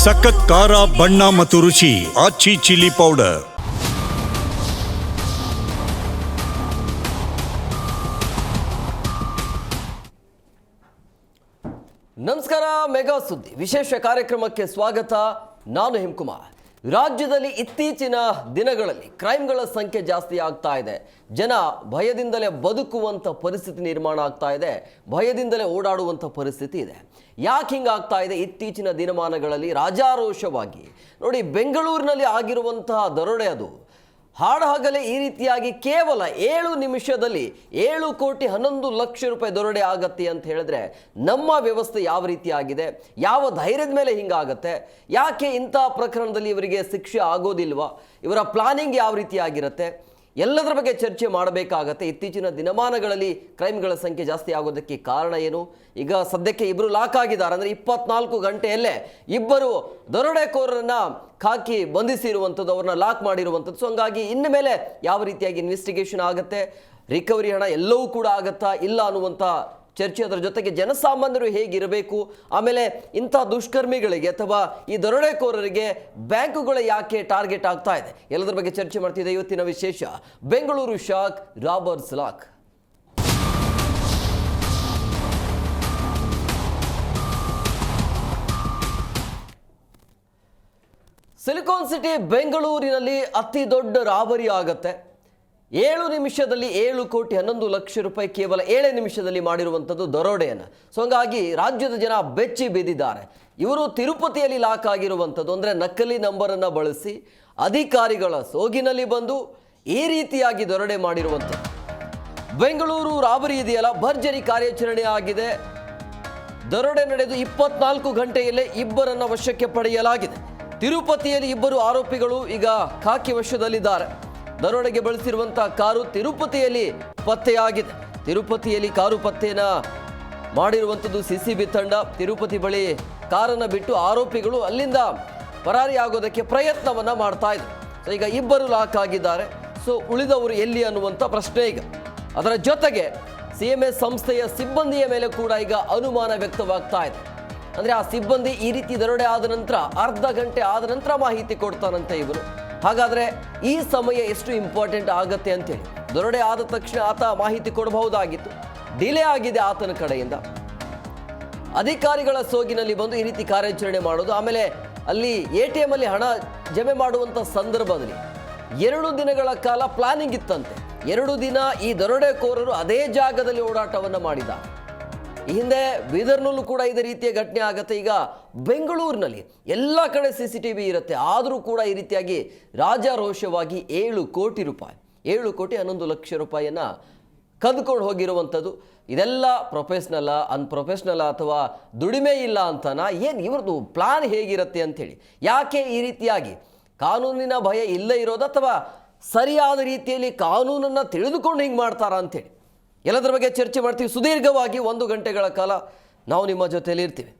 ಸಖತ್ ಖಾರ ಬಣ್ಣ ಮತ್ತು ರುಚಿ ಆಚಿ ಚಿಲ್ಲಿ ಪೌಡರ್. ನಮಸ್ಕಾರ. ಮೆಗಾ ಸುದ್ದಿ ವಿಶೇಷ ಕಾರ್ಯಕ್ರಮಕ್ಕೆ ಸ್ವಾಗತ. ನಾನು ಹಿಮಕುಮಾರ್. ರಾಜ್ಯದಲ್ಲಿ ಇತ್ತೀಚಿನ ದಿನಗಳಲ್ಲಿ ಕ್ರೈಮ್ಗಳ ಸಂಖ್ಯೆ ಜಾಸ್ತಿ ಆಗ್ತಾ ಇದೆ. ಜನ ಭಯದಿಂದಲೇ ಬದುಕುವಂಥ ಪರಿಸ್ಥಿತಿ ನಿರ್ಮಾಣ ಆಗ್ತಾ ಇದೆ, ಭಯದಿಂದಲೇ ಓಡಾಡುವಂಥ ಪರಿಸ್ಥಿತಿ ಇದೆ. ಯಾಕೆ ಹಿಂಗಾಗ್ತಾ ಇದೆ? ಇತ್ತೀಚಿನ ದಿನಮಾನಗಳಲ್ಲಿ ರಾಜಾರೋಷವಾಗಿ ನೋಡಿ, ಬೆಂಗಳೂರಿನಲ್ಲಿ ಆಗಿರುವಂತಹ ದರೋಡೆ ಅದು ಹಾಡಹಗಲೇ ಈ ರೀತಿಯಾಗಿ ಕೇವಲ 7 ನಿಮಿಷದಲ್ಲಿ 7,11,00,000 ರೂಪಾಯಿ ದರೋಡೆ ಆಗತ್ತೆ ಅಂತ ಹೇಳಿದ್ರೆ ನಮ್ಮ ವ್ಯವಸ್ಥೆ ಯಾವ ರೀತಿ ಆಗಿದೆ, ಯಾವ ಧೈರ್ಯದ ಮೇಲೆ ಹಿಂಗಾಗತ್ತೆ, ಯಾಕೆ ಇಂಥ ಪ್ರಕರಣದಲ್ಲಿ ಇವರಿಗೆ ಶಿಕ್ಷೆ ಆಗೋದಿಲ್ವಾ, ಇವರ ಪ್ಲಾನಿಂಗ್ ಯಾವ ರೀತಿ ಆಗಿರುತ್ತೆ, ಎಲ್ಲದರ ಬಗ್ಗೆ ಚರ್ಚೆ ಮಾಡಬೇಕಾಗತ್ತೆ. ಇತ್ತೀಚಿನ ದಿನಮಾನಗಳಲ್ಲಿ ಕ್ರೈಮ್ಗಳ ಸಂಖ್ಯೆ ಜಾಸ್ತಿ ಆಗೋದಕ್ಕೆ ಕಾರಣ ಏನು? ಈಗ ಸದ್ಯಕ್ಕೆ ಇಬ್ಬರು ಲಾಕ್ ಆಗಿದ್ದಾರೆ. ಅಂದರೆ 24 ಗಂಟೆಯಲ್ಲೇ ಇಬ್ಬರು ದರೋಡೆಕೋರರನ್ನ ಹಾಕಿ ಬಂಧಿಸಿರುವಂಥದ್ದು, ಅವ್ರನ್ನ ಲಾಕ್ ಮಾಡಿರುವಂಥದ್ದು. ಸೊ ಹಂಗಾಗಿ ಇನ್ನು ಮೇಲೆ ಯಾವ ರೀತಿಯಾಗಿ ಇನ್ವೆಸ್ಟಿಗೇಷನ್ ಆಗುತ್ತೆ, ರಿಕವರಿ ಹಣ ಎಲ್ಲವೂ ಕೂಡ ಆಗತ್ತಾ ಇಲ್ಲ ಅನ್ನುವಂಥ ಚರ್ಚೆ. ಅದರ ಜೊತೆಗೆ ಜನಸಾಮಾನ್ಯರು ಹೇಗಿರಬೇಕು, ಆಮೇಲೆ ಇಂಥ ದುಷ್ಕರ್ಮಿಗಳಿಗೆ ಅಥವಾ ಈ ದರೋಡೆಕೋರರಿಗೆ ಬ್ಯಾಂಕುಗಳು ಯಾಕೆ ಟಾರ್ಗೆಟ್ ಆಗ್ತಾ ಇದೆ, ಎಲ್ಲದರ ಬಗ್ಗೆ ಚರ್ಚೆ ಮಾಡ್ತಿದೆ ಇವತ್ತಿನ ವಿಶೇಷ. Bengaluru shock, robbers lock. Silicon city ಬೆಂಗಳೂರಿನಲ್ಲಿ ಅತಿ ದೊಡ್ಡ ರಾಬರಿ ಆಗತ್ತೆ. 7 ನಿಮಿಷದಲ್ಲಿ 7,11,00,000 ರೂಪಾಯಿ ಕೇವಲ 7 ನಿಮಿಷದಲ್ಲಿ ಮಾಡಿರುವಂಥದ್ದು ದರೋಡೆಯನ್ನು. ಸೊ ಹಂಗಾಗಿ ರಾಜ್ಯದ ಜನ ಬೆಚ್ಚಿ ಬಿದ್ದಿದ್ದಾರೆ. ಇವರು ತಿರುಪತಿಯಲ್ಲಿ ಲಾಕ್ ಆಗಿರುವಂಥದ್ದು, ಅಂದರೆ ನಕಲಿ ನಂಬರನ್ನು ಬಳಸಿ ಅಧಿಕಾರಿಗಳ ಸೋಗಿನಲ್ಲಿ ಬಂದು ಈ ರೀತಿಯಾಗಿ ದರೋಡೆ ಮಾಡಿರುವಂಥದ್ದು. ಬೆಂಗಳೂರು ರಾಬರಿ ಇದೆಯಲ್ಲ, ಭರ್ಜರಿ ಕಾರ್ಯಾಚರಣೆ ಆಗಿದೆ. ದರೋಡೆ ನಡೆದು 24 ಗಂಟೆಯಲ್ಲೇ ಇಬ್ಬರನ್ನು ವಶಕ್ಕೆ ಪಡೆಯಲಾಗಿದೆ. ತಿರುಪತಿಯಲ್ಲಿ ಇಬ್ಬರು ಆರೋಪಿಗಳು ಈಗ ಖಾಕಿ ವಶದಲ್ಲಿದ್ದಾರೆ. ದರೋಡೆಗೆ ಬಳಸಿರುವಂತಹ ಕಾರು ತಿರುಪತಿಯಲ್ಲಿ ಪತ್ತೆಯಾಗಿದೆ. ತಿರುಪತಿಯಲ್ಲಿ ಕಾರು ಪತ್ತೆನ ಮಾಡಿರುವಂಥದ್ದು ಸಿಸಿಬಿ ತಂಡ. ತಿರುಪತಿ ಬಳಿ ಕಾರನ್ನು ಬಿಟ್ಟು ಆರೋಪಿಗಳು ಅಲ್ಲಿಂದ ಪರಾರಿಯಾಗೋದಕ್ಕೆ ಪ್ರಯತ್ನವನ್ನ ಮಾಡ್ತಾ ಇದ್ರು. ಸೊ ಈಗ ಇಬ್ಬರು ಲಾಕ್ ಆಗಿದ್ದಾರೆ. ಸೊ ಉಳಿದವರು ಎಲ್ಲಿ ಅನ್ನುವಂಥ ಪ್ರಶ್ನೆ ಈಗ. ಅದರ ಜೊತೆಗೆ CMS ಸಂಸ್ಥೆಯ ಸಿಬ್ಬಂದಿಯ ಮೇಲೆ ಕೂಡ ಈಗ ಅನುಮಾನ ವ್ಯಕ್ತವಾಗ್ತಾ ಇದೆ. ಅಂದರೆ ಆ ಸಿಬ್ಬಂದಿ ಈ ರೀತಿ ದರೋಡೆ ಆದ ನಂತರ ಅರ್ಧ ಗಂಟೆ ಆದ ನಂತರ ಮಾಹಿತಿ ಕೊಡ್ತಾನಂತೆ ಇವರು. ಹಾಗಾದರೆ ಈ ಸಮಯ ಎಷ್ಟು ಇಂಪಾರ್ಟೆಂಟ್ ಆಗತ್ತೆ ಅಂತೇಳಿ ದರೋಡೆ ಆದ ತಕ್ಷಣ ಆತ ಮಾಹಿತಿ ಕೊಡಬಹುದಾಗಿತ್ತು, ಡಿಲೇ ಆಗಿದೆ ಆತನ ಕಡೆಯಿಂದ. ಅಧಿಕಾರಿಗಳ ಸೋಗಿನಲ್ಲಿ ಬಂದು ಈ ರೀತಿ ಕಾರ್ಯಾಚರಣೆ ಮಾಡೋದು, ಆಮೇಲೆ ಅಲ್ಲಿ ATM ಅಲ್ಲಿ ಹಣ ಜಮೆ ಮಾಡುವಂಥ ಸಂದರ್ಭದಲ್ಲಿ 2 ದಿನಗಳ ಕಾಲ ಪ್ಲಾನಿಂಗ್ ಇತ್ತಂತೆ. 2 ದಿನ ಈ ದರೋಡೆಕೋರರು ಅದೇ ಜಾಗದಲ್ಲಿ ಓಡಾಟವನ್ನು ಮಾಡಿದ. ಈ ಹಿಂದೆ ಬೀದರ್ನಲ್ಲೂ ಕೂಡ ಇದೇ ರೀತಿಯ ಘಟನೆ ಆಗುತ್ತೆ. ಈಗ ಬೆಂಗಳೂರಿನಲ್ಲಿ ಎಲ್ಲ ಕಡೆ CCTV ಇರುತ್ತೆ, ಆದರೂ ಕೂಡ ಈ ರೀತಿಯಾಗಿ ರಾಜಾರೋಷವಾಗಿ 7 ಕೋಟಿ ರೂಪಾಯಿ 7,11,00,000 ರೂಪಾಯಿಯನ್ನು ಕದ್ಕೊಂಡು ಹೋಗಿರುವಂಥದ್ದು. ಇದೆಲ್ಲ ಪ್ರೊಫೆಷ್ನಲ್ಲ, ಅನ್ಪ್ರೊಫೆಷ್ನಲ್ಲ, ಅಥವಾ ದುಡಿಮೆ ಇಲ್ಲ ಅಂತನಾ, ಏನು ಇವ್ರದ್ದು ಪ್ಲಾನ್ ಹೇಗಿರುತ್ತೆ ಅಂಥೇಳಿ, ಯಾಕೆ ಈ ರೀತಿಯಾಗಿ ಕಾನೂನಿನ ಭಯ ಇಲ್ಲೇ ಇರೋದು, ಅಥವಾ ಸರಿಯಾದ ರೀತಿಯಲ್ಲಿ ಕಾನೂನನ್ನು ತಿಳಿದುಕೊಂಡು ಹಿಂಗೆ ಮಾಡ್ತಾರಾ ಅಂಥೇಳಿ ಎಲ್ಲದರ ಬಗ್ಗೆ ಚರ್ಚೆ ಮಾಡ್ತೀವಿ ಸುದೀರ್ಘವಾಗಿ. 1 ಗಂಟೆಗಳ ಕಾಲ ನಾವು ನಿಮ್ಮ ಜೊತೆಯಲ್ಲಿ ಇರ್ತೀವಿ.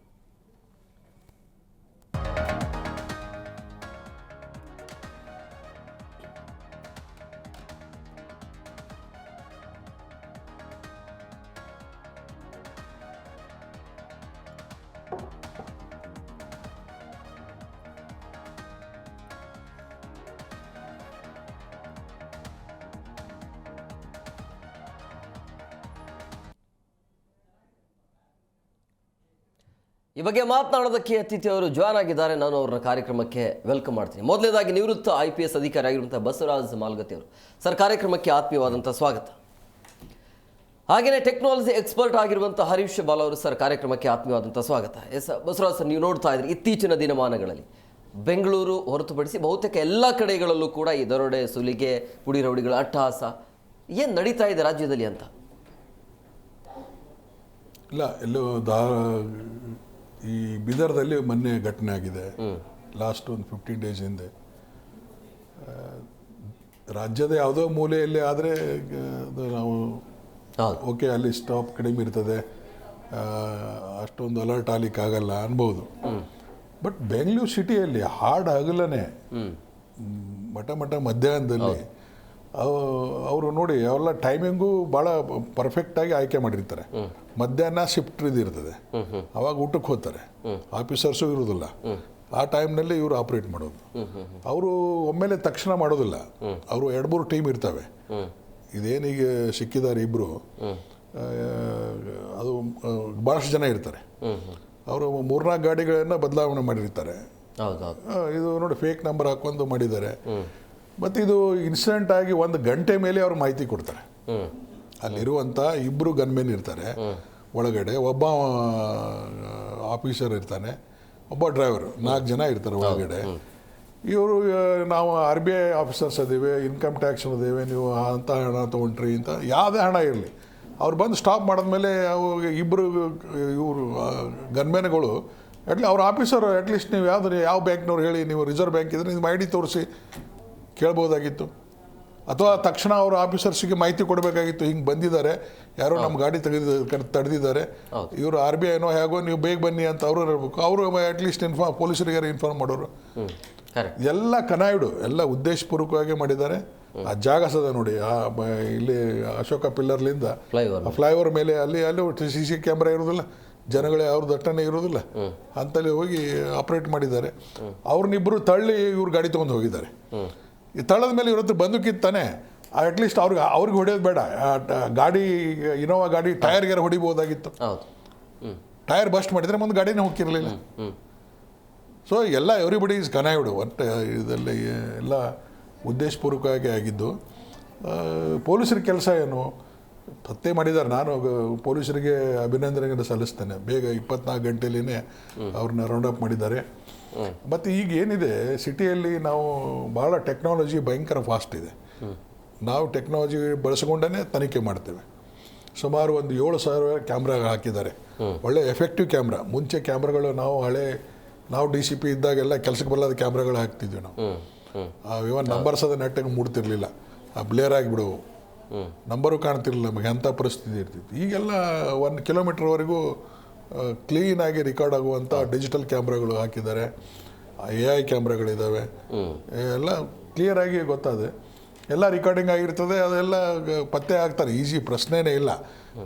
ಈ ಬಗ್ಗೆ ಮಾತನಾಡೋದಕ್ಕೆ ಅತಿಥಿ ಅವರು ಜಾಯ್ನ್ ಆಗಿದ್ದಾರೆ. ನಾನು ಅವ್ರನ್ನ ಕಾರ್ಯಕ್ರಮಕ್ಕೆ ವೆಲ್ಕಮ್ ಮಾಡ್ತೀನಿ. ಮೊದಲನೇದಾಗಿ ನಿವೃತ್ತ IPS ಅಧಿಕಾರಿ ಆಗಿರುವಂಥ ಬಸವರಾಜ್ ಮಾಲ್ಗತ್ತಿ ಅವರು. ಸರ್, ಕಾರ್ಯಕ್ರಮಕ್ಕೆ ಆತ್ಮೀಯವಾದಂಥ ಸ್ವಾಗತ. ಹಾಗೆಯೇ ಟೆಕ್ನಾಲಜಿ ಎಕ್ಸ್ಪರ್ಟ್ ಆಗಿರುವಂಥ ಹರೀಶ್ ಬಾಲ್ ಅವರು. ಸರ್, ಕಾರ್ಯಕ್ರಮಕ್ಕೆ ಆತ್ಮೀಯವಾದಂಥ ಸ್ವಾಗತ. ಎಸ್ ಬಸವರಾಜ್ ಸರ್, ನೀವು ನೋಡ್ತಾ ಇದ್ರಿ ಇತ್ತೀಚಿನ ದಿನಮಾನಗಳಲ್ಲಿ ಬೆಂಗಳೂರು ಹೊರತುಪಡಿಸಿ ಬಹುತೇಕ ಎಲ್ಲ ಕಡೆಗಳಲ್ಲೂ ಕೂಡ ಈ ದರೋಡೆ, ಸುಲಿಗೆ, ಪುಡಿ ರೌಡಿಗಳ ಅಟ್ಟಹಾಸ ಏನು ನಡೀತಾ ಇದೆ ರಾಜ್ಯದಲ್ಲಿ ಅಂತ? ಇಲ್ಲ, ಎಲ್ಲೋ ಈ ಬೀದರ್ದಲ್ಲಿ ಮೊನ್ನೆ ಘಟನೆ ಆಗಿದೆ, ಲಾಸ್ಟ್ ಒಂದು 15 ಡೇಸ್ ಹಿಂದೆ. ರಾಜ್ಯದ ಯಾವುದೋ ಮೂಲೆಯಲ್ಲಿ ಆದರೆ ಅದು ನಾವು ಓಕೆ, ಅಲ್ಲಿ ಸ್ಟಾಪ್ ಕಡಿಮೆ ಇರ್ತದೆ, ಅಷ್ಟೊಂದು ಅಲರ್ಟ್ ಆಗಲಿಕ್ಕಾಗಲ್ಲ ಅನ್ಬೋದು. ಬಟ್ ಬೆಂಗಳೂರು ಸಿಟಿಯಲ್ಲಿ ಹಾಡು ಹಗಲನೇ ಮಠ ಮಧ್ಯಾಹ್ನದಲ್ಲಿ ಅವರು ನೋಡಿ ಅವೆಲ್ಲ ಟೈಮಿಂಗು ಭಾಳ ಪರ್ಫೆಕ್ಟಾಗಿ ಆಯ್ಕೆ ಮಾಡಿರ್ತಾರೆ. ಮಧ್ಯಾಹ್ನ ಶಿಫ್ಟ್ ಇರ್ತದೆ, ಅವಾಗ ಊಟಕ್ಕೆ ಹೋಗ್ತಾರೆ, ಆಫೀಸರ್ಸು ಇರೋದಿಲ್ಲ. ಆ ಟೈಮ್ನಲ್ಲಿ ಇವರು ಆಪ್ರೇಟ್ ಮಾಡೋದು. ಅವರು ಒಮ್ಮೆಲೆ ತಕ್ಷಣ ಮಾಡೋದಿಲ್ಲ, ಅವರು 2-3 ಟೀಮ್ ಇರ್ತವೆ. ಇದೇನೀಗ ಸಿಕ್ಕಿದ್ದಾರೆ ಇಬ್ಬರು, ಅದು ಭಾಳಷ್ಟು ಜನ ಇರ್ತಾರೆ. ಅವರು 3-4 ಗಾಡಿಗಳನ್ನು ಬದಲಾವಣೆ ಮಾಡಿರ್ತಾರೆ. ಇದು ನೋಡಿ ಫೇಕ್ ನಂಬರ್ ಹಾಕೊಂಡು ಮಾಡಿದ್ದಾರೆ. ಮತ್ತು ಇದು ಇನ್ಸಿಡೆಂಟ್ ಆಗಿ 1 ಗಂಟೆ ಮೇಲೆ ಅವ್ರು ಮಾಹಿತಿ ಕೊಡ್ತಾರೆ. ಅಲ್ಲಿರುವಂಥ 2 ಗನ್ಮೆನ್ ಇರ್ತಾರೆ ಒಳಗಡೆ, ಒಬ್ಬ ಆಫೀಸರ್ ಇರ್ತಾನೆ, ಒಬ್ಬ ಡ್ರೈವರ್, 4 ಜನ ಇರ್ತಾರೆ ಒಳಗಡೆ. ಇವರು ನಾವು RBI ಆಫೀಸರ್ಸ್ ಅದೇವೆ, ಇನ್ಕಮ್ ಟ್ಯಾಕ್ಸ್ ಅದೇವೆ, ನೀವು ಅಂಥ ಹಣ ತೊಗೊಂಡ್ರಿ ಅಂತ ಯಾವುದೇ ಹಣ ಇರಲಿ, ಅವ್ರು ಬಂದು ಸ್ಟಾಪ್ ಮಾಡಿದ್ಮೇಲೆ ಇಬ್ಬರು ಇವರು ಗನ್ಮೆನ್ಗಳು ಅವ್ರ ಆಫೀಸರ್ ಅಟ್ಲೀಸ್ಟ್ ನೀವು ಯಾವ ಬ್ಯಾಂಕ್ನವ್ರು ಹೇಳಿ, ನೀವು ರಿಸರ್ವ್ ಬ್ಯಾಂಕ್ ಇದ್ರೆ ನಿಮ್ಮ ID ತೋರಿಸಿ ಕೇಳ್ಬೋದಾಗಿತ್ತು. ಅಥವಾ ತಕ್ಷಣ ಅವರು ಆಫೀಸರ್ಸಿಗೆ ಮಾಹಿತಿ ಕೊಡಬೇಕಾಗಿತ್ತು, ಹಿಂಗೆ ಬಂದಿದ್ದಾರೆ, ಯಾರೋ ನಮ್ಮ ಗಾಡಿ ತಡೆದಿದ್ದಾರೆ, ಇವರು RBI ಏನೋ ಹೇಗೋ, ನೀವು ಬೇಗ ಬನ್ನಿ ಅಂತ ಅವರು ಇರಬೇಕು. ಅವರು ಅಟ್ಲೀಸ್ಟ್ ಪೊಲೀಸರಿಗೆ ಇನ್ಫಾರ್ಮ್ ಮಾಡೋರು. ಎಲ್ಲ ಕನಾಯ್ಡು ಎಲ್ಲ ಉದ್ದೇಶಪೂರ್ವಕವಾಗಿ ಮಾಡಿದ್ದಾರೆ. ಆ ಜಾಗ ಸದ ನೋಡಿ, ಇಲ್ಲಿ ಅಶೋಕ ಪಿಲ್ಲರ್ಲಿಂದ ಫ್ಲೈಓವರ್ ಮೇಲೆ ಅಲ್ಲಿ CC ಕ್ಯಾಮ್ರಾ ಇರೋದಿಲ್ಲ, ಜನಗಳೇ ಅವ್ರ ದಟ್ಟಣೆ ಇರೋದಿಲ್ಲ, ಅಂತಲ್ಲಿ ಹೋಗಿ ಆಪ್ರೇಟ್ ಮಾಡಿದ್ದಾರೆ. ಅವ್ರನ್ನಿಬ್ಬರು ತಳ್ಳಿ ಇವ್ರು ಗಾಡಿ ತೊಗೊಂಡು ಹೋಗಿದ್ದಾರೆ. ಈ ತಳ್ಳದ ಮೇಲೆ ಇವ್ರ ಹತ್ರ ಬಂದೂಕಿತ್ತಾನೆ, ಅಟ್ಲೀಸ್ಟ್ ಅವ್ರಿಗೆ ಹೊಡೆಯೋದು ಬೇಡ, ಗಾಡಿ ಇನೋವಾ ಗಾಡಿ ಟೈರ್ಗೆ ಹೊಡಿಬೋದಾಗಿತ್ತು. ಟೈರ್ ಬಸ್ಟ್ ಮಾಡಿದರೆ ಮುಂದೆ ಗಾಡಿನೇ ಹೋಗಿರಲಿಲ್ಲ. ಸೊ ಎಲ್ಲ ಎವ್ರಿಬಡಿ ಈಸ್ ಕನಾಯ್ಡು. ಒಟ್ಟು ಇದರಲ್ಲಿ ಎಲ್ಲ ಉದ್ದೇಶಪೂರ್ವಕವಾಗಿ ಆಗಿದ್ದು. ಪೊಲೀಸರ ಕೆಲಸ ಏನು ಪತ್ತೆ ಮಾಡಿದ್ದಾರೆ. ನಾನು ಪೊಲೀಸರಿಗೆ ಅಭಿನಂದನೆಗಳನ್ನು ಸಲ್ಲಿಸ್ತೇನೆ. ಬೇಗ 24 ಗಂಟೆಯಲ್ಲೇ ಅವ್ರನ್ನ ರೌಂಡ್ ಅಪ್ ಮಾಡಿದ್ದಾರೆ. ಮತ್ತು ಈಗ ಏನಿದೆ ಸಿಟಿಯಲ್ಲಿ, ನಾವು ಭಾಳ ಟೆಕ್ನಾಲಜಿ ಭಯಂಕರ ಫಾಸ್ಟ್ ಇದೆ. ನಾವು ಟೆಕ್ನಾಲಜಿ ಬಳಸ್ಕೊಂಡೇ ತನಿಖೆ ಮಾಡ್ತೇವೆ. ಸುಮಾರು ಒಂದು 7,000 ಕ್ಯಾಮ್ರಾ ಹಾಕಿದ್ದಾರೆ, ಒಳ್ಳೆ ಎಫೆಕ್ಟಿವ್ ಕ್ಯಾಮ್ರಾ. ಮುಂಚೆ ಕ್ಯಾಮ್ರಾಗಳು ನಾವು DCP ಇದ್ದಾಗೆಲ್ಲ ಕೆಲಸಕ್ಕೆ ಬರಲಾದ ಕ್ಯಾಮ್ರಾಗಳು ಹಾಕ್ತಿದ್ವಿ ನಾವು. ಇವನ್ ನಂಬರ್ಸ್ ಅದ ನೆಟ್ಟಿಗೆ ಮೂಡ್ತಿರ್ಲಿಲ್ಲ, ಬ್ಲೇರ್ ಆಗಿಬಿಡುವು, ನಂಬರು ಕಾಣ್ತಿರ್ಲಿಲ್ಲ, ನಮಗೆ ಅಂಥ ಪರಿಸ್ಥಿತಿ ಇರ್ತಿತ್ತು. ಈಗೆಲ್ಲ 1 ಕಿಲೋಮೀಟರ್ವರೆಗೂ ಕ್ಲೀನಾಗಿ ರೆಕಾರ್ಡ್ ಆಗುವಂಥ ಡಿಜಿಟಲ್ ಕ್ಯಾಮ್ರಾಗಳು ಹಾಕಿದ್ದಾರೆ, AI ಕ್ಯಾಮ್ರಾಗಳಿದ್ದಾವೆ, ಎಲ್ಲ ಕ್ಲಿಯರಾಗಿ ಗೊತ್ತಾದೆ, ಎಲ್ಲ ರೆಕಾರ್ಡಿಂಗ್ ಆಗಿರ್ತದೆ. ಅದೆಲ್ಲ ಪತ್ತೆ ಆಗ್ತಾರೆ, ಈಸಿ ಪ್ರಶ್ನೆನೇ ಇಲ್ಲ.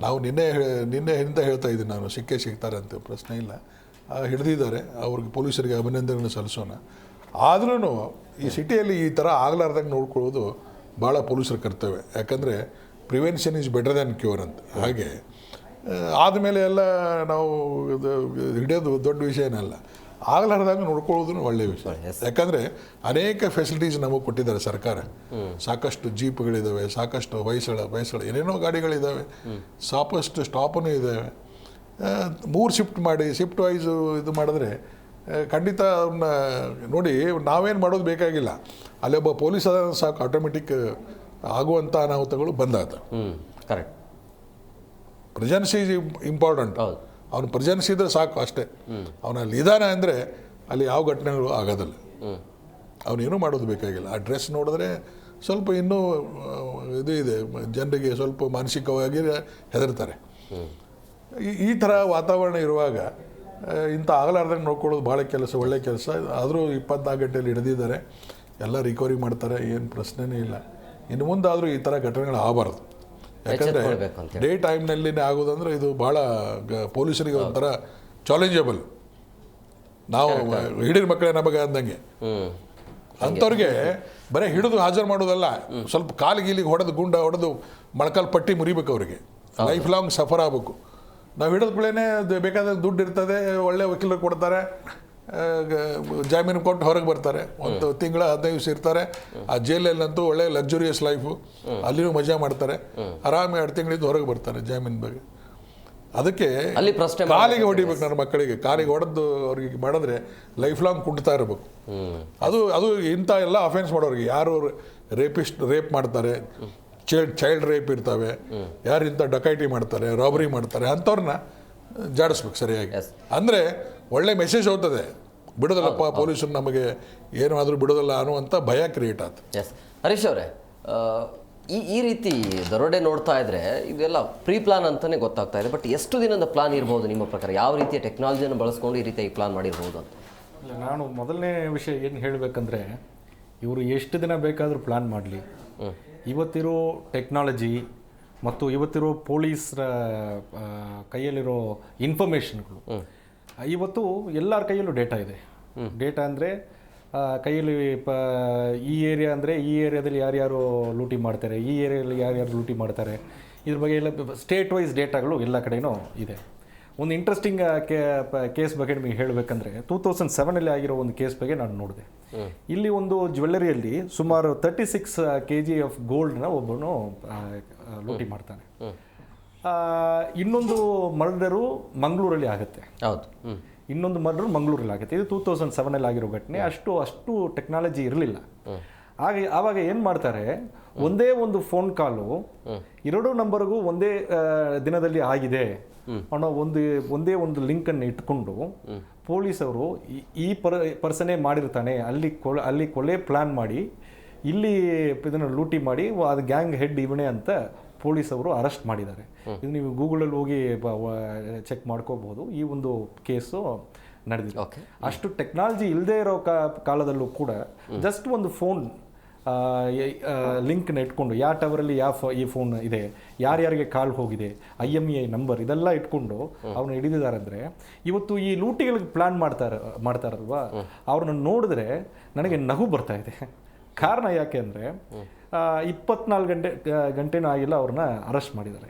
ನಾವು ನಿನ್ನೆ ಹಿಂದೆ ಹೇಳ್ತಾ ಇದ್ದೀನಿ ನಾನು, ಸಿಗ್ತಾರೆ ಅಂತ ಪ್ರಶ್ನೆ ಇಲ್ಲ. ಹಿಡಿದಿದ್ದಾರೆ, ಅವ್ರಿಗೆ ಪೊಲೀಸರಿಗೆ ಅಭಿನಂದನೆ ಸಲ್ಲಿಸೋಣ. ಆದ್ರೂ ಈ ಸಿಟಿಯಲ್ಲಿ ಈ ಥರ ಆಗಲಾರ್ದಂಗೆ ನೋಡ್ಕೊಳ್ಳೋದು ಭಾಳ ಪೊಲೀಸರ ಕರ್ತವ್ಯ. ಯಾಕಂದರೆ prevention is better than cure ಅಂತ. ಹಾಗೆ ಆದಮೇಲೆ ಎಲ್ಲ ನಾವು ಹಿಡಿಯೋದು ದೊಡ್ಡ ವಿಷಯನಲ್ಲ, ಆಗಲಾರ್ದಂಗೆ ನೋಡ್ಕೊಳ್ಳೋದು ಒಳ್ಳೆಯ ವಿಷಯ. ಯಾಕಂದರೆ ಅನೇಕ ಫೆಸಿಲಿಟೀಸ್ ನಮಗೆ ಕೊಟ್ಟಿದ್ದಾರೆ ಸರ್ಕಾರ. ಸಾಕಷ್ಟು ಜೀಪ್ಗಳಿದ್ದಾವೆ, ಸಾಕಷ್ಟು ಹೊಯ್ಸಳ ಏನೇನೋ ಗಾಡಿಗಳಿದ್ದಾವೆ, ಸಾಕಷ್ಟು ಸ್ಟಾಪೂ ಇದ್ದಾವೆ. 3 ಶಿಫ್ಟ್ ಮಾಡಿ, ಶಿಫ್ಟ್ ವೈಸು ಇದು ಮಾಡಿದ್ರೆ ಖಂಡಿತ ಅವ್ರನ್ನ ನೋಡಿ, ನಾವೇನು ಮಾಡೋದು ಬೇಕಾಗಿಲ್ಲ. ಅಲ್ಲೊಬ್ಬ ಪೊಲೀಸ್ ಅದ ಸಾಕು, ಆಟೋಮೆಟಿಕ್ ಆಗುವಂಥ ಅನಾಹುತಗಳು ಬಂದಾದ. ಕರೆಕ್ಟ್. Presence is important. ಅವನು ಪ್ರೆಜೆನ್ಸಿ ಇದ್ರೆ ಸಾಕು ಅಷ್ಟೇ. ಅವನಲ್ಲಿ ಇದಾನೆ ಅಂದರೆ ಅಲ್ಲಿ ಯಾವ ಘಟನೆಗಳು ಆಗೋದಿಲ್ಲ. ಅವನೇನೂ ಮಾಡೋದು ಬೇಕಾಗಿಲ್ಲ. ಆ ಡ್ರೆಸ್ ನೋಡಿದ್ರೆ ಸ್ವಲ್ಪ ಇನ್ನೂ ಇದು ಇದೆ, ಜನರಿಗೆ ಸ್ವಲ್ಪ ಮಾನಸಿಕವಾಗಿ ಹೆದರ್ತಾರೆ. ಈ ಥರ ವಾತಾವರಣ ಇರುವಾಗ ಇಂಥ ಆಗಲಾರ್ದಂಗೆ ನೋಡ್ಕೊಳ್ಳೋದು ಭಾಳ ಕೆಲಸ, ಒಳ್ಳೆಯ ಕೆಲಸ. ಆದರೂ 24 ಗಂಟೆಯಲ್ಲಿ ಹಿಡಿದಿದ್ದಾರೆ, ಎಲ್ಲ ರಿಕವರಿ ಮಾಡ್ತಾರೆ, ಏನು ಪ್ರಶ್ನೆನೇ ಇಲ್ಲ. ಇನ್ನು ಮುಂದಾದರೂ ಈ ಥರ ಘಟನೆಗಳು ಆಗಬಾರ್ದು. ಯಾಕಂದರೆ ಡೇ ಟೈಮ್ನಲ್ಲಿನೇ ಆಗೋದಂದ್ರೆ ಇದು ಭಾಳ ಪೊಲೀಸರಿಗೆ ಒಂಥರ ಚಾಲೆಂಜಬಲ್. ನಾವು ಹಿಡಿದ ಮಕ್ಕಳೇ ನಮಗೆ ಅಂದಂಗೆ. ಅಂಥವ್ರಿಗೆ ಬರೀ ಹಿಡಿದು ಹಾಜರು ಮಾಡೋದಲ್ಲ, ಸ್ವಲ್ಪ ಕಾಲಿಗೆ ಹೊಡೆದು ಮೊಳಕಾಲು ಪಟ್ಟಿ ಮುರಿಬೇಕು. ಅವರಿಗೆ ಲೈಫ್ ಲಾಂಗ್ ಸಫರ್ ಆಗಬೇಕು. ನಾವು ಹಿಡಿದ್ಗಳೇ ಬೇಕಾದ ದುಡ್ಡು ಇರ್ತದೆ, ಒಳ್ಳೆ ವಕೀಲರು ಕೊಡ್ತಾರೆ, ಜಾಮೀನು ಕೊಟ್ಟು ಹೊರಗೆ ಬರ್ತಾರೆ. 1 ತಿಂಗಳ 15 ದಿವಸ ಇರ್ತಾರೆ. ಆ ಜೈಲಲ್ಲಂತೂ ಒಳ್ಳೆ ಲಕ್ಸುರಿಯಸ್ ಲೈಫು, ಅಲ್ಲಿನೂ ಮಜಾ ಮಾಡ್ತಾರೆ, ಆರಾಮಿ 2 ತಿಂಗಳಿದ್ದು ಹೊರಗೆ ಬರ್ತಾರೆ ಜಾಮೀನು ಬಗ್ಗೆ. ಅದಕ್ಕೆ ಕಾಲಿಗೆ ಹೊಡಿಬೇಕು. ನನ್ನ ಮಕ್ಕಳಿಗೆ ಕಾಲಿಗೆ ಹೊಡೆದು ಅವ್ರಿಗೆ ಮಾಡಿದ್ರೆ ಲೈಫ್ ಲಾಂಗ್ ಕುಂಟ್ತಾ ಇರಬೇಕು. ಅದು ಇಂಥ ಎಲ್ಲ ಅಫೆನ್ಸ್ ಮಾಡೋರಿಗೆ, ಯಾರು ರೇಪ್ ಮಾಡ್ತಾರೆ, ಚೈಲ್ಡ್ ರೇಪ್ ಇರ್ತವೆ, ಯಾರು ಇಂಥ ಡಕೈಟಿ ಮಾಡ್ತಾರೆ, ರಾಬರಿ ಮಾಡ್ತಾರೆ, ಅಂಥವ್ರನ್ನ ಜಾಡಿಸ್ಬೇಕು ಸರಿಯಾಗಿ. ಅಂದರೆ ಒಳ್ಳೆ ಮೆಸೇಜ್ ಹೋಗ್ತದೆ, ಬಿಡೋದಲ್ಲಪ್ಪ ಪೊಲೀಸರು ನಮಗೆ ಏನು ಆದರೂ ಬಿಡೋದಲ್ಲ ಅನ್ನುವಂಥ ಭಯ ಕ್ರಿಯೇಟ್ ಆಗ್ತದೆ. ಎಸ್ ಹರೀಶ್ ಅವರೇ, ಈ ರೀತಿ ದರೋಡೆ ನೋಡ್ತಾ ಇದ್ರೆ ಇದೆಲ್ಲ ಪ್ರೀ ಪ್ಲಾನ್ ಅಂತಲೇ ಗೊತ್ತಾಗ್ತಾ ಇದೆ. ಬಟ್ ಎಷ್ಟು ದಿನದ ಪ್ಲಾನ್ ಇರ್ಬೋದು ನಿಮ್ಮ ಪ್ರಕಾರ? ಯಾವ ರೀತಿಯ ಟೆಕ್ನಾಲಜಿಯನ್ನು ಬಳಸ್ಕೊಂಡು ಈ ರೀತಿಯಾಗಿ ಪ್ಲಾನ್ ಮಾಡಿರ್ಬೋದು ಅಂತ? ನಾನು ಮೊದಲನೇ ವಿಷಯ ಏನು ಹೇಳಬೇಕಂದ್ರೆ, ಇವರು ಎಷ್ಟು ದಿನ ಬೇಕಾದರೂ ಪ್ಲಾನ್ ಮಾಡಲಿ, ಇವತ್ತಿರೋ ಟೆಕ್ನಾಲಜಿ ಮತ್ತು ಇವತ್ತಿರೋ ಪೊಲೀಸರ ಕೈಯಲ್ಲಿರೋ ಇನ್ಫಾರ್ಮೇಷನ್ಗಳು, ಇವತ್ತು ಎಲ್ಲರ ಕೈಯಲ್ಲೂ ಡೇಟಾ ಇದೆ. ಡೇಟಾ ಅಂದರೆ ಕೈಯಲ್ಲಿ ಈ ಏರಿಯಾ ಅಂದರೆ ಈ ಏರಿಯಾದಲ್ಲಿ ಯಾರ್ಯಾರು ಲೂಟಿ ಮಾಡ್ತಾರೆ, ಈ ಏರಿಯಾದಲ್ಲಿ ಯಾರ್ಯಾರು ಲೂಟಿ ಮಾಡ್ತಾರೆ, ಇದ್ರ ಬಗ್ಗೆ ಎಲ್ಲ ಸ್ಟೇಟ್ ವೈಸ್ ಡೇಟಾಗಳು ಎಲ್ಲ ಕಡೆಯೂ ಇದೆ. ಒಂದು ಇಂಟ್ರೆಸ್ಟಿಂಗ್ ಕೇಸ್ ಬಗ್ಗೆ ನಿಮಗೆ ಹೇಳಬೇಕಂದ್ರೆ 2007 ಆಗಿರೋ ಒಂದು ಕೇಸ್ ಬಗ್ಗೆ ನಾನು ನೋಡಿದೆ. ಇಲ್ಲಿ ಒಂದು ಜ್ಯುವೆಲ್ಲರಿಯಲ್ಲಿ ಸುಮಾರು 36 kg ಆಫ್ ಗೋಲ್ಡ್ನ ಒಬ್ಬನು ಲೂಟಿ ಮಾಡ್ತಾನೆ. ಇನ್ನೊಂದು ಮರ್ಡರು ಮಂಗಳೂರಲ್ಲಿ ಆಗುತ್ತೆ. ಹೌದು, ಇನ್ನೊಂದು ಮರ್ಡರ್ ಮಂಗಳೂರಲ್ಲಿ ಆಗುತ್ತೆ. ಇದು 2007 ಆಗಿರೋ ಘಟನೆ. ಅಷ್ಟು ಟೆಕ್ನಾಲಜಿ ಇರಲಿಲ್ಲ. ಆವಾಗ ಏನು ಮಾಡ್ತಾರೆ, ಒಂದೇ ಒಂದು ಫೋನ್ ಕಾಲು 2 ನಂಬರ್ಗೂ ಒಂದೇ ದಿನದಲ್ಲಿ ಆಗಿದೆ ಅನ್ನೋ ಒಂದೇ ಒಂದು ಲಿಂಕನ್ನು ಇಟ್ಕೊಂಡು ಪೊಲೀಸವರು ಈ ಪರ್ಸನೇ ಮಾಡಿರ್ತಾನೆ, ಅಲ್ಲಿ ಕೊಲೆ ಪ್ಲಾನ್ ಮಾಡಿ ಇಲ್ಲಿ ಇದನ್ನು ಲೂಟಿ ಮಾಡಿ ಅದು ಗ್ಯಾಂಗ್ ಹೆಡ್ ಇವನೇ ಅಂತ ಪೊಲೀಸವರು ಅರೆಸ್ಟ್ ಮಾಡಿದ್ದಾರೆ. ಇದು ನೀವು ಗೂಗಲಲ್ಲಿ ಹೋಗಿ ಚೆಕ್ ಮಾಡ್ಕೋಬಹುದು. ಈ ಒಂದು ಕೇಸು ನಡೆದಿದೆ. ಅಷ್ಟು ಟೆಕ್ನಾಲಜಿ ಇಲ್ಲದೆ ಇರೋ ಕಾಲದಲ್ಲೂ ಕೂಡ ಜಸ್ಟ್ ಒಂದು ಫೋನ್ ಲಿಂಕ್ನ ಇಟ್ಕೊಂಡು ಯಾವ ಟವರಲ್ಲಿ ಈ ಫೋನ್ ಇದೆ, ಯಾರ್ಯಾರಿಗೆ ಕಾಲ್ ಹೋಗಿದೆ, IMEI ನಂಬರ್ ಇದೆಲ್ಲ ಇಟ್ಕೊಂಡು ಅವ್ರನ್ನ ಹಿಡಿದಿದ್ದಾರೆ. ಅಂದರೆ ಇವತ್ತು ಈ ಲೂಟಿಗಳಿಗೆ ಪ್ಲಾನ್ ಮಾಡ್ತಾರಲ್ವಾ, ಅವ್ರನ್ನ ನೋಡಿದ್ರೆ ನನಗೆ ನಗು ಬರ್ತಾ ಇದೆ. ಕಾರಣ ಯಾಕೆ ಅಂದರೆ 24 ಗಂಟೆನೂ ಆಗಿಲ್ಲ ಅವ್ರನ್ನ ಅರೆಸ್ಟ್ ಮಾಡಿದ್ದಾರೆ.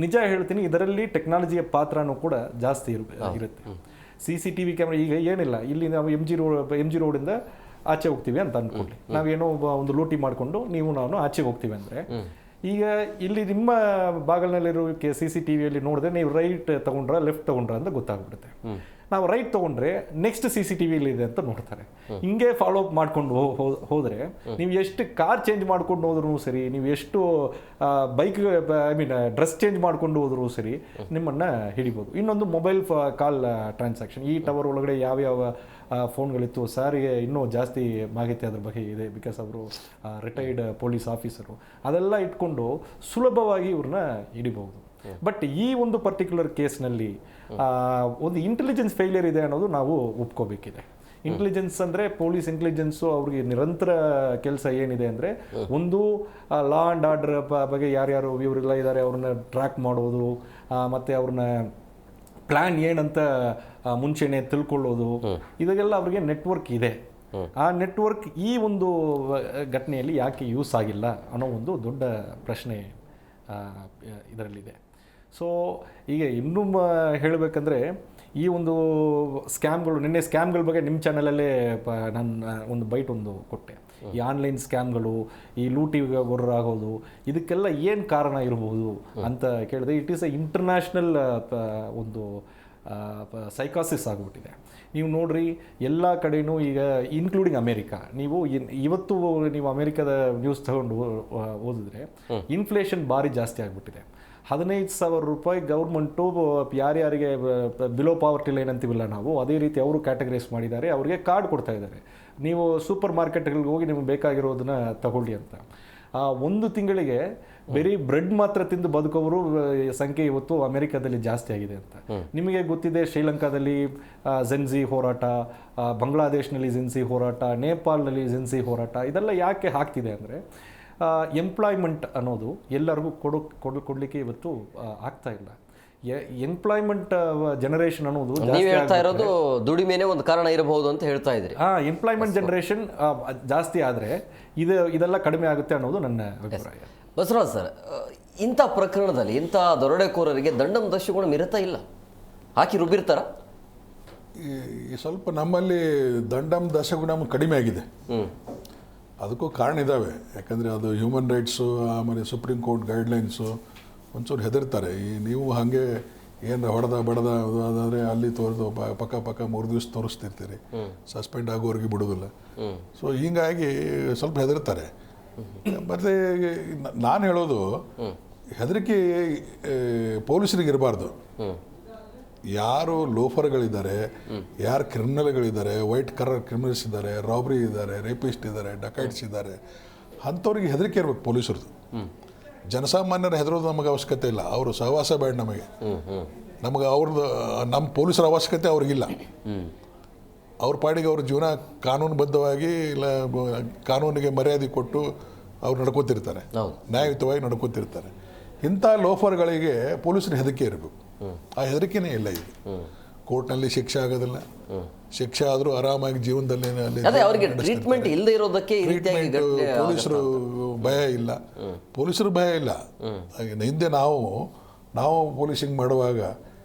ನಿಜ ಹೇಳ್ತೀನಿ, ಇದರಲ್ಲಿ ಟೆಕ್ನಾಲಜಿಯ ಪಾತ್ರನೂ ಕೂಡ ಜಾಸ್ತಿ ಇರುತ್ತೆ. CCTV ಕ್ಯಾಮ್ರಾ ಈಗ ಏನಿಲ್ಲ, ಇಲ್ಲಿ ನಾವು ಎಮ್ ಜಿ ರೋಡಿಂದ ಆಚೆ ಹೋಗ್ತೀವಿ ಅಂತ ಅಂದ್ಕೊಳ್ಳಿ, ನಾವೇನೋ ಒಂದು ಲೂಟಿ ಮಾಡಿಕೊಂಡು ನೀವು ನಾನು ಆಚೆಗೆ ಹೋಗ್ತೀವಿ ಅಂದರೆ, ಈಗ ಇಲ್ಲಿ ನಿಮ್ಮ ಬಾಗಿಲಿನಲ್ಲಿರೋ CCTVಯಲ್ಲಿ ನೋಡಿದ್ರೆ ನೀವು ರೈಟ್ ತೊಗೊಂಡ್ರ ಲೆಫ್ಟ್ ತೊಗೊಂಡ್ರ ಅಂತ ಗೊತ್ತಾಗ್ಬಿಡುತ್ತೆ. ನಾವು ರೈಟ್ ತೊಗೊಂಡ್ರೆ ನೆಕ್ಸ್ಟ್ CCTVಯಲ್ಲಿ ಇದೆ ಅಂತ ನೋಡ್ತಾರೆ. ಹಿಂಗೆ ಫಾಲೋ ಅಪ್ ಮಾಡ್ಕೊಂಡು ಹೋದರೆ ನೀವು ಎಷ್ಟು ಕಾರ್ ಚೇಂಜ್ ಮಾಡ್ಕೊಂಡು ಹೋದ್ರೂ ಸರಿ, ನೀವು ಎಷ್ಟು ಬೈಕ್ ಡ್ರೆಸ್ ಚೇಂಜ್ ಮಾಡ್ಕೊಂಡು ಹೋದ್ರೂ ಸರಿ ನಿಮ್ಮನ್ನು ಹಿಡಿಬೋದು. ಇನ್ನೊಂದು ಮೊಬೈಲ್ ಕಾಲ್ ಟ್ರಾನ್ಸಾಕ್ಷನ್. ಈ ಟವರ್ ಒಳಗಡೆ ಯಾವ್ಯಾವ ಫೋನ್ಗಳಿತ್ತು, ಸಾರಿಗೆ ಇನ್ನೂ ಜಾಸ್ತಿ ಮಾಹಿತಿ ಅದ್ರ ಬಗ್ಗೆ ಇದೆ, ಬಿಕಾಸ್ ಅವರು ರಿಟೈರ್ಡ್ ಪೊಲೀಸ್ ಆಫೀಸರು. ಅದೆಲ್ಲ ಇಟ್ಕೊಂಡು ಸುಲಭವಾಗಿ ಇವ್ರನ್ನ ಹಿಡಿಬಹುದು. ಬಟ್ ಈ ಒಂದು ಪರ್ಟಿಕ್ಯುಲರ್ ಕೇಸ್ನಲ್ಲಿ ಒಂದು ಇಂಟೆಲಿಜೆನ್ಸ್ ಫೇಲಿಯರ್ ಇದೆ ಅನ್ನೋದು ನಾವು ಒಪ್ಕೋಬೇಕಿದೆ. ಇಂಟೆಲಿಜೆನ್ಸ್ ಅಂದರೆ ಪೊಲೀಸ್ ಇಂಟೆಲಿಜೆನ್ಸು ಅವ್ರಿಗೆ ನಿರಂತರ ಕೆಲಸ ಏನಿದೆ ಅಂದರೆ, ಒಂದು ಲಾ ಆ್ಯಂಡ್ ಆರ್ಡರ್ ಬಗ್ಗೆ ಯಾರ್ಯಾರು ಇವರೆಲ್ಲ ಇದ್ದಾರೆ ಅವ್ರನ್ನ ಟ್ರ್ಯಾಕ್ ಮಾಡೋದು, ಮತ್ತು ಅವ್ರನ್ನ ಪ್ಲ್ಯಾನ್ ಏನಂತ ಮುಂಚೆನೆ ತಿಳ್ಕೊಳ್ಳೋದು, ಇದಕ್ಕೆಲ್ಲ ಅವ್ರಿಗೆ ನೆಟ್ವರ್ಕ್ ಇದೆ. ಆ ನೆಟ್ವರ್ಕ್ ಈ ಒಂದು ಘಟನೆಯಲ್ಲಿ ಯಾಕೆ ಯೂಸ್ ಆಗಿಲ್ಲ ಅನ್ನೋ ಒಂದು ದೊಡ್ಡ ಪ್ರಶ್ನೆ ಇದರಲ್ಲಿದೆ. ಸೊ ಈಗ ಇನ್ನೂ ಹೇಳಬೇಕಂದ್ರೆ, ಈ ಒಂದು ಸ್ಕ್ಯಾಮ್ಗಳು, ನಿನ್ನೆ ಸ್ಕ್ಯಾಮ್ಗಳ ಬಗ್ಗೆ ನಿಮ್ಮ ಚಾನಲಲ್ಲೇ ನಾನು ಒಂದು ಬೈಟ್ ಕೊಟ್ಟೆ. ಈ ಆನ್ಲೈನ್ ಸ್ಕ್ಯಾಮ್ಗಳು, ಈ ಲೂಟಿಗೊರ್ರಾಗೋದು, ಇದಕ್ಕೆಲ್ಲ ಏನು ಕಾರಣ ಇರಬಹುದು ಅಂತ ಕೇಳಿದೆ. ಇಟ್ ಈಸ್ ಎ ಇಂಟರ್ನ್ಯಾಷನಲ್ ಒಂದು ಸೈಕಾಸಿಸ್ ಆಗಿಬಿಟ್ಟಿದೆ. ನೀವು ನೋಡ್ರಿ, ಎಲ್ಲ ಕಡೆಯೂ ಈಗ ಇನ್ಕ್ಲೂಡಿಂಗ್ ಅಮೇರಿಕಾ, ಇವತ್ತು ನೀವು ಅಮೇರಿಕಾದ ನ್ಯೂಸ್ ತಗೊಂಡು ಓದಿದ್ರೆ ಇನ್ಫ್ಲೇಷನ್ ಭಾರಿ ಜಾಸ್ತಿ ಆಗಿಬಿಟ್ಟಿದೆ. 15,000 ರೂಪಾಯಿ ಗೌರ್ಮೆಂಟು ಯಾರ್ಯಾರಿಗೆ ಬಿಲೋ ಪಾವರ್ಟಿ ಲೈನ್ ಅಂತೀವಿಲ್ಲ ನಾವು, ಅದೇ ರೀತಿ ಅವರು ಕ್ಯಾಟಗರೈಸ್ ಮಾಡಿದ್ದಾರೆ. ಅವರಿಗೆ ಕಾರ್ಡ್ ಕೊಡ್ತಾ ಇದ್ದಾರೆ, ನೀವು ಸೂಪರ್ ಮಾರ್ಕೆಟ್ಗಳಿಗೆ ಹೋಗಿ ನಿಮ್ಗೆ ಬೇಕಾಗಿರೋದನ್ನ ತಗೊಳ್ಳಿ ಅಂತ. ಒಂದು ತಿಂಗಳಿಗೆ ಬರೀ ಬ್ರೆಡ್ ಮಾತ್ರ ತಿಂದು ಬದುಕೋರು ಸಂಖ್ಯೆ ಇವತ್ತು ಅಮೆರಿಕಾದಲ್ಲಿ ಜಾಸ್ತಿ ಆಗಿದೆ ಅಂತ. ನಿಮಗೆ ಗೊತ್ತಿದೆ, ಶ್ರೀಲಂಕಾದಲ್ಲಿ ಜೆನ್ಸಿ ಹೋರಾಟ, ಬಾಂಗ್ಲಾದೇಶ್ನಲ್ಲಿ ಜೆನ್ಸಿ ಹೋರಾಟ, ನೇಪಾಳದಲ್ಲಿ ಜೆನ್ಸಿ ಹೋರಾಟ, ಇದೆಲ್ಲ ಯಾಕೆ ಆಗ್ತಿದೆ ಅಂದರೆ, ಎಂಪ್ಲಾಯ್ಮೆಂಟ್ ಅನ್ನೋದು ಎಲ್ಲರಿಗೂ ಕೊಡಲಿಕ್ಕೆ ಇವತ್ತು ಆಗ್ತಾ ಇಲ್ಲ. ಎಂಪ್ಲಾಯ್ಮೆಂಟ್ ಜನರೇಷನ್ ಅನ್ನೋದು ನೀವು ಹೇಳ್ತಾ ಇರೋದು ದುಡಿಮೆನೇ ಒಂದು ಕಾರಣ ಇರಬಹುದು ಅಂತ ಹೇಳ್ತಾ ಇದ್ರಿ. ಎಂಪ್ಲಾಯ್ಮೆಂಟ್ ಜನರೇಷನ್ ಜಾಸ್ತಿ ಆದರೆ ಇದೆಲ್ಲ ಕಡಿಮೆ ಆಗುತ್ತೆ ಅನ್ನೋದು ನನ್ನ ಅಭಿಪ್ರಾಯ. ಬಸವರಾಜ್ ಸರ್, ಇಂಥ ಪ್ರಕರಣದಲ್ಲಿ ಇಂಥ ದರೋಡೆಕೋರರಿಗೆ ದಂಡಂ ದಶಗುಣ ಮಿರತಾ ಇಲ್ಲ, ಹಾಕಿ ರುಬ್ಬಿರ್ತಾರ? ಈ ಸ್ವಲ್ಪ ನಮ್ಮಲ್ಲಿ ದಂಡಂ ದಶಗುಣಂ ಕಡಿಮೆ ಆಗಿದೆ. ಅದಕ್ಕೂ ಕಾರಣ ಇದ್ದಾವೆ. ಯಾಕಂದರೆ ಅದು ಹ್ಯೂಮನ್ ರೈಟ್ಸು, ಆಮೇಲೆ ಸುಪ್ರೀಂ ಕೋರ್ಟ್ ಗೈಡ್ಲೈನ್ಸು ಒಂಚೂರು ಹೆದರ್ತಾರೆ. ನೀವು ಹಾಗೆ ಏನು ಹೊಡೆದ ಬಡದ ಅದಾದರೆ ಅಲ್ಲಿ ತೋರಿದು ಪಕ್ಕ 3 ದಿವಸ ತೋರಿಸ್ತಿರ್ತೀರಿ, ಸಸ್ಪೆಂಡ್ ಆಗೋರಿಗೆ ಬಿಡೋದಿಲ್ಲ. ಸೊ ಹೀಗಾಗಿ ಸ್ವಲ್ಪ ಹೆದರ್ತಾರೆ. ಮತ್ತು ನಾನು ಹೇಳೋದು, ಹೆದರಿಕೆ ಪೊಲೀಸರಿಗೆ ಇರಬಾರ್ದು. ಯಾರು ಲೋಫರ್ಗಳಿದ್ದಾರೆ, ಯಾರು ಕ್ರಿಮಿನಲ್ಗಳಿದ್ದಾರೆ, ವೈಟ್ ಕಲರ್ ಕ್ರಿಮಿನಲ್ಸ್ ಇದ್ದಾರೆ, ರಾಬ್ರಿ ಇದ್ದಾರೆ, ರೇಪಿಸ್ಟ್ ಇದ್ದಾರೆ, ಡಕೈಟ್ಸ್ ಇದ್ದಾರೆ, ಅಂಥವ್ರಿಗೆ ಹೆದರಿಕೆ ಇರ್ಬೇಕು ಪೊಲೀಸರದು. ಜನಸಾಮಾನ್ಯರ ಹೆದರೋದು ನಮಗೆ ಅವಶ್ಯಕತೆ ಇಲ್ಲ. ಅವರು ಸಹವಾಸ ಬೇಡ ನಮಗೆ ಅವ್ರದ್ದು ನಮ್ಮ ಪೊಲೀಸರ ಅವಶ್ಯಕತೆ ಅವ್ರಿಗಿಲ್ಲ. ಅವ್ರ ಪಾಡಿಗೆ ಅವ್ರ ಜೀವನ ಕಾನೂನುಬದ್ಧವಾಗಿ ಇಲ್ಲ ಕಾನೂನಿಗೆ ಮರ್ಯಾದೆ ಕೊಟ್ಟು ಅವ್ರು ನಡ್ಕೋತಿರ್ತಾರೆ, ಹೌದು. ನ್ಯಾಯಯುತವಾಗಿ ನಡ್ಕೋತಿರ್ತಾರೆ. ಇಂಥ ಲೋಫರ್ಗಳಿಗೆ ಪೊಲೀಸರು ಹೆದರಿಕೆ ಇರಬೇಕು. ಆ ಹೆದರಿಕೆನೇ ಇಲ್ಲ ಈಗ. ಕೋರ್ಟ್ನಲ್ಲಿ ಶಿಕ್ಷೆ ಆಗೋದಿಲ್ಲ, ಶಿಕ್ಷೆ ಆದರೂ ಆರಾಮಾಗಿ ಜೀವನದಲ್ಲಿ ಅದೇ ಅವರಿಗೆ ಟ್ರೀಟ್ಮೆಂಟ್ ಇಲ್ಲದೆ ಇರೋದಕ್ಕೆ ಈ ರೀತಿಯಾಗಿ ಪೊಲೀಸರು ಭಯ ಇಲ್ಲ, ಪೊಲೀಸರು ಭಯ ಇಲ್ಲ. ಹಿಂದೆ ನಾವು ಪೊಲೀಸಿಂಗ್ ಮಾಡುವಾಗ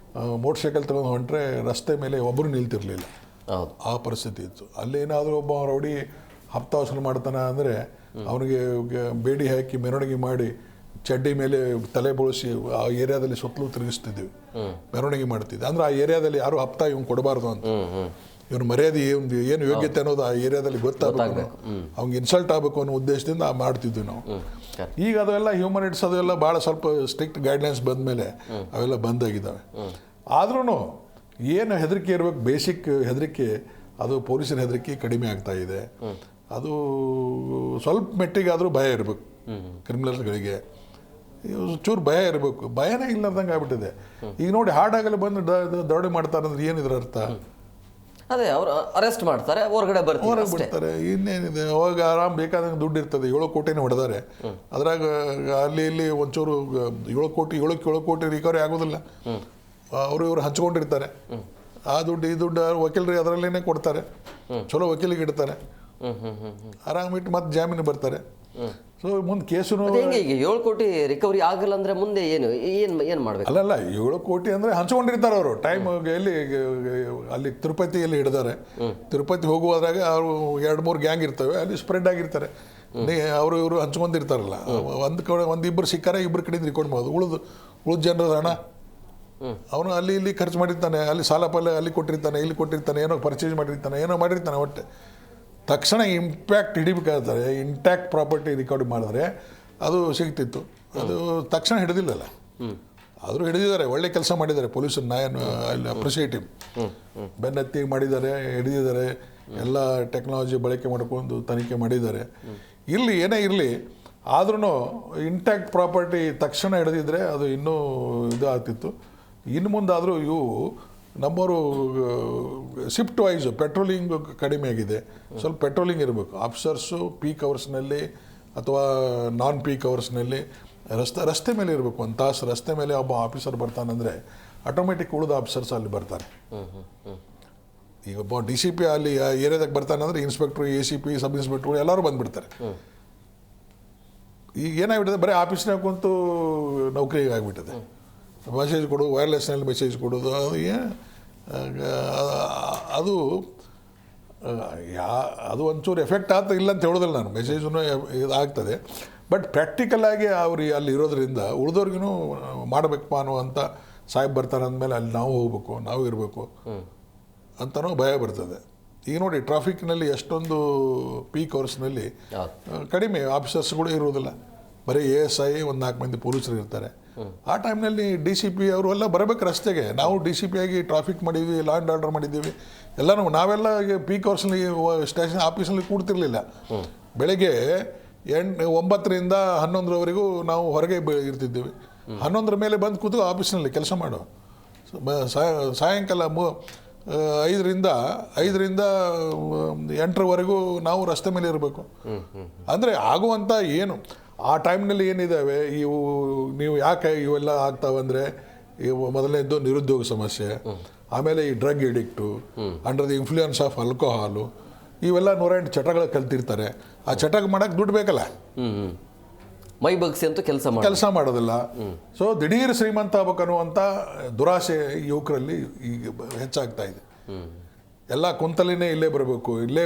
ಮೋಟರ್ ಸೈಕಲ್ ತಗೊಂಡು ಹೊಂಟ್ರೆ ರಸ್ತೆ ಮೇಲೆ ಒಬ್ಬರು ನಿಲ್ತಿರ್ಲಿಲ್ಲ, ಆ ಪರಿಸ್ಥಿತಿ ಇತ್ತು. ಅಲ್ಲೇನಾದರೂ ಒಬ್ಬ ರೌಡಿ ಹಪ್ತ ವಸೂಲು ಮಾಡ್ತಾನೆ ಅಂದರೆ ಅವನಿಗೆ ಬೇಡಿ ಹಾಕಿ ಮೆರವಣಿಗೆ ಮಾಡಿ ಚಡ್ಡಿ ಮೇಲೆ ತಲೆ ಬೋಳಿಸಿ ಆ ಏರಿಯಾದಲ್ಲಿ ಸುತ್ತಲೂ ತಿರುಗಿಸ್ತಿದ್ವಿ, ಮೆರವಣಿಗೆ ಮಾಡ್ತಿದ್ವಿ. ಅಂದ್ರೆ ಆ ಏರಿಯಾದಲ್ಲಿ ಯಾರು ಹಪ್ತ ಇವ್ನು ಕೊಡಬಾರ್ದು ಅಂತ, ಇವನು ಮರ್ಯಾದೆ ಏನು ಯೋಗ್ಯತೆ ಅನ್ನೋದು ಆ ಏರಿಯಾದಲ್ಲಿ ಗೊತ್ತಾಗಬೇಕು, ಅವ್ನಿಗೆ ಇನ್ಸಲ್ಟ್ ಆಗಬೇಕು ಅನ್ನೋ ಉದ್ದೇಶದಿಂದ ಮಾಡ್ತಿದ್ವಿ ನಾವು. ಈಗ ಅದೆಲ್ಲ ಹ್ಯೂಮನ್ ರೈಟ್ಸ್ ಅದೆಲ್ಲ ಭಾಳ ಸ್ವಲ್ಪ ಸ್ಟ್ರಿಕ್ಟ್ ಗೈಡ್ಲೈನ್ಸ್ ಬಂದ ಮೇಲೆ ಅವೆಲ್ಲ ಬಂದಾಗಿದ್ದಾವೆ. ಆದ್ರೂ ಏನು ಹೆದರಿಕೆ ಇರಬೇಕು, ಬೇಸಿಕ್ ಹೆದರಿಕೆ, ಅದು ಪೊಲೀಸರ ಹೆದರಿಕೆ ಕಡಿಮೆ ಆಗ್ತಾ ಇದೆ. ಅದು ಸ್ವಲ್ಪ ಮೆಟ್ಟಿಗಾದರೂ ಭಯ ಇರಬೇಕು ಕ್ರಿಮಿನಲ್ಗಳಿಗೆ, ಚೂರು ಭಯ ಇರಬೇಕು. ಭಯನೇ ಇಲ್ಲದಂಗೆ ಆಗ್ಬಿಟ್ಟಿದೆ ಈಗ. ನೋಡಿ ಹಾಡಾಗಲಿ ಬಂದು ದರೋಡೆ ಮಾಡ್ತಾರೆ ಅಂದ್ರೆ ಏನಿದ್ರ ಅರ್ಥ? ಅದೇ ಅವರು ಅರೆಸ್ಟ್ ಮಾಡ್ತಾರೆ, ಹೊರಗಡೆ ಬಿಡ್ತಾರೆ. ಇನ್ನೇನಿದೆ, ಅವಾಗ ಆರಾಮ್ ಬೇಕಾದಂಗೆ ದುಡ್ಡು ಇರ್ತದೆ. 7 ಕೋಟಿನೇ ಹೊಡೆದಾರೆ, ಅದ್ರಾಗ ಅಲ್ಲಿ ಇಲ್ಲಿ ಒಂಚೂರು 7 ಕೋಟಿ ರಿಕವರಿ ಆಗೋದಿಲ್ಲ. ಅವರು ಇವರು ಹಂಚ್ಕೊಂಡಿರ್ತಾರೆ ಆ ದುಡ್ಡು, ಈ ದುಡ್ಡು ವಕೀಲರಿಗೆ ಅದರಲ್ಲೇನೆ ಕೊಡ್ತಾರೆ, ಚಲೋ ವಕೀಲಿಗೆ ಇಡ್ತಾರೆ, ಆರಾಮಿಟ್ಟು ಮತ್ತೆ ಜಾಮೀನು ಬರ್ತಾರೆ. ಸೊ ಮುಂದೆ ಕೇಸು ಈಗ 7 ಕೋಟಿ ರಿಕವರಿ ಆಗಲ್ಲ ಅಂದ್ರೆ ಮುಂದೆ ಏನು ಮಾಡ್ಬೇಕು? ಅಲ್ಲಲ್ಲ, 7 ಕೋಟಿ ಅಂದ್ರೆ ಹಂಚ್ಕೊಂಡಿರ್ತಾರೆ ಅವರು. ಟೈಮ್ ಎಲ್ಲಿ ಅಲ್ಲಿ ತಿರುಪತಿಯಲ್ಲಿ ಹಿಡಿದಾರೆ, ತಿರುಪತಿ ಹೋಗುವಾದಾಗ ಅವರು 2-3 ಗ್ಯಾಂಗ್ ಇರ್ತವೆ, ಅಲ್ಲಿ ಸ್ಪ್ರೆಡ್ ಆಗಿರ್ತಾರೆ. ಅವರು ಇವರು ಹಂಚ್ಕೊಂಡಿರ್ತಾರಲ್ಲ, ಒಂದಿಬ್ಬರು ಸಿಕ್ಕಾರೆ ಇಬ್ಬರು ಕಡೆಯಿಂದ ರಿಕಾರ್ಡ್ ಮಾಡೋದು. ಉಳಿದ ಜನರದ ಹಣ ಅವನು ಅಲ್ಲಿ ಇಲ್ಲಿ ಖರ್ಚು ಮಾಡಿರ್ತಾನೆ, ಅಲ್ಲಿ ಸಾಲ ಪಾಲ ಅಲ್ಲಿ ಕೊಟ್ಟಿರ್ತಾನೆ, ಇಲ್ಲಿ ಕೊಟ್ಟಿರ್ತಾನೆ, ಏನೋ ಪರ್ಚೇಸ್ ಮಾಡಿರ್ತಾನೆ ಒಟ್ಟೆ. ತಕ್ಷಣ ಇಂಪ್ಯಾಕ್ಟ್ ಹಿಡಿಬೇಕಾದ್ರೆ ಇಂಟ್ಯಾಕ್ಟ್ ಪ್ರಾಪರ್ಟಿ ರಿಕಾರ್ಡ್ ಮಾಡಿದ್ರೆ ಅದು ಸಿಗ್ತಿತ್ತು. ಅದು ತಕ್ಷಣ ಹಿಡಿದಿಲ್ಲಲ್ಲ, ಆದರೂ ಹಿಡಿದಿದ್ದಾರೆ, ಒಳ್ಳೆ ಕೆಲಸ ಮಾಡಿದ್ದಾರೆ ಪೊಲೀಸರು. ಅಲ್ಲಿ ಅಪ್ರಿಷಿಯೇಟಿವ್, ಬೆನ್ನತ್ತಿ ಮಾಡಿದ್ದಾರೆ, ಹಿಡಿದಿದ್ದಾರೆ, ಎಲ್ಲ ಟೆಕ್ನಾಲಜಿ ಬಳಕೆ ಮಾಡ್ಕೊಂಡು ತನಿಖೆ ಮಾಡಿದ್ದಾರೆ. ಇಲ್ಲಿ ಏನೇ ಇರಲಿ, ಆದ್ರೂ ಇಂಟ್ಯಾಕ್ಟ್ ಪ್ರಾಪರ್ಟಿ ತಕ್ಷಣ ಹಿಡಿದಿದ್ರೆ ಅದು ಇನ್ನೂ ಇದು ಆಗ್ತಿತ್ತು. ಇನ್ನು ಮುಂದಾದರೂ ಇವು ನಮ್ಮವರು ಶಿಫ್ಟ್ ವೈಸ್ ಪೆಟ್ರೋಲಿಂಗ್ ಕಡಿಮೆ ಆಗಿದೆ, ಸ್ವಲ್ಪ ಪೆಟ್ರೋಲಿಂಗ್ ಇರಬೇಕು. ಆಫೀಸರ್ಸು ಪೀಕ್ ಅವರ್ಸ್ನಲ್ಲಿ ಅಥವಾ ನಾನ್ ಪೀಕ್ ಅವರ್ಸ್ನಲ್ಲಿ ರಸ್ತೆ ಮೇಲೆ ಇರಬೇಕು. 1 ತಾಸು ರಸ್ತೆ ಮೇಲೆ ಒಬ್ಬ ಆಫೀಸರ್ ಬರ್ತಾನಂದರೆ ಆಟೋಮೆಟಿಕ್ ಉಳಿದ ಆಫೀಸರ್ಸ್ ಅಲ್ಲಿ ಬರ್ತಾರೆ. ಈಗ ಒಬ್ಬ DCP ಅಲ್ಲಿ ಏರಿಯಾದಾಗ ಬರ್ತಾನಂದ್ರೆ ಇನ್ಸ್ಪೆಕ್ಟ್ರು, ACP, ಸಬ್ ಇನ್ಸ್ಪೆಕ್ಟ್ರು ಎಲ್ಲರೂ ಬಂದುಬಿಡ್ತಾರೆ. ಈಗ ಏನಾಗ್ಬಿಟ್ಟಿದೆ, ಬರೀ ಆಫೀಸ್ನಾಗ ಕುಂತು ನೌಕರಿಗೆ ಆಗಿಬಿಟ್ಟಿದೆ. ಮೆಸೇಜ್ ಕೊಡು, ವೈರ್ಲೆಸ್ನಲ್ಲಿ ಮೆಸೇಜ್ ಕೊಡೋದು, ಅದು ಒಂಚೂರು ಎಫೆಕ್ಟ್ ಆಗ್ತಾ ಇಲ್ಲ ಅಂತ ಹೇಳೋದಿಲ್ಲ ನಾನು, ಮೆಸೇಜನ್ನು ಇದಾಗ್ತದೆ. ಬಟ್ ಪ್ರಾಕ್ಟಿಕಲಾಗಿ ಅವ್ರು ಅಲ್ಲಿ ಇರೋದ್ರಿಂದ ಉಳಿದವ್ರಿಗೂ ಮಾಡಬೇಕಪ್ಪ ಅನ್ನುವಂಥ ಸಾಹೇಬ್ ಬರ್ತಾರೆ ಅಂದಮೇಲೆ ಅಲ್ಲಿ ನಾವು ಹೋಗ್ಬೇಕು, ನಾವು ಇರಬೇಕು ಅಂತನೂ ಭಯ ಬರ್ತದೆ. ಈಗ ನೋಡಿ ಟ್ರಾಫಿಕ್ನಲ್ಲಿ ಎಷ್ಟೊಂದು ಪೀಕ್ ಅವರ್ಸ್ನಲ್ಲಿ ಕಡಿಮೆ ಆಫೀಸರ್ಸ್ಗಳು ಇರೋದಿಲ್ಲ, ಬರೀ ASI 1-4 ಮಂದಿ ಪೊಲೀಸರು ಇರ್ತಾರೆ. ಆ ಟೈಮ್ನಲ್ಲಿ DCP ಅವರು ಎಲ್ಲ ಬರಬೇಕು ರಸ್ತೆಗೆ. ನಾವು DCP ಆಗಿ ಟ್ರಾಫಿಕ್ ಮಾಡಿದ್ವಿ, ಲಾ ಆ್ಯಂಡ್ ಆರ್ಡರ್ ಮಾಡಿದ್ದೀವಿ ಎಲ್ಲನೂ. ನಾವೆಲ್ಲ ಪೀಕ್ ಅವರ್ಸ್ನಲ್ಲಿ ಸ್ಟೇಷನ್ ಆಫೀಸಲ್ಲಿ ಕೂಡ್ತಿರ್ಲಿಲ್ಲ. ಬೆಳಗ್ಗೆ 9ರಿಂದ 11ರವರೆಗೂ ನಾವು ಹೊರಗೆ ಇರ್ತಿದ್ದೀವಿ. 11ರ ಮೇಲೆ ಬಂದು ಕೂತು ಆಫೀಸ್ನಲ್ಲಿ ಕೆಲಸ ಮಾಡೋ. ಸಾಯಂಕಾಲ 5ರಿಂದ 8ರವರೆಗೂ ನಾವು ರಸ್ತೆ ಮೇಲೆ ಇರಬೇಕು. ಅಂದರೆ ಆಗುವಂಥ ಏನು ಆ ಟೈಮ್ನಲ್ಲಿ ಏನಿದ್ದಾವೆ ಇವು, ನೀವು ಯಾಕೆ ಇವೆಲ್ಲ ಆಗ್ತಾವಂದರೆ, ಇವು ಮೊದಲನೇದು ನಿರುದ್ಯೋಗ ಸಮಸ್ಯೆ, ಆಮೇಲೆ ಈ drug addict, under the influence of alcohol, ಇವೆಲ್ಲ 108 ಚಟಗಳು ಕಲ್ತಿರ್ತಾರೆ. ಆ ಚಟ ಮಾಡೋಕ್ಕೆ ದುಡ್ಡು ಬೇಕಲ್ಲ, ಮೈ ಬಗ್ಸಿ ಅಂತೂ ಕೆಲಸ ಮಾಡೋದಿಲ್ಲ. ಸೊ ದಿಢೀರ್ ಶ್ರೀಮಂತ ಆಗ್ಬೇಕನ್ನುವಂಥ ದುರಾಸೆ ಯುವಕರಲ್ಲಿ ಈಗ ಹೆಚ್ಚಾಗ್ತಾ ಇದೆ. ಎಲ್ಲ ಕುಂತಲಿನೇ ಇಲ್ಲೇ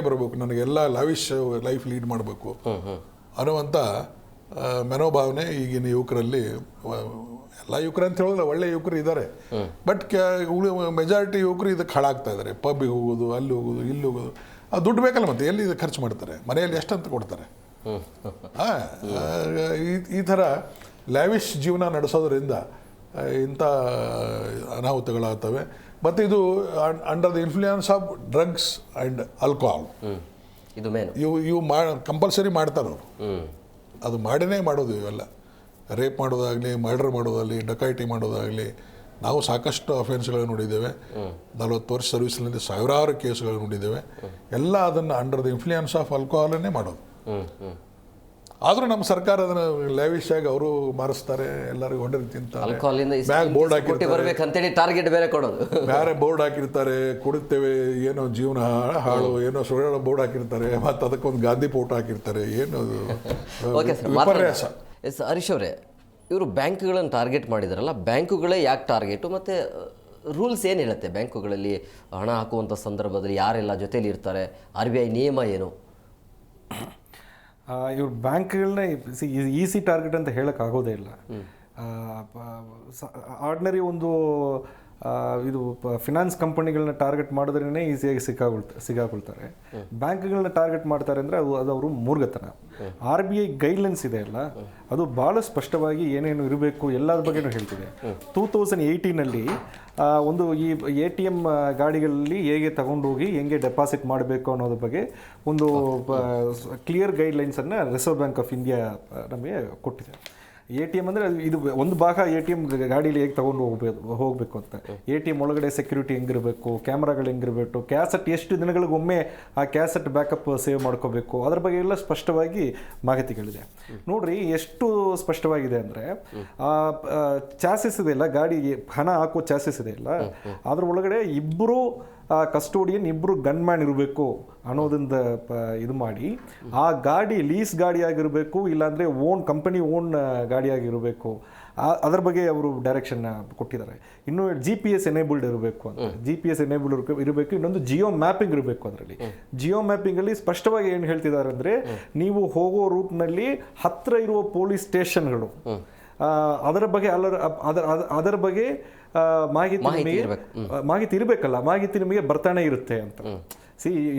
ಬರಬೇಕು, ನನಗೆಲ್ಲ ಲಾವಿಶ್ ಲೈಫ್ ಲೀಡ್ ಮಾಡಬೇಕು ಅನ್ನುವಂಥ ಮನೋಭಾವನೆ ಈಗಿನ ಯುವಕರಲ್ಲಿ. ಎಲ್ಲ ಯುವಕರು ಅಂತ ಹೇಳಿದ್ರೆ ಒಳ್ಳೆ ಯುವಕರು ಇದ್ದಾರೆ, ಬಟ್ ಮೆಜಾರಿಟಿ ಯುವಕರು ಇದಕ್ಕೆ ಹಾಳಾಗ್ತಾ ಇದ್ದಾರೆ. ಪಬ್ಬಿಗೆ ಹೋಗೋದು, ಅಲ್ಲಿ ಹೋಗೋದು, ಇಲ್ಲಿ ಹೋಗೋದು. ಅದು ದುಡ್ಡು ಬೇಕಲ್ಲ, ಮತ್ತೆ ಎಲ್ಲಿ ಇದು ಖರ್ಚು ಮಾಡ್ತಾರೆ, ಮನೆಯಲ್ಲಿ ಎಷ್ಟಂತ ಕೊಡ್ತಾರೆ. ಈ ಥರ ಲ್ಯಾವಿಶ್ ಜೀವನ ನಡೆಸೋದ್ರಿಂದ ಇಂಥ ಅನಾಹುತಗಳಾಗ್ತವೆ. ಮತ್ತು ಇದು under the influence of drugs and alcohol, ಇವು ಕಂಪಲ್ಸರಿ ಮಾಡ್ತಾರೆ ಅವರು. ಅದು ಮಾಡಿನೇ ಮಾಡೋದು. ಇವೆಲ್ಲ ರೇಪ್ ಮಾಡೋದಾಗಲಿ, ಮರ್ಡರ್ ಮಾಡೋದಾಗಲಿ, ಡಕಾಯಿಟಿ ಮಾಡೋದಾಗಲಿ, ನಾವು ಸಾಕಷ್ಟು ಅಫೆನ್ಸ್ಗಳನ್ನು ನೋಡಿದ್ದೇವೆ. 40 ವರ್ಷ ಸರ್ವಿಸ್ನಲ್ಲಿ ಸಾವಿರಾರು ಕೇಸುಗಳು ನೋಡಿದ್ದೇವೆ. ಎಲ್ಲ ಅದನ್ನು ಅಂಡರ್ ದ ಇನ್ಫ್ಲೂಯೆನ್ಸ್ ಆಫ್ ಆಲ್ಕೋಹಾಲನ್ನೇ ಮಾಡೋದು. ಆದರೂ ನಮ್ಮ ಸರ್ಕಾರ ಅದನ್ನು ಲ್ಯಾವಿಶ್ ಆಗಿ ಅವರು ಮಾರಿಸ್ತಾರೆ, ಎಲ್ಲರಿಗೂ ಹೊಡೆದು ತಿಂತಾರೆ, ಆಲ್ಕೋಹಾಲಿಂದ ಬ್ಯಾಗ್ ಬೋರ್ಡ್ ಕೊಟ್ಟು ಹಾಕಿರ್ತಾರೆ, ಬರ್ಬೇಕಂತೇಳಿ ಟಾರ್ಗೆಟ್ ಬೇರೆ ಕೊಡೋದು. ಬೇರೆ ಬೋರ್ಡ್ ಹಾಕಿರ್ತಾರೆ, ಕುಡಿತೇವೆ ಏನೋ ಜೀವನ ಹಾಳು, ಏನೋ ಸುಳ್ಳು ಬೋರ್ಡ್ ಹಾಕಿರ್ತಾರೆ, ಮತ್ತು ಅದಕ್ಕೊಂದು ಗಾಂಧಿ ಫೋಟೋ ಹಾಕಿರ್ತಾರೆ. ಏನು ಓಕೆ ಸರ್, ವಿಪರ್ಯಾಸ. ಎಸ್ ಹರೀಶ್ ಅವರೇ, ಇವರು ಬ್ಯಾಂಕ್ಗಳನ್ನು ಟಾರ್ಗೆಟ್ ಮಾಡಿದಾರಲ್ಲ, ಬ್ಯಾಂಕುಗಳೇ ಯಾಕೆ ಟಾರ್ಗೆಟು, ಮತ್ತು ರೂಲ್ಸ್ ಏನು ಹೇಳುತ್ತೆ ಬ್ಯಾಂಕುಗಳಲ್ಲಿ ಹಣ ಹಾಕುವಂಥ ಸಂದರ್ಭದಲ್ಲಿ ಯಾರೆಲ್ಲ ಜೊತೆಲಿ ಇರ್ತಾರೆ, RBI ನಿಯಮ ಏನು? ಇವ್ರು ಬ್ಯಾಂಕ್ಗಳನ್ನ ಈಸಿ ಟಾರ್ಗೆಟ್ ಅಂತ ಹೇಳೋಕ್ಕಾಗೋದೇ ಇಲ್ಲ. ಆರ್ಡಿನರಿ ಒಂದು ಇದು ಫಿನಾನ್ಸ್ ಕಂಪನಿಗಳನ್ನ ಟಾರ್ಗೆಟ್ ಮಾಡಿದ್ರೇ ಈಸಿಯಾಗಿ ಸಿಗಾಕೊಳ್ತಾರೆ. ಬ್ಯಾಂಕ್ಗಳನ್ನ ಟಾರ್ಗೆಟ್ ಮಾಡ್ತಾರೆ ಅಂದರೆ ಅದು ಅವರು ಮೂರ್ಖತನ. RBI ಗೈಡ್ಲೈನ್ಸ್ ಇದೆ ಅಲ್ಲ, ಅದು ಭಾಳ ಸ್ಪಷ್ಟವಾಗಿ ಏನೇನು ಇರಬೇಕು ಎಲ್ಲದ್ರ ಬಗ್ಗೆನೂ ಹೇಳ್ತಿದೆ. 2018ನಲ್ಲಿ ಒಂದು ಈ ATM ಗಾಡಿಗಳಲ್ಲಿ ಹೇಗೆ ತಗೊಂಡೋಗಿ ಹೆಂಗೆ ಡೆಪಾಸಿಟ್ ಮಾಡಬೇಕು ಅನ್ನೋದ್ರ ಬಗ್ಗೆ ಒಂದು ಕ್ಲಿಯರ್ ಗೈಡ್ಲೈನ್ಸನ್ನು ರಿಸರ್ವ್ ಬ್ಯಾಂಕ್ ಆಫ್ ಇಂಡಿಯಾ ನಮಗೆ ಕೊಟ್ಟಿದೆ. ATM ಅಂದರೆ ಇದು ಒಂದು ಭಾಗ ATM ಗಾಡೀಲಿ ಹೇಗೆ ತೊಗೊಂಡು ಹೋಗಬೇಕು ಅಂತ. ATM ಒಳಗಡೆ ಸೆಕ್ಯೂರಿಟಿ ಹೆಂಗಿರಬೇಕು, ಕ್ಯಾಮ್ರಾಗಳು ಹೆಂಗಿರಬೇಕು, ಕ್ಯಾಸೆಟ್ ಎಷ್ಟು ದಿನಗಳಿಗೊಮ್ಮೆ ಆ ಕ್ಯಾಸೆಟ್ ಬ್ಯಾಕಪ್ ಸೇವ್ ಮಾಡ್ಕೋಬೇಕು, ಅದ್ರ ಬಗ್ಗೆ ಎಲ್ಲ ಸ್ಪಷ್ಟವಾಗಿ ಮಾಹಿತಿಗಳಿದೆ. ನೋಡ್ರಿ ಎಷ್ಟು ಸ್ಪಷ್ಟವಾಗಿದೆ ಅಂದರೆ, ಚಾಸಿಸ್ ಇದೆಯಲ್ಲ, ಗಾಡಿಗೆ ಹಣ ಹಾಕೋ ಚಾಸಿಸ್ ಇದೆಯಲ್ಲ, ಅದ್ರ ಒಳಗಡೆ ಇಬ್ಬರು ಕಸ್ಟೋಡಿಯನ್, ಇಬ್ಬರು ಗನ್ಮ್ಯಾನ್ ಇರಬೇಕು ಅನ್ನೋದಿಂದ ಇದು ಮಾಡಿ, ಆ ಗಾಡಿ ಲೀಸ್ ಗಾಡಿ ಆಗಿರಬೇಕು, ಇಲ್ಲಾಂದರೆ ಕಂಪನಿ ಓನ್ ಗಾಡಿಯಾಗಿರಬೇಕು, ಅದರ ಬಗ್ಗೆ ಅವರು ಡೈರೆಕ್ಷನ್ನ ಕೊಟ್ಟಿದ್ದಾರೆ. ಇನ್ನು GPS ಎನೇಬಲ್ಡ್ ಇರಬೇಕು ಅಂತ, GPS ಎನೇಬಲ್ಡ್ ಇರಬೇಕು. ಇನ್ನೊಂದು ಜಿಯೋ ಮ್ಯಾಪಿಂಗ್ ಇರಬೇಕು. ಅದರಲ್ಲಿ ಜಿಯೋ ಮ್ಯಾಪಿಂಗಲ್ಲಿ ಸ್ಪಷ್ಟವಾಗಿ ಏನು ಹೇಳ್ತಿದ್ದಾರೆ ಅಂದರೆ, ನೀವು ಹೋಗೋ ರೂಟ್ನಲ್ಲಿ ಹತ್ತಿರ ಇರುವ ಪೊಲೀಸ್ ಸ್ಟೇಷನ್ಗಳು, ಅದರ ಬಗ್ಗೆ ಅದರ ಬಗ್ಗೆ ಮಾಹಿತಿ ಇರಬೇಕಲ್ಲ, ಮಾಹಿತಿ ನಿಮಗೆ ಬರ್ತಾನೆ ಇರುತ್ತೆ ಅಂತ.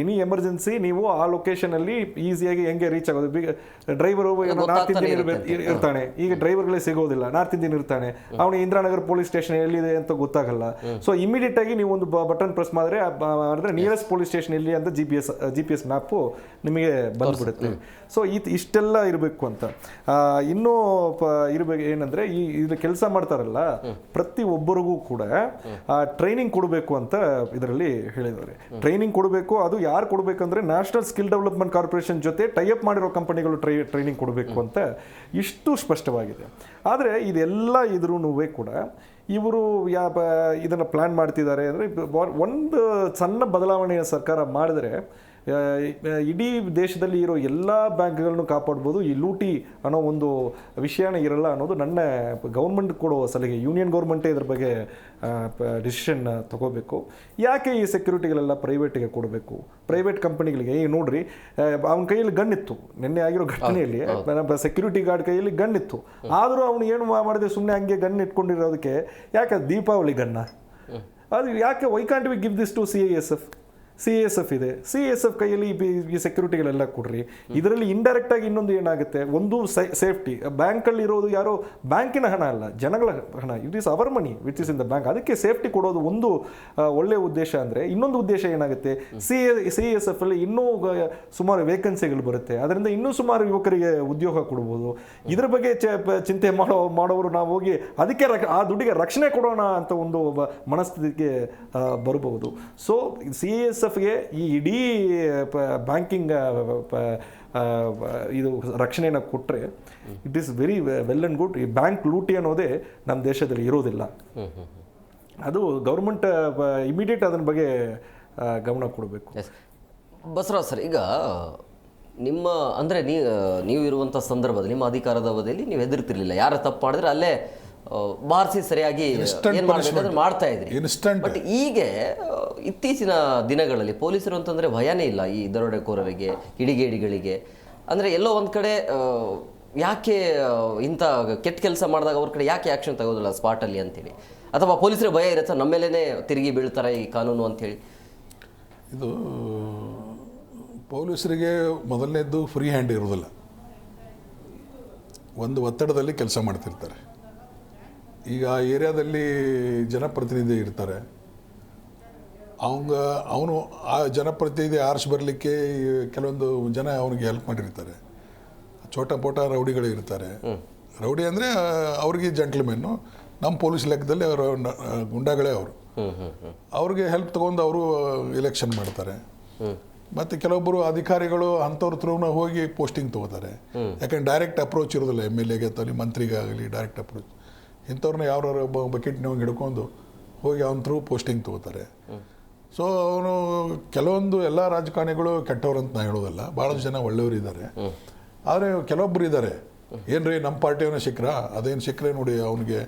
ಎನಿ ಎಮರ್ಜೆನ್ಸಿ ನೀವು ಆ ಲೊಕೇಶನಲ್ಲಿ ಈಸಿಯಾಗಿ ಹೆಂಗೆ ರೀಚ್ ಆಗೋದು. ಡ್ರೈವರ್ ನಾರ್ತ್ ಇಂಡಿಯನ್ ಇರ್ತಾನೆ, ಈಗ ಡ್ರೈವರ್ಗಳೇ ಸಿಗೋದಿಲ್ಲ, ನಾರ್ತ್ ಇಂಡಿಯನ್ ಇರ್ತಾನೆ, ಅವನು ಇಂದಿರಾನಗರ್ ಪೊಲೀಸ್ ಸ್ಟೇಷನ್ ಎಲ್ಲಿದೆ ಅಂತ ಗೊತ್ತಾಗಲ್ಲ. ಸೊ ಇಮಿಡಿಯೇಟ್ ಆಗಿ ನೀವು ಒಂದು ಬಟನ್ ಪ್ರೆಸ್ ಮಾಡಿದ್ರೆ ನಿಯರೆಸ್ಟ್ ಪೊಲೀಸ್ ಸ್ಟೇಷನ್ ಎಲ್ಲಿ ಅಂತ GPS ಮ್ಯಾಪು ನಿಮಗೆ ಬಂದ್ಬಿಡುತ್ತೆ. ಸೊ ಇಷ್ಟೆಲ್ಲ ಇರಬೇಕು ಅಂತ. ಇನ್ನೂ ಇರಬೇಕು ಏನಂದರೆ, ಇದು ಕೆಲಸ ಮಾಡ್ತಾರಲ್ಲ ಪ್ರತಿ ಒಬ್ಬರಿಗೂ ಕೂಡ ಟ್ರೈನಿಂಗ್ ಕೊಡಬೇಕು ಅಂತ ಇದರಲ್ಲಿ ಹೇಳಿದ್ದಾರೆ. ಟ್ರೈನಿಂಗ್ ಕೊಡಬೇಕು. ಅದು ಯಾರು ಕೊಡಬೇಕಂದ್ರೆ, ನ್ಯಾಷನಲ್ ಸ್ಕಿಲ್ ಡೆವಲಪ್ಮೆಂಟ್ ಕಾರ್ಪೊರೇಷನ್ ಜೊತೆ ಟೈಅಪ್ ಮಾಡಿರೋ ಕಂಪನಿಗಳು ಟ್ರೈನಿಂಗ್ ಕೊಡಬೇಕು ಅಂತ ಇಷ್ಟು ಸ್ಪಷ್ಟವಾಗಿದೆ. ಆದರೆ ಇದೆಲ್ಲ ಇದ್ರೂ ಕೂಡ ಇವರು ಇದನ್ನು ಪ್ಲ್ಯಾನ್ ಮಾಡ್ತಿದ್ದಾರೆ ಅಂದರೆ, ಒಂದು ಸಣ್ಣ ಬದಲಾವಣೆಯ ಸರ್ಕಾರ ಮಾಡಿದ್ರೆ ಇಡೀ ದೇಶದಲ್ಲಿ ಇರೋ ಎಲ್ಲ ಬ್ಯಾಂಕ್ಗಳನ್ನು ಕಾಪಾಡ್ಬೋದು, ಈ ಲೂಟಿ ಅನ್ನೋ ಒಂದು ವಿಷಯನೇ ಇರಲ್ಲ ಅನ್ನೋದು ನನ್ನ ಗೌರ್ಮೆಂಟ್ ಕೊಡೋ ಸಲಹೆ. ಯೂನಿಯನ್ ಗೌರ್ಮೆಂಟೇ ಇದ್ರ ಬಗ್ಗೆ ಡಿಸಿಷನ್ ತಗೋಬೇಕು. ಯಾಕೆ ಈ ಸೆಕ್ಯೂರಿಟಿಗಳೆಲ್ಲ ಪ್ರೈವೇಟಿಗೆ ಕೊಡಬೇಕು, ಪ್ರೈವೇಟ್ ಕಂಪನಿಗಳಿಗೆ? ಈಗ ನೋಡ್ರಿ, ಅವನ ಕೈಯಲ್ಲಿ ಗನ್ನಿತ್ತು, ನಿನ್ನೆ ಆಗಿರೋ ಘಟನೆಯಲ್ಲಿ ಸೆಕ್ಯೂರಿಟಿ ಗಾರ್ಡ್ ಕೈಯಲ್ಲಿ ಗನ್ನಿತ್ತು, ಆದರೂ ಅವನು ಏನು ಮಾಡಿದೆ, ಸುಮ್ಮನೆ ಹಂಗೆ ಗನ್ ಇಟ್ಕೊಂಡಿರೋದಕ್ಕೆ. ಯಾಕೆ ದೀಪಾವಳಿ ಗನ್ನ ಅದು ಯಾಕೆ? Why can't we give this to CISF ಇದೆ, CISF ಕೈಯಲ್ಲಿ ಈ ಸೆಕ್ಯೂರಿಟಿಗಳೆಲ್ಲ ಕೊಡ್ರಿ. ಇದರಲ್ಲಿ ಇಂಡೈರೆಕ್ಟ್ ಆಗಿ ಇನ್ನೊಂದು ಏನಾಗುತ್ತೆ, ಒಂದು ಸೇಫ್ಟಿ. ಬ್ಯಾಂಕಲ್ಲಿ ಇರೋದು ಯಾರೋ ಬ್ಯಾಂಕಿನ ಹಣ ಅಲ್ಲ, ಜನಗಳ ಹಣ. It is our money which is in the bank. ಅದಕ್ಕೆ ಸೇಫ್ಟಿ ಕೊಡೋದು ಒಂದು ಒಳ್ಳೆಯ ಉದ್ದೇಶ. ಅಂದರೆ ಇನ್ನೊಂದು ಉದ್ದೇಶ ಏನಾಗುತ್ತೆ, CISF ಅಲ್ಲಿ ಇನ್ನೂ ಸುಮಾರು ವೇಕೆನ್ಸಿಗಳು ಬರುತ್ತೆ, ಅದರಿಂದ ಇನ್ನೂ ಸುಮಾರು ಯುವಕರಿಗೆ ಉದ್ಯೋಗ ಕೊಡ್ಬೋದು. ಇದ್ರ ಬಗ್ಗೆ ಚಿಂತೆ ಮಾಡೋರು ನಾವು ಹೋಗಿ ಅದಕ್ಕೆ ಆ ದುಡ್ಡಿಗೆ ರಕ್ಷಣೆ ಕೊಡೋಣ ಅಂತ ಒಂದು ಮನಸ್ಥಿತಿಗೆ ಬರಬಹುದು. ಸೊ CISFಗೆ ಈ ಇಡೀ ಬ್ಯಾಂಕಿಂಗ್ ಇದು ರಕ್ಷಣೆಯನ್ನು ಕೊಟ್ಟರೆ it is very well and good. ಈ ಬ್ಯಾಂಕ್ ಲೂಟಿ ಅನ್ನೋದೇ ನಮ್ಮ ದೇಶದಲ್ಲಿ ಇರೋದಿಲ್ಲ. ಅದು ಗೌರ್ಮೆಂಟ್ ಇಮಿಡಿಯೇಟ್ ಅದರ ಬಗ್ಗೆ ಗಮನ ಕೊಡಬೇಕು. ಬಸವರಾಜ್ ಸರ್, ಈಗ ನಿಮ್ಮ ಅಂದರೆ ನೀವು ಇರುವಂಥ ಸಂದರ್ಭದಲ್ಲಿ, ನಿಮ್ಮ ಅಧಿಕಾರದ ಅವಧಿಯಲ್ಲಿ ನೀವು ಹೆದರ್ತಿರ್ಲಿಲ್ಲ, ಯಾರು ತಪ್ಪು ಮಾಡಿದ್ರೆ ಅಲ್ಲೇ ಬಾರಿಸಿ ಸರಿಯಾಗಿ ಏನು ಮಾಡಬೇಕು ಮಾಡ್ತಾ ಇದ್ರಿ. ಬಟ್ ಈಗ ಇತ್ತೀಚಿನ ದಿನಗಳಲ್ಲಿ ಪೊಲೀಸರು ಅಂತಂದರೆ ಭಯನೇ ಇಲ್ಲ ಈ ದರೋಡೆಕೋರರಿಗೆ, ಕಿಡಿಗೇಡಿಗಳಿಗೆ. ಅಂದರೆ ಎಲ್ಲೋ ಒಂದು ಕಡೆ ಯಾಕೆ ಇಂಥ ಕೆಟ್ಟ ಕೆಲಸ ಮಾಡಿದಾಗ ಅವ್ರ ಕಡೆ ಯಾಕೆ ಆ್ಯಕ್ಷನ್ ತಗೋದಿಲ್ಲ ಸ್ಪಾಟಲ್ಲಿ ಅಂತೇಳಿ? ಅಥವಾ ಪೊಲೀಸರ ಭಯ ಇರುತ್ತೆ ನಮ್ಮ ಮೇಲೇ ತಿರುಗಿ ಬೀಳ್ತಾರೆ ಈ ಕಾನೂನು ಅಂಥೇಳಿ? ಇದು ಪೊಲೀಸರಿಗೆ ಮೊದಲನೇದ್ದು ಫ್ರೀ ಹ್ಯಾಂಡ್ ಇರೋದಿಲ್ಲ, ಒಂದು ಒತ್ತಡದಲ್ಲಿ ಕೆಲಸ ಮಾಡ್ತಿರ್ತಾರೆ. ಈಗ ಆ ಏರಿಯಾದಲ್ಲಿ ಜನಪ್ರತಿನಿಧಿ ಇರ್ತಾರೆ, ಅವನು ಆ ಜನಪ್ರತಿನಿಧಿ ಆರಿಸಿ ಬರಲಿಕ್ಕೆ ಕೆಲವೊಂದು ಜನ ಅವನಿಗೆ ಹೆಲ್ಪ್ ಮಾಡಿರ್ತಾರೆ. ಚೋಟ ಪೋಟ ರೌಡಿಗಳು ಇರ್ತಾರೆ. ರೌಡಿ ಅಂದರೆ ಅವ್ರಿಗೆ ಜೆಂಟ್ಲ್ಮೆನ್ನು, ನಮ್ಮ ಪೊಲೀಸ್ ಲೆಕ್ಕದಲ್ಲಿ ಅವರು ಗುಂಡಾಗಳೇ ಅವರು. ಅವ್ರಿಗೆ ಹೆಲ್ಪ್ ತೊಗೊಂಡು ಅವರು ಎಲೆಕ್ಷನ್ ಮಾಡ್ತಾರೆ. ಮತ್ತು ಕೆಲವೊಬ್ಬರು ಅಧಿಕಾರಿಗಳು ಅಂಥವ್ರ ಥ್ರೂನ ಹೋಗಿ ಪೋಸ್ಟಿಂಗ್ ತೊಗೋತಾರೆ. ಯಾಕಂದ್ರೆ ಡೈರೆಕ್ಟ್ ಅಪ್ರೋಚ್ ಇರೋದಿಲ್ಲ MLAಗೆ ಅಥವಾ ಮಂತ್ರಿಗಾಗಲಿ ಡೈರೆಕ್ಟ್ ಅಪ್ರೋಚ್. ಇಂಥವ್ರನ್ನ ಯಾರು ಬಕೆಟ್ನವ್ಗೆ ಹಿಡ್ಕೊಂಡು ಹೋಗಿ ಅವನ ಥ್ರೂ ಪೋಸ್ಟಿಂಗ್ ತೊಗೋತಾರೆ. ಸೊ ಅವನು ಕೆಲವೊಂದು ಎಲ್ಲ ರಾಜಕಾರಣಿಗಳು ಕೆಟ್ಟವ್ರು ಅಂತ ನಾನು ಹೇಳೋದಲ್ಲ, ಭಾಳಷ್ಟು ಜನ ಒಳ್ಳೆಯವರು ಇದ್ದಾರೆ. ಆದರೆ ಕೆಲವೊಬ್ಬರು ಇದ್ದಾರೆ, ಏನು ರೀ ನಮ್ಮ ಪಾರ್ಟಿಯವನ್ನ ಸಿಕ್ಕರ ಅದೇನು ಸಿಕ್ಕರೆ ನೋಡಿ ಅವನಿಗೆ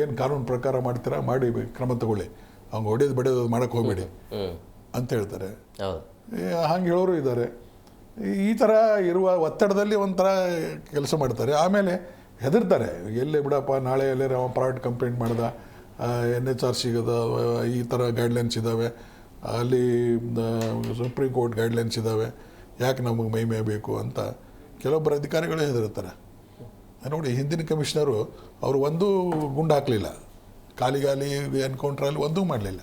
ಏನು ಕಾನೂನು ಪ್ರಕಾರ ಮಾಡ್ತೀರಾ ಮಾಡಿ ಕ್ರಮ ತಗೊಳ್ಳಿ, ಅವ್ನಿಗೆ ಹೊಡೆಯೋದು ಬಡಿಯೋದು ಮಾಡೋಕ್ಕೆ ಹೋಗಬೇಡಿ ಅಂತ ಹೇಳ್ತಾರೆ. ಹಂಗೆ ಹೇಳೋರು ಇದ್ದಾರೆ. ಈ ಥರ ಇರುವ ಒತ್ತಡದಲ್ಲಿ ಒಂಥರ ಕೆಲಸ ಮಾಡ್ತಾರೆ. ಆಮೇಲೆ ಹೆದರ್ತಾರೆ, ಎಲ್ಲೇ ಬಿಡಪ್ಪ ನಾಳೆ ಎಲ್ಲೇ ಅವ ಪ್ರೈವೇಟ್ ಕಂಪ್ಲೇಂಟ್ ಮಾಡ್ದ, NHRCಗದ ಈ ಥರ ಗೈಡ್ಲೈನ್ಸ್ ಇದ್ದಾವೆ, ಅಲ್ಲಿ ಸುಪ್ರೀಂ ಕೋರ್ಟ್ ಗೈಡ್ಲೈನ್ಸ್ ಇದ್ದಾವೆ, ಯಾಕೆ ನಮಗೆ ಮೈಮೆ ಬೇಕು ಅಂತ ಕೆಲವೊಬ್ಬರು ಅಧಿಕಾರಿಗಳೇ ಹೆದರ್ತಾರೆ. ನೋಡಿ, ಹಿಂದಿನ ಕಮಿಷನರು ಅವರು ಒಂದೂ ಗುಂಡು ಹಾಕಲಿಲ್ಲ, ಖಾಲಿ ಎನ್ಕೌಂಟ್ರಲ್ಲಿ ಒಂದೂ ಮಾಡಲಿಲ್ಲ.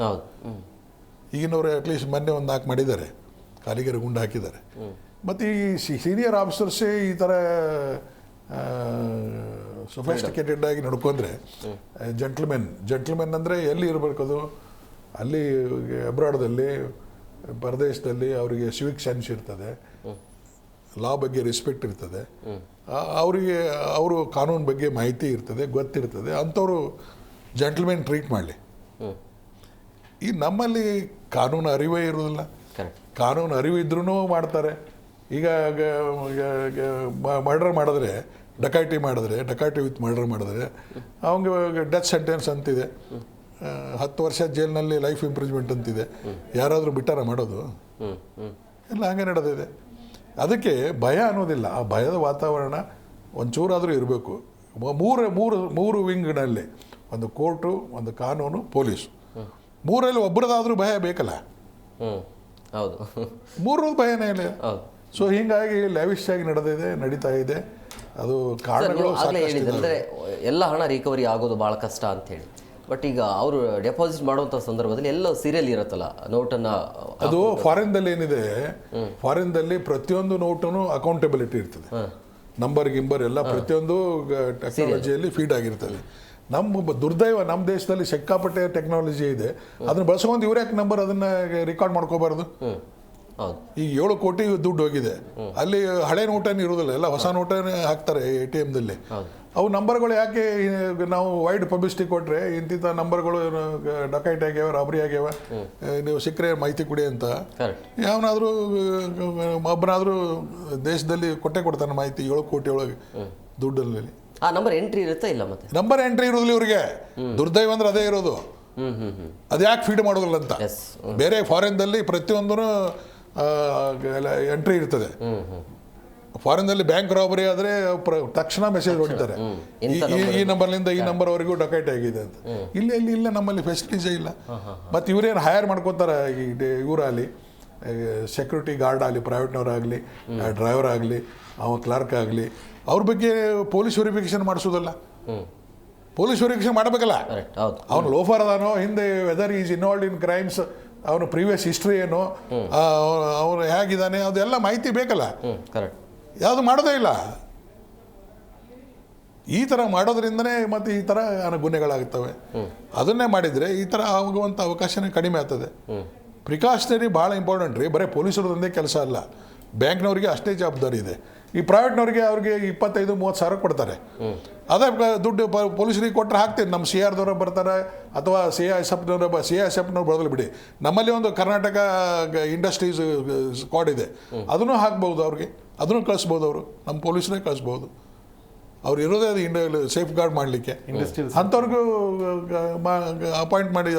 ಈಗಿನವರು ಅಟ್ಲೀಸ್ಟ್ ಮೊನ್ನೆ ಒಂದು 4 ಮಾಡಿದ್ದಾರೆ, ಖಾಲಿಗಾರ ಗುಂಡು ಹಾಕಿದ್ದಾರೆ. ಮತ್ತು ಈ ಸೀನಿಯರ್ ಆಫೀಸರ್ಸೇ ಈ ಥರ ಸೊಫಿಸ್ಟಿಕೇಟೆಡ್ ಆಗಿ ನಡ್ಕೊಂಡ್ರೆ ಜೆಂಟ್ಲ್ಮೆನ್ ಅಂದರೆ ಎಲ್ಲಿ ಇರಬೇಕದು, ಅಲ್ಲಿ ಅಬ್ರಾಡ್ದಲ್ಲಿ ಪರದೇಶದಲ್ಲಿ ಅವರಿಗೆ ಸಿವಿಕ್ ಸೆನ್ಸ್ ಇರ್ತದೆ, ಲಾ ಬಗ್ಗೆ ರೆಸ್ಪೆಕ್ಟ್ ಇರ್ತದೆ, ಅವರಿಗೆ ಅವರು ಕಾನೂನು ಬಗ್ಗೆ ಮಾಹಿತಿ ಇರ್ತದೆ, ಗೊತ್ತಿರ್ತದೆ, ಅಂಥವರು ಜೆಂಟ್ಲ್ಮೆನ್ ಟ್ರೀಟ್ ಮಾಡಲಿ. ಈ ನಮ್ಮಲ್ಲಿ ಕಾನೂನು ಅರಿವೇ ಇರೋದಿಲ್ಲ. ಕಾನೂನು ಅರಿವು ಇದ್ರೂ ಮಾಡ್ತಾರೆ. ಈಗ ಮರ್ಡರ್ ಮಾಡಿದ್ರೆ, ಡಕಾಯಿಟಿ ವಿತ್ ಮರ್ಡರ್ ಮಾಡಿದ್ರೆ ಅವಂಗೆ ಡೆತ್ ಸೆಂಟೆನ್ಸ್ ಅಂತಿದೆ, 10 ವರ್ಷ ಜೈಲಿನಲ್ಲಿ ಲೈಫ್ ಇಂಪ್ರೂವ್ಮೆಂಟ್ ಅಂತಿದೆ. ಯಾರಾದರೂ ಬಿಟ್ಟಾರ ಮಾಡೋದು? ಎಲ್ಲ ಹಂಗೆ ನಡೆದಿದೆ. ಅದಕ್ಕೆ ಭಯ ಅನ್ನೋದಿಲ್ಲ. ಆ ಭಯದ ವಾತಾವರಣ ಒಂಚೂರಾದರೂ ಇರಬೇಕು. ಮೂರು ವಿಂಗ್ನಲ್ಲಿ, ಒಂದು ಕೋರ್ಟು, ಒಂದು ಕಾನೂನು, ಪೊಲೀಸು, ಮೂರಲ್ಲಿ ಒಬ್ಬರದಾದರೂ ಭಯ ಬೇಕಲ್ಲ. ಹೌದು, ಮೂರರದ್ದು ಭಯನೇ ಇಲ್ಲ. ಸೊ ಹೀಗಾಗಿ ಲ್ಯಾವಿಶ್ ಆಗಿ ನಡೀತಾ ಇದೆ. ಅದು ಕಾರಣಗಳು ಹೇಳಿದ್ರೆ ಎಲ್ಲ ಹಣ ರಿಕವರಿ ಆಗೋದು ಭಾಳ ಕಷ್ಟ ಅಂತ ಹೇಳಿ. ಬಟ್ ಈಗ ಅವರು ಡೆಪಾಸಿಟ್ ಮಾಡುವಂಥ ಸಂದರ್ಭದಲ್ಲಿ ಎಲ್ಲ ಸೀರಿಯಲ್ ಇರುತ್ತಲ್ಲ, ನೋಟನ್ನು. ಅದು ಫಾರಿನ್ದಲ್ಲಿ ಏನಿದೆ, ಫಾರಿನ್ದಲ್ಲಿ ಪ್ರತಿಯೊಂದು ನೋಟನ್ನು ಅಕೌಂಟಬಿಲಿಟಿ ಇರ್ತದೆ, ನಂಬರ್ ಎಲ್ಲ ಪ್ರತಿಯೊಂದು ಟೆಕ್ನಾಲಜಿಯಲ್ಲಿ ಫೀಡ್ ಆಗಿರ್ತದೆ. ನಮ್ಮ ದುರ್ದೈವ, ನಮ್ಮ ದೇಶದಲ್ಲಿ ಸಿಕ್ಕಾಪಟ್ಟೆ ಟೆಕ್ನಾಲಜಿ ಇದೆ, ಅದನ್ನ ಬಳಸ್ಕೊಂಡು ಇವ್ರ್ಯಾಕೆ ನಂಬರ್ ಅದನ್ನ ರೆಕಾರ್ಡ್ ಮಾಡ್ಕೋಬಾರ್ದು? ಈಗ 7 ಕೋಟಿ ದುಡ್ಡು ಹೋಗಿದೆ, ಅಲ್ಲಿ ಹಳೆ ನೋಟನ್ನು ಇರೋದಿಲ್ಲ, ಎಲ್ಲ ಹೊಸ ನೋಟನ್ನೇ ಹಾಕ್ತಾರೆ ATMದಲ್ಲಿ. ಅವು ನಂಬರ್ಗಳು ಯಾಕೆ ನಾವು ವೈಡ್ ಪಬ್ಲಿಸಿಟಿ ಕೊಟ್ಟರೆ, ಇಂತಿಂಥ ನಂಬರ್ಗಳು ಡಕೈಟ್ ಆಗ್ಯಾವ, ರಾಬರಿ ಆಗ್ಯಾವ, ನೀವು ಸಿಕ್ಕರೆ ಮಾಹಿತಿ ಕೊಡಿ ಅಂತ ಯಾವನಾದರೂ ಒಬ್ಬನಾದರೂ ದೇಶದಲ್ಲಿ ಕೊಡ್ತಾನೆ ಮಾಹಿತಿ. 7 ಕೋಟಿ ಒಳಗೆ ದುಡ್ಡಲ್ಲಿ ಆ ನಂಬರ್ ಎಂಟ್ರಿ ಇರುತ್ತಾ ಇಲ್ಲ? ಮತ್ತೆ ನಂಬರ್ ಎಂಟ್ರಿ ಇರೋದಿಲ್ಲ ಇವ್ರಿಗೆ. ದುರ್ದೈವ ಅಂದ್ರೆ ಅದೇ ಇರೋದು. ಅದು ಯಾಕೆ ಫೀಡ್ ಮಾಡೋದಿಲ್ಲ ಅಂತ. ಬೇರೆ ಫಾರಿನ್ದಲ್ಲಿ ಪ್ರತಿಯೊಂದೂ ಎಂಟ್ರಿ ಇರ್ತದೆ. ಫಾರಿನ್ದಲ್ಲಿ ಬ್ಯಾಂಕ್ ರಾಬರಿ ಆದರೆ ತಕ್ಷಣ ಮೆಸೇಜ್ ಹೊಡಿತಾರೆ, ಈ ನಂಬರ್ನಿಂದ ಈ ನಂಬರ್ವರೆಗೂ ಡಕೈಟ್ ಆಗಿದೆ ಅಂತ. ಇಲ್ಲ ನಮ್ಮಲ್ಲಿ ಫೆಸಿಲಿಟೀಸೇ ಇಲ್ಲ. ಮತ್ತು ಇವರೇನು ಹೈರ್ ಮಾಡ್ಕೋತಾರೆ, ಇವರಲ್ಲಿ ಸೆಕ್ಯೂರಿಟಿ ಗಾರ್ಡ್ ಆಗಲಿ, ಪ್ರೈವೇಟ್ನವರಾಗಲಿ, ಡ್ರೈವರ್ ಆಗಲಿ, ಕ್ಲರ್ಕ್ ಆಗಲಿ, ಅವ್ರ ಬಗ್ಗೆ ಪೊಲೀಸ್ ವೆರಿಫಿಕೇಶನ್ ಮಾಡಿಸೋದಲ್ಲ. ಪೊಲೀಸ್ ವೆರಿಫಿಕೇಶನ್ ಮಾಡಬೇಕಲ್ಲ. ಅವನು ಲೋಫರ್ ಅದಾನೋ, ಹಿಂದೆ whether is involved in crimes, ಅವನು ಪ್ರೀವಿಯಸ್ ಹಿಸ್ಟ್ರಿ ಏನು, ಅವನು ಹೇಗಿದ್ದಾನೆ, ಅದೆಲ್ಲ ಮಾಹಿತಿ ಬೇಕಲ್ಲ. ಯಾವುದು ಮಾಡೋದೇ ಇಲ್ಲ. ಈ ಥರ ಮಾಡೋದ್ರಿಂದನೇ ಮತ್ತೆ ಈ ಥರ ಗುನ್ಹೆಗಳಾಗುತ್ತವೆ. ಅದನ್ನೇ ಮಾಡಿದರೆ ಈ ಥರ ಆಗುವಂಥ ಅವಕಾಶನೇ ಕಡಿಮೆ ಆಗ್ತದೆ. ಪ್ರಿಕಾಷನರಿ ಭಾಳ ಇಂಪಾರ್ಟೆಂಟ್ ರೀ. ಬರೀ ಪೊಲೀಸರದೊಂದೇ ಕೆಲಸ ಅಲ್ಲ, ಬ್ಯಾಂಕ್ನವ್ರಿಗೆ ಅಷ್ಟೇ ಜವಾಬ್ದಾರಿ ಇದೆ. ಈ ಪ್ರೈವೇಟ್ನವ್ರಿಗೆ ಅವ್ರಿಗೆ 25-30 ಸಾವಿರ ಕೊಡ್ತಾರೆ. ಅದೇ ದುಡ್ಡು ಪೊಲೀಸರಿಗೆ ಕೊಟ್ಟರೆ ಹಾಕ್ತೀನಿ. ನಮ್ಮ CRದವ್ರು ಬರ್ತಾರೆ, ಅಥವಾ CISFನವ್ರು ಬರೋದಿಲ್ಲ ಬಿಡಿ. ನಮ್ಮಲ್ಲಿ ಒಂದು ಕರ್ನಾಟಕ ಇಂಡಸ್ಟ್ರೀಸ್ ಸ್ಕ್ವಾಡ್ ಇದೆ, ಅದನ್ನು ಹಾಕ್ಬೋದು ಅವ್ರಿಗೆ, ಅದನ್ನು ಕಳಿಸ್ಬೋದು. ಅವರು ನಮ್ಮ ಪೊಲೀಸರೇ ಕಳಿಸ್ಬೋದು. ಅವ್ರು ಇರೋದೇ ಅದು ಸೇಫ್ ಗಾರ್ಡ್ ಮಾಡಲಿಕ್ಕೆ. ಅಂಥವ್ರಿಗೂ ಅಪಾಯಿಂಟ್ ಮಾಡಿ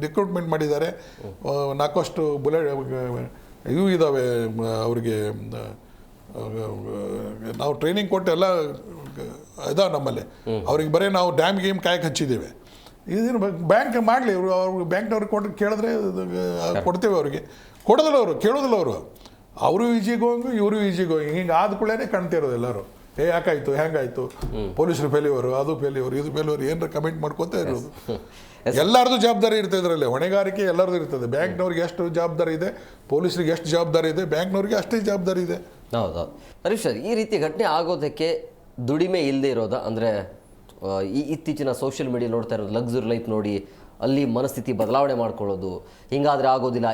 ರಿಕ್ರೂಟ್ಮೆಂಟ್ ಮಾಡಿದ್ದಾರೆ. 4 ಬುಲೆಟ್ ಇವು ಇದ್ದಾವೆ ಅವರಿಗೆ. ನಾವು ಟ್ರೈನಿಂಗ್ ಕೊಟ್ಟು ಎಲ್ಲ ಇದಾವೆ ನಮ್ಮಲ್ಲಿ. ಅವ್ರಿಗೆ ಬರೀ ನಾವು ಡ್ಯಾಮ್ ಕಾಯಕ್ಕೆ ಹಚ್ಚಿದ್ದೇವೆ. ಇದನ್ನು ಬ್ಯಾಂಕ್ ಮಾಡಲಿ, ಅವ್ರು ಬ್ಯಾಂಕ್ನವ್ರಿಗೆ ಕೊಟ್ಟು ಕೇಳಿದ್ರೆ ಕೊಡ್ತೇವೆ. ಅವ್ರಿಗೆ ಕೊಡೋದಿಲ್ಲ, ಅವರು ಕೇಳೋದಿಲ್ಲ. ಅವರು ಈಜಿ ಗೋಯಿಂಗು, ಇವರು ಈಜಿ ಗೋಯಿಂಗ್. ಹಿಂಗೆ ಆದ ಕೂಡಲೇ ಕಾಣ್ತಿರೋದು ಎಲ್ಲರೂ. ಯಾಕಾಯ್ತು, ಹೆಂಗಾಯ್ತು, ಪೊಲೀಸರು ಫೇಲ್ಯೂರು, ಅದು ಫೇಲ್ಯೂರು, ಇದು ಫೇಲ್ಯೂರು, ಏನಾರ ಕಮೆಂಟ್ ಮಾಡ್ಕೊತಾ ಇರೋದು. ಎಲ್ಲರದು ಜವಾಬ್ದಾರಿ ಇರ್ತದೆ ಇದರಲ್ಲಿ. ಹೊಣೆಗಾರಿಕೆ ಎಲ್ಲರದು ಇರ್ತದೆ. ಬ್ಯಾಂಕ್ನವ್ರಿಗೆ ಎಷ್ಟು ಜವಾಬ್ದಾರಿ ಇದೆ, ಪೊಲೀಸರಿಗೆ ಎಷ್ಟು ಜವಾಬ್ದಾರಿ ಇದೆ, ಬ್ಯಾಂಕ್ನವ್ರಿಗೆ ಅಷ್ಟೇ ಜವಾಬ್ದಾರಿ ಇದೆ. ಹೌದು ಹರೀಶ್ ಸರ್, ಈ ರೀತಿ ಘಟನೆ ಆಗೋದಕ್ಕೆ ದುಡಿಮೆ ಇಲ್ಲದೆ ಇರೋದಾ? ಅಂದರೆ ಈ ಇತ್ತೀಚಿನ ಸೋಷಿಯಲ್ ಮೀಡಿಯಾ ನೋಡ್ತಾ ಇರೋದು, ಲಕ್ಸುರಿ ಲೈಫ್ ನೋಡಿ ಅಲ್ಲಿ ಮನಸ್ಥಿತಿ ಬದಲಾವಣೆ ಮಾಡ್ಕೊಳ್ಳೋದು, ಹಿಂಗಾದರೆ ಆಗೋದಿಲ್ಲ,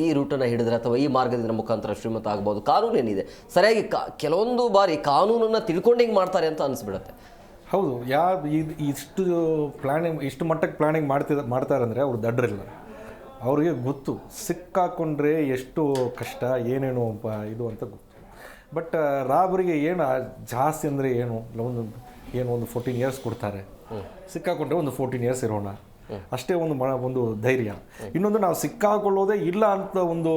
ಈ ರೂಟನ್ನು ಹಿಡಿದ್ರೆ ಅಥವಾ ಈ ಮಾರ್ಗದಿಂದ ಮುಖಾಂತರ ಶ್ರೀಮಂತ ಆಗ್ಬೋದು, ಕಾನೂನು ಏನಿದೆ ಸರಿಯಾಗಿ ಕೆಲವೊಂದು ಬಾರಿ ಕಾನೂನನ್ನು ತಿಳ್ಕೊಂಡು ಹಿಂಗೆ ಮಾಡ್ತಾರೆ ಅಂತ ಅನಿಸ್ಬಿಡುತ್ತೆ. ಹೌದು, ಇಷ್ಟು ಮಟ್ಟಕ್ಕೆ ಪ್ಲಾನಿಂಗ್ ಮಾಡ್ತಾರಂದರೆ ಅವ್ರು ದಡ್ರಿಲ್ಲ. ಅವ್ರಿಗೆ ಗೊತ್ತು ಸಿಕ್ಕಾಕೊಂಡ್ರೆ ಎಷ್ಟು ಕಷ್ಟ, ಏನೇನು ಇದು ಅಂತ ಗೊತ್ತು. ಬಟ್ ರಾಬರಿಗೆ ಏನು ಜಾಸ್ತಿ ಅಂದರೆ ಒಂದು 14 ಇಯರ್ಸ್ ಕೊಡ್ತಾರೆ, ಸಿಕ್ಕಾಕೊಂಡ್ರೆ ಒಂದು 14 ಇಯರ್ಸ್ ಇರೋಣ ಅಷ್ಟೇ, ಒಂದು ಧೈರ್ಯ. ಇನ್ನೊಂದು ನಾವು ಸಿಕ್ಕಾಕೊಳ್ಳೋದೇ ಇಲ್ಲ ಅಂತ ಒಂದು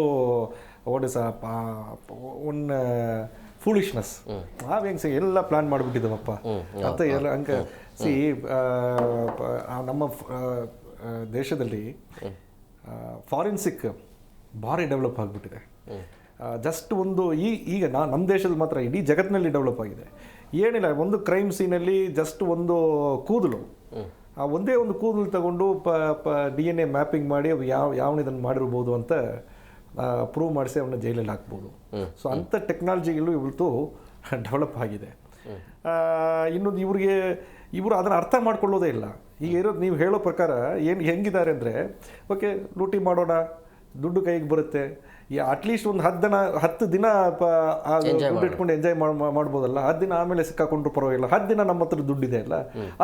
ಫೂಲಿಶ್ನೆಸ್. ಹೆಂಗೆ ಎಲ್ಲ ಪ್ಲಾನ್ ಮಾಡಿಬಿಟ್ಟಿದ್ದೇವಪ್ಪ ಅಂತ ಎಲ್ಲ ಹಂಗೆ. ನಮ್ಮ ದೇಶದಲ್ಲಿ ಫಾರೆನ್ಸಿಕ್ ಭಾರಿ ಡೆವಲಪ್ ಆಗಿಬಿಟ್ಟಿದೆ. ಜಸ್ಟ್ ಈಗ ನಮ್ಮ ದೇಶದಲ್ಲಿ ಮಾತ್ರ ಇಡೀ ಜಗತ್ತಿನಲ್ಲಿ ಡೆವಲಪ್ ಆಗಿದೆ. ಏನಿಲ್ಲ, ಒಂದು ಕ್ರೈಮ್ ಸೀನಲ್ಲಿ ಜಸ್ಟ್ ಒಂದು ಕೂದಲು, ಒಂದೇ ಒಂದು ಕೂದಲು ತಗೊಂಡು DNA ಮ್ಯಾಪಿಂಗ್ ಮಾಡಿ ಅದು ಯಾವನ ಇದನ್ನು ಮಾಡಿರ್ಬೋದು ಅಂತ ಪ್ರೂವ್ ಮಾಡಿಸಿ ಅವನ್ನ ಜೈಲಲ್ಲಿ ಹಾಕ್ಬೋದು. ಸೊ ಅಂಥ ಟೆಕ್ನಾಲಜಿಗಳು ಇವತ್ತು ಡೆವಲಪ್ ಆಗಿದೆ. ಇನ್ನೊಂದು ಇವರು ಅದನ್ನು ಅರ್ಥ ಮಾಡ್ಕೊಳ್ಳೋದೇ ಇಲ್ಲ. ಈಗ ಇರೋದು ನೀವು ಹೇಳೋ ಪ್ರಕಾರ ಹೆಂಗಿದ್ದಾರೆ ಅಂದರೆ, ಓಕೆ ಲೂಟಿ ಮಾಡೋಣ, ದುಡ್ಡು ಕೈಗೆ ಬರುತ್ತೆ, ಅಟ್ಲೀಸ್ಟ್ ಒಂದು 10 ದಿನ ದುಡ್ಡು ಇಟ್ಕೊಂಡು ಎಂಜಾಯ್ ಮಾಡ್ಬೋದಲ್ಲ, 10 ದಿನ ಆಮೇಲೆ ಸಿಕ್ಕಾಕೊಂಡ್ರು ಪರವಾಗಿಲ್ಲ, 10 ದಿನ ನಮ್ಮ ಹತ್ರ ದುಡ್ಡಿದೆ ಅಲ್ಲ,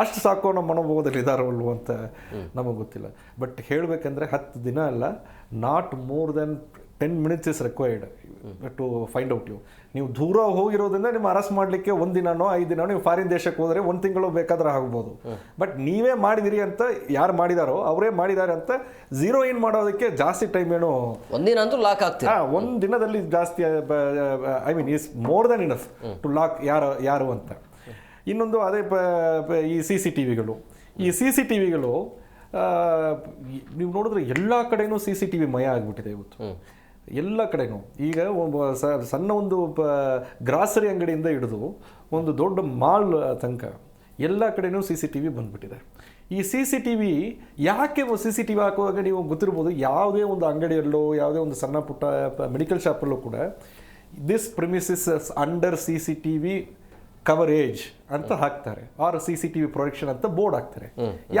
ಅಷ್ಟು ಸಾಕೋ ನಮ್ಮ ಮನೋಭಾವದಲ್ಲಿ ಇದಾರವಲ್ವ ಅಂತ ನಮಗೆ ಗೊತ್ತಿಲ್ಲ. ಬಟ್ ಹೇಳಬೇಕಂದ್ರೆ 10 ದಿನ ಅಲ್ಲ, not more than 10 minutes is required to find out you. ನೀವು ದೂರ ಹೋಗಿರೋದ್ರಿಂದ ನಿಮ್ಮ ಅರೆಸ್ಟ್ ಮಾಡಲಿಕ್ಕೆ 1 ದಿನನೋ 5 ದಿನನೋ, ನೀವು ಫಾರಿನ್ ದೇಶಕ್ಕೆ ಹೋದರೆ 1 ತಿಂಗಳು ಬೇಕಾದ್ರೆ ಆಗ್ಬೋದು. ಬಟ್ ನೀವೇ ಮಾಡಿದಿರಿ ಅಂತ, ಯಾರು ಮಾಡಿದಾರೋ ಅವರೇ ಮಾಡಿದ್ದಾರೆ ಅಂತ ಝೀರೋ ಇನ್ ಮಾಡೋದಕ್ಕೆ ಜಾಸ್ತಿ ಟೈಮ್ ಏನು, ಒಂದಿನ ಅಂತೂ ಲಾಕ್ ಆಗ್ತದೆ. ಒಂದು ದಿನದಲ್ಲಿ ಜಾಸ್ತಿ, is more than enough to lock ಯಾರು ಅಂತ. ಇನ್ನೊಂದು ಅದೇ ಈ CCTVಗಳು ನೀವು ನೋಡಿದ್ರೆ ಎಲ್ಲ ಕಡೆನೂ CCTV ಮಯ ಆಗಿಬಿಟ್ಟಿದೆ ಇವತ್ತು, ಎಲ್ಲ ಕಡೆನೂ. ಈಗ ಸಣ್ಣ ಒಂದು ಗ್ರಾಸರಿ ಅಂಗಡಿಯಿಂದ ಹಿಡಿದು ಒಂದು ದೊಡ್ಡ ಮಾಲ್ ತನಕ ಎಲ್ಲ ಕಡೆನೂ CCTV ಬಂದ್ಬಿಟ್ಟಿದೆ. ಈ CCTV ಯಾಕೆ CCTV ಹಾಕುವಾಗ ನೀವು ಗೊತ್ತಿರ್ಬೋದು, ಯಾವುದೇ ಒಂದು ಅಂಗಡಿಯಲ್ಲೋ ಯಾವುದೇ ಒಂದು ಸಣ್ಣ ಪುಟ್ಟ ಮೆಡಿಕಲ್ ಶಾಪಲ್ಲೂ ಕೂಡ this premises under CCTV coverage ಅಂತ ಹಾಕ್ತಾರೆ, ಆರ್ CCTV ಪ್ರೊಟೆಕ್ಷನ್ ಅಂತ ಬೋರ್ಡ್ ಹಾಕ್ತಾರೆ.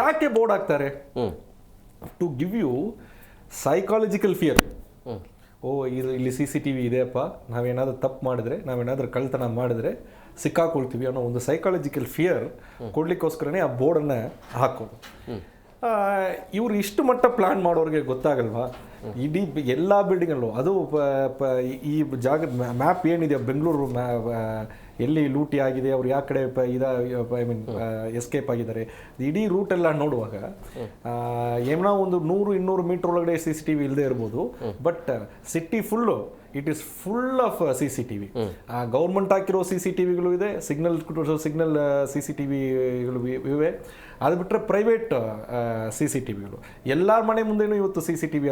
ಯಾಕೆ ಬೋರ್ಡ್ ಹಾಕ್ತಾರೆ? To give you psychological fear. ಇಲ್ಲಿ CCTV ಇದೆಯಪ್ಪ, ನಾವೇನಾದ್ರೂ ತಪ್ಪು ಮಾಡಿದ್ರೆ, ನಾವೇನಾದ್ರೂ ಕಳ್ತನ ಮಾಡಿದ್ರೆ ಸಿಕ್ಕಾಕೊಳ್ತೀವಿ ಅನ್ನೋ ಒಂದು ಸೈಕಾಲಜಿಕಲ್ ಫಿಯರ್ ಕೊಡ್ಲಿಕ್ಕೋಸ್ಕರನೇ ಆ ಬೋರ್ಡನ್ನು ಹಾಕೋದು. ಇವರು ಇಷ್ಟು ಮಟ್ಟ ಪ್ಲಾನ್ ಮಾಡೋರಿಗೆ ಗೊತ್ತಾಗಲ್ವಾ? ಇಡೀ ಎಲ್ಲ ಬಿಲ್ಡಿಂಗಲ್ಲೂ ಅದು ಈ ಜಾಗದ ಮ್ಯಾಪ್ ಏನಿದೆ, ಬೆಂಗಳೂರು ಎಲ್ಲಿ ಲೂಟಿ ಆಗಿದೆ, ಅವ್ರು ಯಾವ ಕಡೆ ಎಸ್ಕೇಪ್ ಆಗಿದ್ದಾರೆ, ಇಡೀ ರೂಟೆಲ್ಲ ನೋಡುವಾಗ ಏನೋ ಒಂದು 100-200 ಮೀಟರ್ ಒಳಗಡೆ CCTV ಇಲ್ಲದೆ ಇರ್ಬೋದು. But city full it is full of CCTV. Government ಹಾಕಿರೋ CCTVಗಳು ಇದೆ, ಸಿಗ್ನಲ್ CCTVಗಳು ಇವೆ. ಅದು ಬಿಟ್ಟರೆ ಪ್ರೈವೇಟ್ CCTVಗಳು ಎಲ್ಲರ ಮನೆ ಮುಂದೆನೂ ಇವತ್ತು CCTV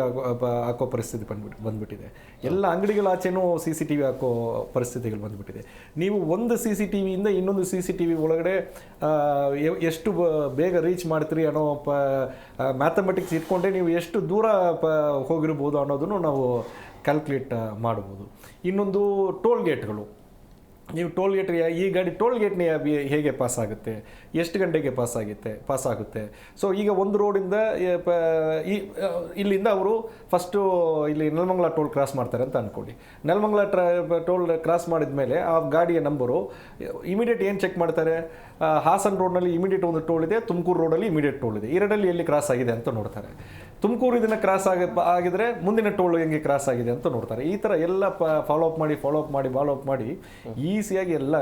ಹಾಕೋ ಪರಿಸ್ಥಿತಿ ಬಂದ್ಬಿಟ್ಟಿದೆ. ಎಲ್ಲ ಅಂಗಡಿಗಳ ಆಚೆನೂ CCTV ಹಾಕೋ ಪರಿಸ್ಥಿತಿಗಳು ಬಂದ್ಬಿಟ್ಟಿದೆ. ನೀವು ಒಂದು CCTVಯಿಂದ ಇನ್ನೊಂದು CCTV ಒಳಗಡೆ ಎಷ್ಟು ಬೇಗ ರೀಚ್ ಮಾಡ್ತೀರಿ ಅನ್ನೋ ಮ್ಯಾಥಮೆಟಿಕ್ಸ್ ಇಟ್ಕೊಂಡೆ ನೀವು ಎಷ್ಟು ದೂರ ಹೋಗಿರ್ಬೋದು ಅನ್ನೋದನ್ನು ನಾವು ಕ್ಯಾಲ್ಕುಲೇಟ್ ಮಾಡ್ಬೋದು. ಇನ್ನೊಂದು ಟೋಲ್ ಗೇಟ್ಗಳು. ನೀವು ಟೋಲ್ ಗೇಟ್, ಈ ಗಾಡಿ ಟೋಲ್ ಗೇಟ್ನ ಹೇಗೆ ಪಾಸ್ ಆಗುತ್ತೆ, ಎಷ್ಟು ಗಂಟೆಗೆ ಪಾಸ್ ಆಗುತ್ತೆ. ಸೊ ಈಗ ಒಂದು ರೋಡಿಂದ ಇಲ್ಲಿಂದ ಅವರು ಫಸ್ಟು ಇಲ್ಲಿ ನೆಲಮಂಗಲ ಟೋಲ್ ಕ್ರಾಸ್ ಮಾಡ್ತಾರೆ ಅಂತ ಅಂದ್ಕೊಳ್ಳಿ. ನೆಲಮಂಗಲ ಟೋಲ್ ಕ್ರಾಸ್ ಮಾಡಿದ ಮೇಲೆ ಆ ಗಾಡಿಯ ನಂಬರು ಇಮಿಡಿಯೇಟ್ ಏನು ಚೆಕ್ ಮಾಡ್ತಾರೆ, ಹಾಸನ್ ರೋಡ್ನಲ್ಲಿ ಇಮಿಡಿಯೇಟ್ ಒಂದು ಟೋಲ್ ಇದೆ, ತುಮಕೂರು ರೋಡಲ್ಲಿ ಇಮಿಡಿಯೇಟ್ ಟೋಲ್ ಇದೆ, ಎರಡಲ್ಲಿ ಎಲ್ಲಿ ಕ್ರಾಸ್ ಆಗಿದೆ ಅಂತ ನೋಡ್ತಾರೆ. ತುಮಕೂರು ಇದನ್ನು ಕ್ರಾಸ್ ಆಗಿದ್ರೆ ಮುಂದಿನ ಟೋಲ್ ಹೆಂಗೆ ಕ್ರಾಸ್ ಆಗಿದೆ ಅಂತ ನೋಡ್ತಾರೆ. ಈ ಥರ ಎಲ್ಲ ಫಾಲೋ ಅಪ್ ಮಾಡಿ ಈಸಿಯಾಗಿ ಎಲ್ಲ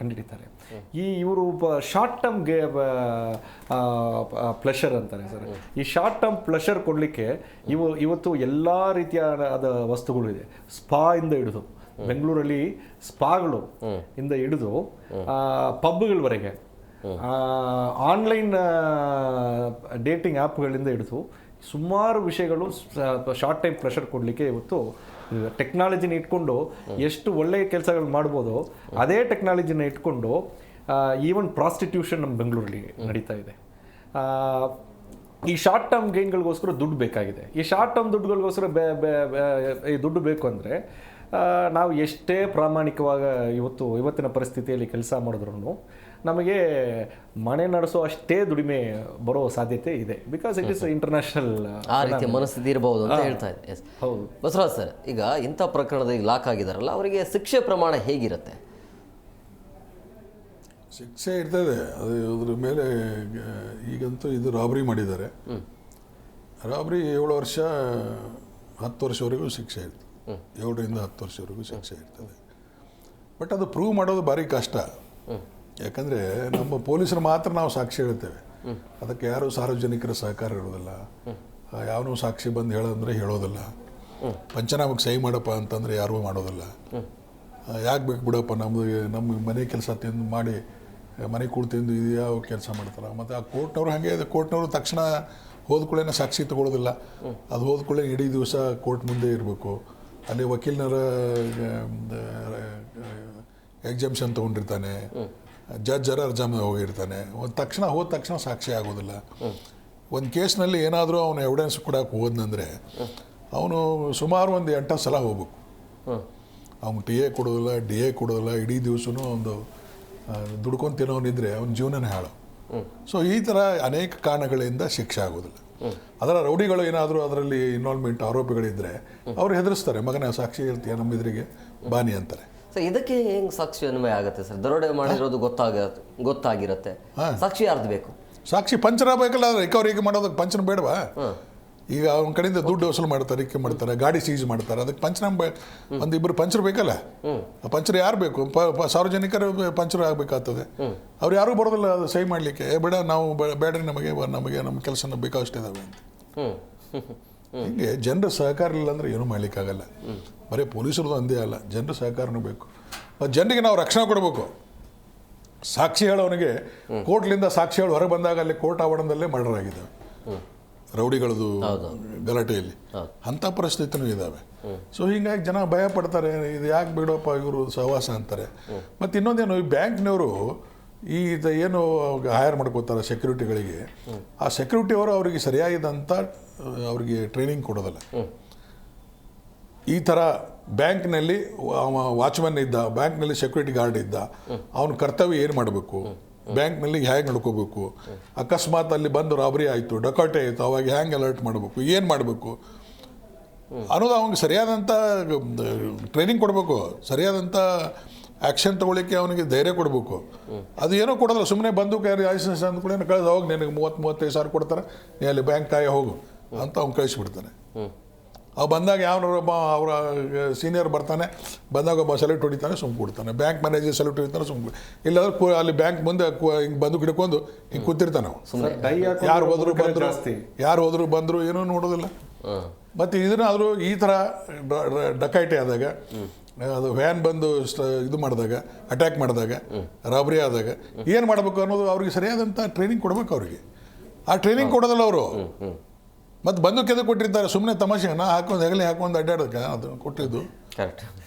ಕಂಡುಹಿಡಿತಾರೆ. ಇವರು ಶಾರ್ಟ್ ಟರ್ಮ್ ಪ್ಲೆಷರ್ ಅಂತಾರೆ ಸರ್. ಈ ಶಾರ್ಟ್ ಟರ್ಮ್ ಪ್ಲೆಷರ್ ಕೊಡಲಿಕ್ಕೆ ಇವತ್ತು ಎಲ್ಲ ರೀತಿಯ ವಸ್ತುಗಳು ಇದೆ. ಸ್ಪಾ ಇಂದ ಹಿಡಿದು, ಬೆಂಗಳೂರಲ್ಲಿ ಸ್ಪಾಗಳು ಇಂದ ಹಿಡಿದು ಪಬ್ಗಳವರೆಗೆ, ಆನ್ಲೈನ್ ಡೇಟಿಂಗ್ ಆ್ಯಪ್ಗಳಿಂದ ಹಿಡಿದು ಸುಮಾರು ವಿಷಯಗಳು ಶಾರ್ಟ್ ಟೈಮ್ ಪ್ರೆಷರ್ ಕೊಡಲಿಕ್ಕೆ ಇವತ್ತು ಟೆಕ್ನಾಲಜಿನ ಇಟ್ಕೊಂಡು ಎಷ್ಟು ಒಳ್ಳೆಯ ಕೆಲಸಗಳು ಮಾಡ್ಬೋದು, ಅದೇ ಟೆಕ್ನಾಲಜಿನ ಇಟ್ಕೊಂಡು ಈವನ್ ಪ್ರಾಸ್ಟಿಟ್ಯೂಷನ್ ನಮ್ಮ ಬೆಂಗಳೂರಲ್ಲಿ ನಡೀತಾ ಇದೆ. ಈ ಶಾರ್ಟ್ ಟರ್ಮ್ ಗೇನ್ಗಳಿಗೋಸ್ಕರ ದುಡ್ಡು ಬೇಕಾಗಿದೆ. ಈ ಶಾರ್ಟ್ ಟರ್ಮ್ ದುಡ್ಡುಗಳಿಗೋಸ್ಕರ ಈ ದುಡ್ಡು ಬೇಕು ಅಂದರೆ ನಾವು ಎಷ್ಟೇ ಪ್ರಾಮಾಣಿಕವಾಗಿ ಇವತ್ತಿನ ಪರಿಸ್ಥಿತಿಯಲ್ಲಿ ಕೆಲಸ ಮಾಡಿದ್ರು ನಮಗೆ ಮನೆ ನಡೆಸೋ ಅಷ್ಟೇ ದುಡಿಮೆ ಬರೋ ಸಾಧ್ಯತೆ ಇದೆ. ಬಿಕಾಸ್ ಇಟ್ ಇಸ್ ಇಂಟರ್ನ್ಯಾಷನಲ್ ಆ ರೀತಿಯ ಮನಸ್ಥಿತಿ ಇರಬಹುದು ಅಂತ ಹೇಳ್ತಾ ಇದ್ದೆ. ಎಸ್, ಹೌದು. ಬಸವರಾಜ್ ಸರ್, ಈಗ ಇಂಥ ಪ್ರಕರಣದಲ್ಲಿ ಲಾಕ್ ಆಗಿದಾರಲ್ಲ, ಅವರಿಗೆ ಶಿಕ್ಷೆ ಪ್ರಮಾಣ ಹೇಗಿರುತ್ತೆ? ಶಿಕ್ಷೆ ಇರ್ತದೆ, ಅದು ಅದ್ರ ಮೇಲೆ ಈಗಂತೂ ಇದು ರಾಬರಿ ಮಾಡಿದ್ದಾರೆ. ರಾಬರಿ 7 ವರ್ಷ 10 ವರ್ಷವರೆಗೂ ಶಿಕ್ಷೆ ಇರ್ತದೆ. 7ರಿಂದ 10 ವರ್ಷವರೆಗೂ ಶಿಕ್ಷೆ ಇರ್ತದೆ. ಬಟ್ ಅದು ಪ್ರೂವ್ ಮಾಡೋದು ಭಾರಿ ಕಷ್ಟ. ಯಾಕಂದರೆ ನಮ್ಮ ಪೊಲೀಸರು ಮಾತ್ರ ನಾವು ಸಾಕ್ಷಿ ಹೇಳ್ತೇವೆ, ಅದಕ್ಕೆ ಯಾರೂ ಸಾರ್ವಜನಿಕರ ಸಹಕಾರ ಇರೋದಿಲ್ಲ. ಯಾವನೂ ಸಾಕ್ಷಿ ಬಂದು ಹೇಳೋದಂದ್ರೆ ಹೇಳೋದಿಲ್ಲ. ಪಂಚನಾಮಕ್ಕೆ ಸಹಿ ಮಾಡಪ್ಪ ಅಂತಂದರೆ ಯಾರೂ ಮಾಡೋದಿಲ್ಲ. ಯಾಕೆ ಬೇಕು ಬಿಡಪ್ಪ, ನಮ್ಮ ಮನೆ ಕೆಲಸ ತಿಂದು ಮಾಡಿ ಮನೆ ಕೂಡ ತಿಂದು ಇದು ಯಾವ ಕೆಲಸ ಮಾಡ್ತಾರೆ. ಮತ್ತು ಆ ಕೋರ್ಟ್ನವ್ರು ಹಾಗೆ ಇದೆ, ಕೋರ್ಟ್ನವರು ತಕ್ಷಣ ಹೋದ್ಕೊಳ್ಳೇನೆ ಸಾಕ್ಷಿ ತಗೊಳ್ಳೋದಿಲ್ಲ. ಅದು ಹೋದ್ಕೊಳ್ಳೆ ಇಡೀ ದಿವಸ ಕೋರ್ಟ್ ಮುಂದೆ ಇರಬೇಕು. ಅಲ್ಲಿ ವಕೀಲರ ಎಕ್ಸಾಮ್ಷನ್ ತೊಗೊಂಡಿರ್ತಾನೆ, ಜಡ್ಜರ ಅರ್ಜಾಮ ಹೋಗಿರ್ತಾನೆ. ಹೋದ ತಕ್ಷಣ ಸಾಕ್ಷಿ ಆಗೋದಿಲ್ಲ. ಒಂದು ಕೇಸ್ನಲ್ಲಿ ಏನಾದರೂ ಅವನು ಎವಿಡೆನ್ಸ್ ಕೊಡೋಕೆ ಹೋದ್ನಂದರೆ ಅವನು ಸುಮಾರು ಒಂದು 8 ಸಲ ಹೋಗ್ಬೇಕು. ಅವ್ನು TA ಕೊಡೋದಿಲ್ಲ, DA ಕೊಡೋದಿಲ್ಲ. ಇಡೀ ದಿವಸನೂ ಒಂದು ದುಡ್ಕೊಂಡು ತಿನ್ನೋನಿದ್ರೆ ಅವನ ಜೀವನನೇ ಹಾಳು. ಸೊ ಈ ಥರ ಅನೇಕ ಕಾರಣಗಳಿಂದ ಶಿಕ್ಷೆ ಆಗೋದಿಲ್ಲ. ಅದರ ರೌಡಿಗಳು ಏನಾದರೂ ಅದರಲ್ಲಿ ಇನ್ವಾಲ್ವ್ಮೆಂಟ್ ಆರೋಪಿಗಳಿದ್ದರೆ ಅವ್ರು ಹೆದರಿಸ್ತಾರೆ, ಮಗನ ಸಾಕ್ಷಿ ಹೇಳ್ತೀಯ ನಮ್ಮ ಎದುರಿಗೆ ಬಾನಿ ಅಂತಾರೆ. ಸೊ ಇದಕ್ಕೆ ಹೆಂಗೆ ಸಾಕ್ಷಿ ಅನ್ವಯ ಆಗುತ್ತೆ ಸರ್? ದರೋಡೆ ಮಾಡಿರೋದು ಗೊತ್ತಾಗಿರುತ್ತೆ, ಸಾಕ್ಷಿ ಯಾರ್ದು ಬೇಕು? ಸಾಕ್ಷಿ ಪಂಚರ್ ಆಗಬೇಕಲ್ಲ, ರಿಕವರಿಗೆ ಮಾಡೋದಕ್ಕೆ ಪಂಚನ ಬೇಡವಾ? ಈಗ ಅವನ ಕಡೆಯಿಂದ ದುಡ್ಡು ವಸೂಲು ಮಾಡ್ತಾರೆ, ರಿಕ್ಕೆ ಮಾಡ್ತಾರೆ, ಗಾಡಿ ಸೀಜ್ ಮಾಡ್ತಾರೆ. ಅದಕ್ಕೆ ಪಂಚನಾಮ ಒಂದಿಬ್ಬರು ಪಂಚರ್ ಬೇಕಲ್ಲ. ಆ ಪಂಚರ್ ಯಾರು ಬೇಕು? ಸಾರ್ವಜನಿಕರು ಪಂಚರ್ ಆಗಬೇಕಾಗ್ತದೆ. ಅವ್ರು ಯಾರೂ ಬರೋದಿಲ್ಲ ಅದು ಸಹಿ ಮಾಡಲಿಕ್ಕೆ. ಬೇಡ, ನಾವು ಬೇಡ್ರಿ, ನಮಗೆ ನಮ್ಮ ಕೆಲಸ ಬೇಕಾದಷ್ಟು ಇದಾವೆ ಅಂತ. ಹೀಗೆ ಜನರ ಸಹಕಾರ ಇಲ್ಲ ಅಂದರೆ ಏನೂ ಮಾಡಲಿಕ್ಕಾಗಲ್ಲ. ಬರೀ ಪೊಲೀಸರದು ಒಂದೇ ಅಲ್ಲ, ಜನರ ಸಹಕಾರನೂ ಬೇಕು. ಮತ್ತು ಜನರಿಗೆ ನಾವು ರಕ್ಷಣೆ ಕೊಡಬೇಕು. ಸಾಕ್ಷಿ ಹೇಳೋನಿಗೆ ಕೋರ್ಟ್ಲಿಂದ ಸಾಕ್ಷಿ ಹೇಳಿ ಹೊರಗೆ ಬಂದಾಗ ಅಲ್ಲಿ ಕೋರ್ಟ್ ಆವರಣದಲ್ಲೇ ಮರ್ಡರ್ ಆಗಿದ್ದಾವೆ ರೌಡಿಗಳದು ಗಲಾಟೆಯಲ್ಲಿ. ಅಂಥ ಪರಿಸ್ಥಿತಿನೂ ಇದ್ದಾವೆ. ಸೊ ಹೀಗಾಗಿ ಜನ ಭಯ ಪಡ್ತಾರೆ, ಇದು ಯಾಕೆ ಬಿಡೋಪ್ಪ ಇವರು ಸಹವಾಸ ಅಂತಾರೆ. ಮತ್ತು ಇನ್ನೊಂದೇನು, ಈ ಬ್ಯಾಂಕ್ನವರು ಏನು ಹೈರ್ ಮಾಡ್ಕೋತಾರೆ ಸೆಕ್ಯೂರಿಟಿಗಳಿಗೆ, ಆ ಸೆಕ್ಯೂರಿಟಿಯವರು ಅವರಿಗೆ ಸರಿಯಾಗಿದ್ದಂಥ ಅವರಿಗೆ ಟ್ರೈನಿಂಗ್ ಕೊಡೋದಿಲ್ಲ. ಈ ಥರ ಬ್ಯಾಂಕ್ನಲ್ಲಿ ವಾಚ್ಮನ್ ಇದ್ದ, ಬ್ಯಾಂಕ್ನಲ್ಲಿ ಸೆಕ್ಯೂರಿಟಿ ಗಾರ್ಡ್ ಇದ್ದ, ಅವನ ಕರ್ತವ್ಯ ಏನು ಮಾಡಬೇಕು, ಬ್ಯಾಂಕ್ನಲ್ಲಿ ಹೇಗೆ ನಡ್ಕೋಬೇಕು, ಅಕಸ್ಮಾತ್ ಅಲ್ಲಿ ಬಂದು ರಾಬರಿ ಆಯಿತು, ಡಕಾಟೆ ಆಯಿತು, ಅವಾಗ ಹ್ಯಾಂಗೆ ಅಲರ್ಟ್ ಮಾಡಬೇಕು, ಏನು ಮಾಡಬೇಕು ಅನ್ನೋದು ಅವ್ನಿಗೆ ಸರಿಯಾದಂಥ ಟ್ರೈನಿಂಗ್ ಕೊಡಬೇಕು. ಸರಿಯಾದಂಥ ಆ್ಯಕ್ಷನ್ ತೊಗೊಳ್ಳಿಕ್ಕೆ ಅವನಿಗೆ ಧೈರ್ಯ ಕೊಡಬೇಕು. ಅದು ಏನೋ ಕೊಡೋದಿಲ್ಲ, ಸುಮ್ಮನೆ ಬಂದು ಲೈಸೆನ್ಸ್ ಅಂದ್ಕೊಳ್ಳಿ ಕಳೆದು ಹೋಗಿ, ನಿನಗೆ 30-35 ಸಾವಿರ ಕೊಡ್ತಾರೆ, ನೀ ಅಲ್ಲಿ ಬ್ಯಾಂಕ್ ಕಾಯ ಹೋಗು ಅಂತ ಅವ್ನು ಕಳಿಸ್ಬಿಡ್ತಾನೆ. ಅವು ಬಂದಾಗ ಯಾವನೊಬ್ಬ ಅವರ ಸೀನಿಯರ್ ಬರ್ತಾನೆ, ಬಂದಾಗ ಒಬ್ಬ ಸೆಲ್ಯೂಟ್ ಹೊಡಿತಾನೆ, ಸುಮ್ನೆ ಕೊಡ್ತಾನೆ. ಬ್ಯಾಂಕ್ ಮ್ಯಾನೇಜರ್ ಸೆಲ್ಯೂಟ್ ಹೊಡಿತಾನೆ, ಸುಮ್ನೆ. ಇಲ್ಲಾಂದ್ರೆ ಅಲ್ಲಿ ಬ್ಯಾಂಕ್ ಮುಂದೆ ಹಿಂಗೆ ಬಂದು ಹಿಡ್ಕೊಂಡು ಹಿಂಗೆ ಕೂತಿರ್ತಾನೆ. ಯಾರು ಹೋದ್ರು ಬಂದರು ಏನೂ ನೋಡೋದಿಲ್ಲ. ಮತ್ತು ಇದನ್ನಾದರೂ ಈ ಥರ ಡಕೈಟಿ ಆದಾಗ, ಅದು ವ್ಯಾನ್ ಬಂದು ಇದು ಮಾಡಿದಾಗ, ಅಟ್ಯಾಕ್ ಮಾಡಿದಾಗ, ರಾಬರಿ ಆದಾಗ ಏನು ಮಾಡಬೇಕು ಅನ್ನೋದು ಅವ್ರಿಗೆ ಸರಿಯಾದಂಥ ಟ್ರೈನಿಂಗ್ ಕೊಡ್ಬೇಕು ಅವ್ರಿಗೆ. ಆ ಟ್ರೈನಿಂಗ್ ಕೊಡೋದಿಲ್ಲ ಅವರು. ಮತ್ತು ಬಂದು ಕೆದ ಕೊಟ್ಟಿರ್ತಾರೆ, ಸುಮ್ಮನೆ ತಮಾಷೆನ ಹಾಕೊಂಡು ಹೆಗಲಿ ಹಾಕೊಂಡು ಅಡ್ಡಾಡೋಕೆ ಅದು ಕೊಟ್ಟಿದ್ದು.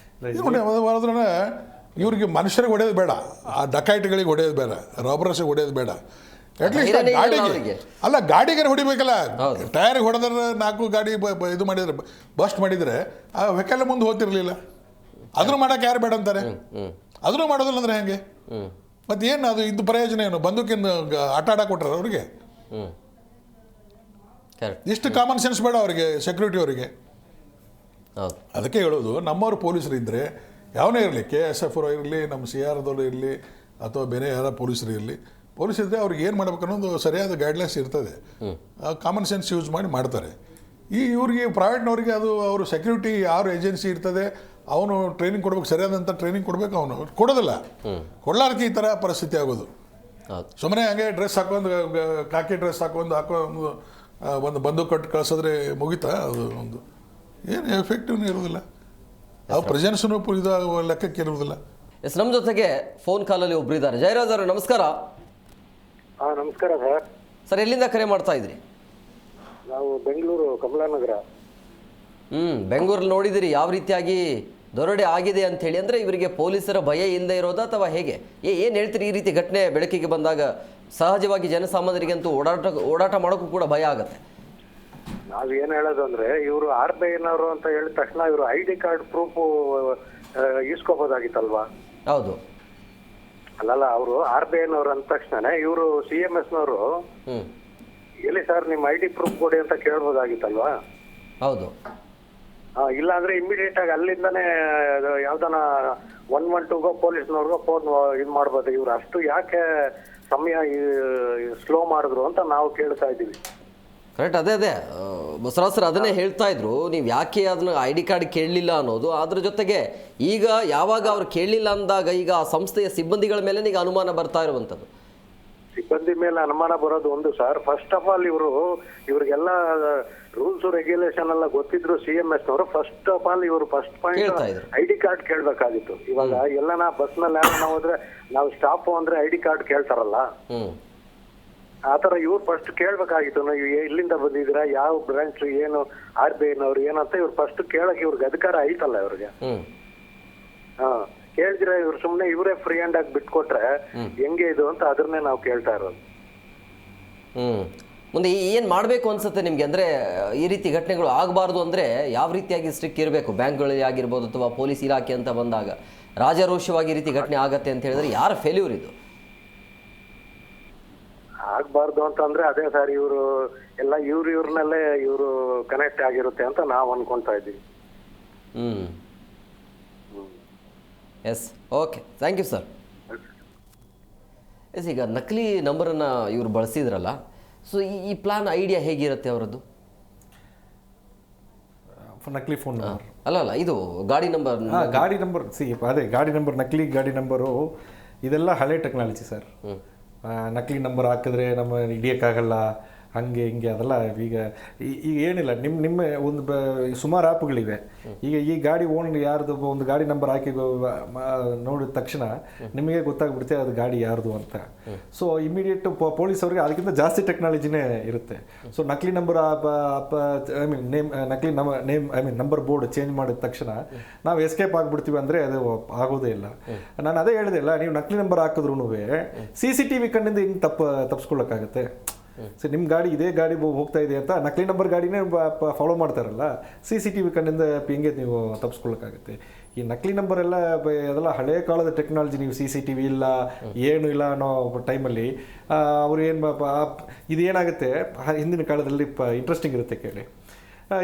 ಹೋದ್ರೆ ಇವ್ರಿಗೆ ಮನುಷ್ಯರಿಗೆ ಹೊಡೆಯೋದು ಬೇಡ, ಆ ಡಕೈಟ್ಗಳಿಗೆ ಹೊಡೆಯೋದು ಬೇಡ, ರಾಬರ್ಸ್ಗೆ ಹೊಡೆಯೋದು ಬೇಡ. ಅಟ್ಲೀಸ್ಟ್ ಗಾಡಿಗೆ ಅಲ್ಲ, ಗಾಡಿಗೆ ಹೊಡಿಬೇಕಲ್ಲ. ಟೈರಿಗೆ ಹೊಡೆದ್ರೆ 4 ಗಾಡಿ ಇದು ಮಾಡಿದ್ರೆ, ಬಸ್ಟ್ ಮಾಡಿದರೆ ಆ ವೆಹಿಕಲ್ ಮುಂದೆ ಹೋಗ್ತಿರ್ಲಿಲ್ಲ. ಅದನ್ನು ಮಾಡೋಕೆ ಯಾರು ಬೇಡ ಅಂತಾರೆ? ಅದನ್ನು ಮಾಡೋದಿಲ್ಲ ಅಂದರೆ ಹೆಂಗೆ? ಮತ್ತು ಏನು ಅದು ಇದು ಪ್ರಯೋಜನ ಏನು? ಬಂದೂಕಿಂದ ಆಟ ಆಡಕ್ಕೆ ಕೊಟ್ಟಾರ ಅವ್ರಿಗೆ? ಇಷ್ಟು ಕಾಮನ್ ಸೆನ್ಸ್ ಬೇಡ ಅವರಿಗೆ, ಸೆಕ್ಯೂರಿಟಿ ಅವರಿಗೆ. ಅದಕ್ಕೆ ಹೇಳೋದು, ನಮ್ಮವ್ರು ಪೊಲೀಸರು ಇದ್ದರೆ ಯಾವನೇ ಇರಲಿ, KSF ಇರಲಿ, ನಮ್ಮ CRದವರು ಇರಲಿ, ಅಥವಾ ಬೇರೆ ಯಾರ ಪೊಲೀಸರು ಇರಲಿ, ಪೊಲೀಸರಿದ್ದರೆ ಅವ್ರಿಗೆ ಏನು ಮಾಡ್ಬೇಕು ಅನ್ನೋದು ಸರಿಯಾದ ಗೈಡ್ಲೈನ್ಸ್ ಇರ್ತದೆ. ಕಾಮನ್ ಸೆನ್ಸ್ ಯೂಸ್ ಮಾಡಿ ಮಾಡ್ತಾರೆ. ಇವ್ರಿಗೆ ಪ್ರೈವೇಟ್ನವ್ರಿಗೆ ಅದು ಅವರು ಸೆಕ್ಯೂರಿಟಿ ಯಾರು ಏಜೆನ್ಸಿ ಇರ್ತದೆ ಅವನು ಟ್ರೈನಿಂಗ್ ಕೊಡ್ಬೇಕು, ಸರಿಯಾದಂಥ ಟ್ರೈನಿಂಗ್ ಕೊಡಬೇಕು. ಅವನು ಕೊಡೋದಿಲ್ಲ, ಕೊಡಲಾರ್ಕೆ ಈ ಥರ ಪರಿಸ್ಥಿತಿ ಆಗೋದು. ಸುಮ್ಮನೆ ಹಾಗೆ ಡ್ರೆಸ್ ಹಾಕೊಂಡು, ಕಾಕಿ ಡ್ರೆಸ್ ಹಾಕೊಂಡು ಒಂದು ಬಂದು ಕಟ್ಟು ಕಳಿಸಿದ್ರೆ ಮುಗಿತಾ? ಅದು ಒಂದು ಏನು ಎಫೆಕ್ಟಿವ್ನೂ ಇರೋದಿಲ್ಲ. ಆ ಪ್ರೆಸೆನ್ಸ್ನೂ ಇದು ಲೆಕ್ಕಕ್ಕೆ ಇರೋದಿಲ್ಲ. ಎಸ್, ನಮ್ಮ ಜೊತೆಗೆ ಫೋನ್ ಕಾಲಲ್ಲಿ ಒಬ್ರು ಇದ್ದಾರೆ. ಜಯರಾಜ್ ಅವರು ನಮಸ್ಕಾರ. ನಮಸ್ಕಾರ ಸರ್. ಸರ್, ಎಲ್ಲಿಂದ ಕರೆ ಮಾಡ್ತಾ ಇದ್ರಿ? ನಾವು ಬೆಂಗಳೂರು ಕಮಲಾನಗರ. ಬೆಂಗಳೂರಲ್ಲಿ ನೋಡಿದಿರಿ ಯಾವ ರೀತಿಯಾಗಿ ದರೋಡೆ ಆಗಿದೆ ಅಂತ ಹೇಳಿ. ಅಂದರೆ ಇವರಿಗೆ ಪೊಲೀಸರ ಭಯ ಇಲ್ಲದೆ ಇರೋದಾ ಅಥವಾ ಹೇಗೆ? ಏನು ಹೇಳ್ತೀರಿ? ಈ ರೀತಿ ಘಟನೆ ಬೆಳಕಿಗೆ ಬಂದಾಗ ಸಹಜವಾಗಿ ಜನಸಾಮಾನ್ಯರಿಗಂತೂ ಓಡಾಟ ಮಾಡೋಕ್ಕೂ ಕೂಡ ಭಯ ಆಗುತ್ತೆ. ನಾವೇನು ಹೇಳೋದು ಅಂದರೆ, ಇವರು RBIನವರು ಅಂತ ಹೇಳಿದ ತಕ್ಷಣ ಇವರು ID ಕಾರ್ಡ್ ಪ್ರೂಫ್ ಇಸ್ಕೋಬೋದಾಗಿತ್ತಲ್ವಾ? ಹೌದು. ಅಲ್ಲಲ್ಲ, ಅವರು RBI ಅಂದ ತಕ್ಷಣ ಇವರು CMSನವರು ಹ್ಮ್ ಎಲ್ಲಿ ಸರ್ ನಿಮ್ಮ ID ಪ್ರೂಫ್ ಕೊಡಿ ಅಂತ ಕೇಳ್ಬೋದಾಗಿತ್ತಲ್ವಾ? ಹೌದು. ಇಲ್ಲ ಅಂದ್ರೆ ಇಮಿಡಿಯೇಟ್ ಆಗಿ ಅಲ್ಲಿಂದಾನೇ ಯಾವ್ದಾನ 112ಗೋ ಪೊಲೀಸ್ನವ್ರಿಗೋ ಫೋನ್ ಇದು ಮಾಡ್ಬೋದು. ಇವ್ರು ಅಷ್ಟು ಯಾಕೆ ಸಮಯ ಸ್ಲೋ ಮಾಡಿದ್ರು ಅಂತ ನಾವು ಕೇಳ್ತಾ ಇದ್ದೀವಿ. ಕರೆಕ್ಟ್, ಅದೇ ಬಸವರಾಜ್ ಸರ್ ಅದನ್ನೇ ಹೇಳ್ತಾ ಇದ್ರು, ನೀವು ಯಾಕೆ ಅದನ್ನ ID ಕಾರ್ಡ್ ಕೇಳಲಿಲ್ಲ ಅನ್ನೋದು. ಅದ್ರ ಜೊತೆಗೆ ಈಗ ಯಾವಾಗ ಅವ್ರು ಕೇಳಲಿಲ್ಲ ಅಂದಾಗ ಈಗ ಆ ಸಂಸ್ಥೆಯ ಸಿಬ್ಬಂದಿಗಳ ಮೇಲೆ ಈಗ ಅನುಮಾನ ಬರ್ತಾ ಇರುವಂಥದ್ದು. ಸಿಬ್ಬಂದಿ ಮೇಲೆ ಅನುಮಾನ ಬರೋದು ಒಂದು ಸರ್. ಫಸ್ಟ್ ಆಫ್ ಆಲ್ ಇವ್ರಿಗೆಲ್ಲ ರೂಲ್ಸ್ ರೆಗ್ಯುಲೇಷನ್ ಎಲ್ಲ ಗೊತ್ತಿದ್ರು CMSನವರು. ಫಸ್ಟ್ ಆಫ್ ಆಲ್ ಇವರು ಫಸ್ಟ್ ಪಾಯಿಂಟ್ ID ಕಾರ್ಡ್ ಕೇಳ್ಬೇಕಾಗಿತ್ತು. ಇವಾಗ ಎಲ್ಲನ ಬಸ್ನಲ್ಲಿ ನಾವು ಹೋದ್ರೆ ನಾವು ಸ್ಟಾಪ್ ಅಂದ್ರೆ ID ಕಾರ್ಡ್ ಕೇಳ್ತಾರಲ್ಲ, ಆತರ ಇವ್ರು ಫಸ್ಟ್ ಕೇಳ್ಬೇಕಾಗಿತ್ತು. ನಾವು ಎಲ್ಲಿಂದ ಬಂದಿದ್ದೀರಾ, ಯಾವ ಬ್ರಾಂಚ್, ಏನು RBIನವ್ರು ಏನಂತ ಇವ್ರು ಫಸ್ಟ್ ಕೇಳಕ್ ಇವ್ರಿಗೆ ಅಧಿಕಾರ ಐತಲ್ಲ ಇವ್ರಿಗೆ. ಕೇಳಿದ್ರೆ ಇವ್ರು ಸುಮ್ನೆ ಇವರೇ ಫ್ರೀ ಹ್ಯಾಂಡ್ ಆಗಿ ಬಿಟ್ಕೊಟ್ರೆ ಹೆಂಗೆ ಇದು ಅಂತ ಅದನ್ನೇ ನಾವು ಕೇಳ್ತಾ ಇರೋದು. ಮುಂದೆ ಏನು ಮಾಡಬೇಕು ಅನ್ಸುತ್ತೆ ನಿಮಗೆ? ಅಂದರೆ ಈ ರೀತಿ ಘಟನೆಗಳು ಆಗಬಾರ್ದು ಅಂದರೆ ಯಾವ ರೀತಿಯಾಗಿ ಸ್ಟ್ರಿಕ್ಟ್ ಇರಬೇಕು? ಬ್ಯಾಂಕ್ಗಳಲ್ಲಿ ಆಗಿರ್ಬೋದು ಅಥವಾ ಪೊಲೀಸ್ ಇಲಾಖೆ ಅಂತ ಬಂದಾಗ ರಾಜಾರೋಷವಾಗಿ ಈ ರೀತಿ ಘಟನೆ ಆಗತ್ತೆ ಅಂತ ಹೇಳಿದ್ರೆ ಯಾರ ಫೇಲ್ಯೂರ್ ಇದು? ಆಗ್ಬಾರ್ದು ಅಂತಂದ್ರೆ ಅದೇ ಸರ್, ಇವರು ಎಲ್ಲ ಇವ್ರನ್ನಲ್ಲೇ ಇವರು ಕನೆಕ್ಟ್ ಆಗಿರುತ್ತೆ ಅಂತ ನಾವು ಅನ್ಕೊಂತಾ ಇದ್ದೀವಿ. Yes, okay, thank you sir. Yes, ಈಗ ನಕಲಿ ನಂಬರನ್ನು ಇವರು ಬಳಸಿದ್ರಲ್ಲ, ಸೊ ಈ ಪ್ಲಾನ್ ಐಡಿಯಾ ಹೇಗಿರುತ್ತೆ ಅವರದ್ದು? ನಕಲಿ ಫೋನ್ ನಂಬರ್ ಅಲ್ಲ ಇದು ಗಾಡಿ ನಂಬರ್. ಗಾಡಿ ನಂಬರ್ ಅದೇ ಗಾಡಿ ನಂಬರ್, ನಕಲಿ ಗಾಡಿ ನಂಬರು ಇದೆಲ್ಲ ಹಳೆ ಟೆಕ್ನಾಲಜಿ ಸರ್. ನಕಲಿ ನಂಬರ್ ಹಾಕಿದ್ರೆ ನಮ್ಮ ಹಿಡಿಯೋಕ್ಕಾಗಲ್ಲ, ಹಾಗೆ ಹಿಂಗೆ ಅದೆಲ್ಲ ಈಗ ಏನಿಲ್ಲ. ನಿಮ್ಮ ಒಂದು ಸುಮಾರು ಆ್ಯಪ್ಗಳಿವೆ. ಈಗ ಈ ಗಾಡಿ ಓನ್ ಯಾರ್ದು ಒಂದು ಗಾಡಿ ನಂಬರ್ ಹಾಕಿ ನೋಡಿದ ತಕ್ಷಣ ನಿಮಗೆ ಗೊತ್ತಾಗ್ಬಿಡುತ್ತೆ ಅದು ಗಾಡಿ ಯಾರ್ದು ಅಂತ. ಸೊ ಇಮಿಡಿಯೇಟ್ ಪೊಲೀಸವ್ರಿಗೆ ಅದಕ್ಕಿಂತ ಜಾಸ್ತಿ ಟೆಕ್ನಾಲಜಿನೇ ಇರುತ್ತೆ. ಸೊ ನಕಲಿ ನಂಬರ್ ನಂಬರ್ ಬೋರ್ಡ್ ಚೇಂಜ್ ಮಾಡಿದ ತಕ್ಷಣ ನಾವು ಎಸ್ಕೇಪ್ ಆಗಿಬಿಡ್ತೀವಿ ಅಂದರೆ ಅದು ಆಗೋದೇ ಇಲ್ಲ. ನಾನು ಅದೇ ಹೇಳಿದೆ ಇಲ್ಲ, ನೀವು ನಕಲಿ ನಂಬರ್ ಹಾಕಿದ್ರೂ CCTV ಕಣ್ಣಿಂದ ಹಿಂಗೆ ತಪ್ಪಿಸ್ಕೊಳ್ಳೋಕ್ಕಾಗತ್ತೆ. ಸರ್ ನಿಮ್ಮ ಗಾಡಿ ಇದೇ ಗಾಡಿ ಹೋಗ್ತಾ ಇದೆ ಅಂತ ನಕಲಿ ನಂಬರ್ ಗಾಡಿನೇ ಫಾಲೋ ಮಾಡ್ತಾರಲ್ಲ, CCTV ಕಣ್ಣಿಂದ ಹೆಂಗೆ ನೀವು ತಪ್ಪಿಸ್ಕೊಳ್ಳೋಕ್ಕಾಗುತ್ತೆ? ಈ ನಕಲಿ ನಂಬರ್ ಎಲ್ಲ ಅದೆಲ್ಲ ಹಳೆ ಕಾಲದ ಟೆಕ್ನಾಲಜಿ. ನೀವು CCTV ಇಲ್ಲ ಏನು ಇಲ್ಲ ಅನ್ನೋ ಟೈಮಲ್ಲಿ ಅವ್ರು ಏನು ಇದೇನಾಗುತ್ತೆ, ಹಿಂದಿನ ಕಾಲದಲ್ಲಿ ಇಂಟ್ರೆಸ್ಟಿಂಗ್ ಇರುತ್ತೆ ಕೇಳಿ.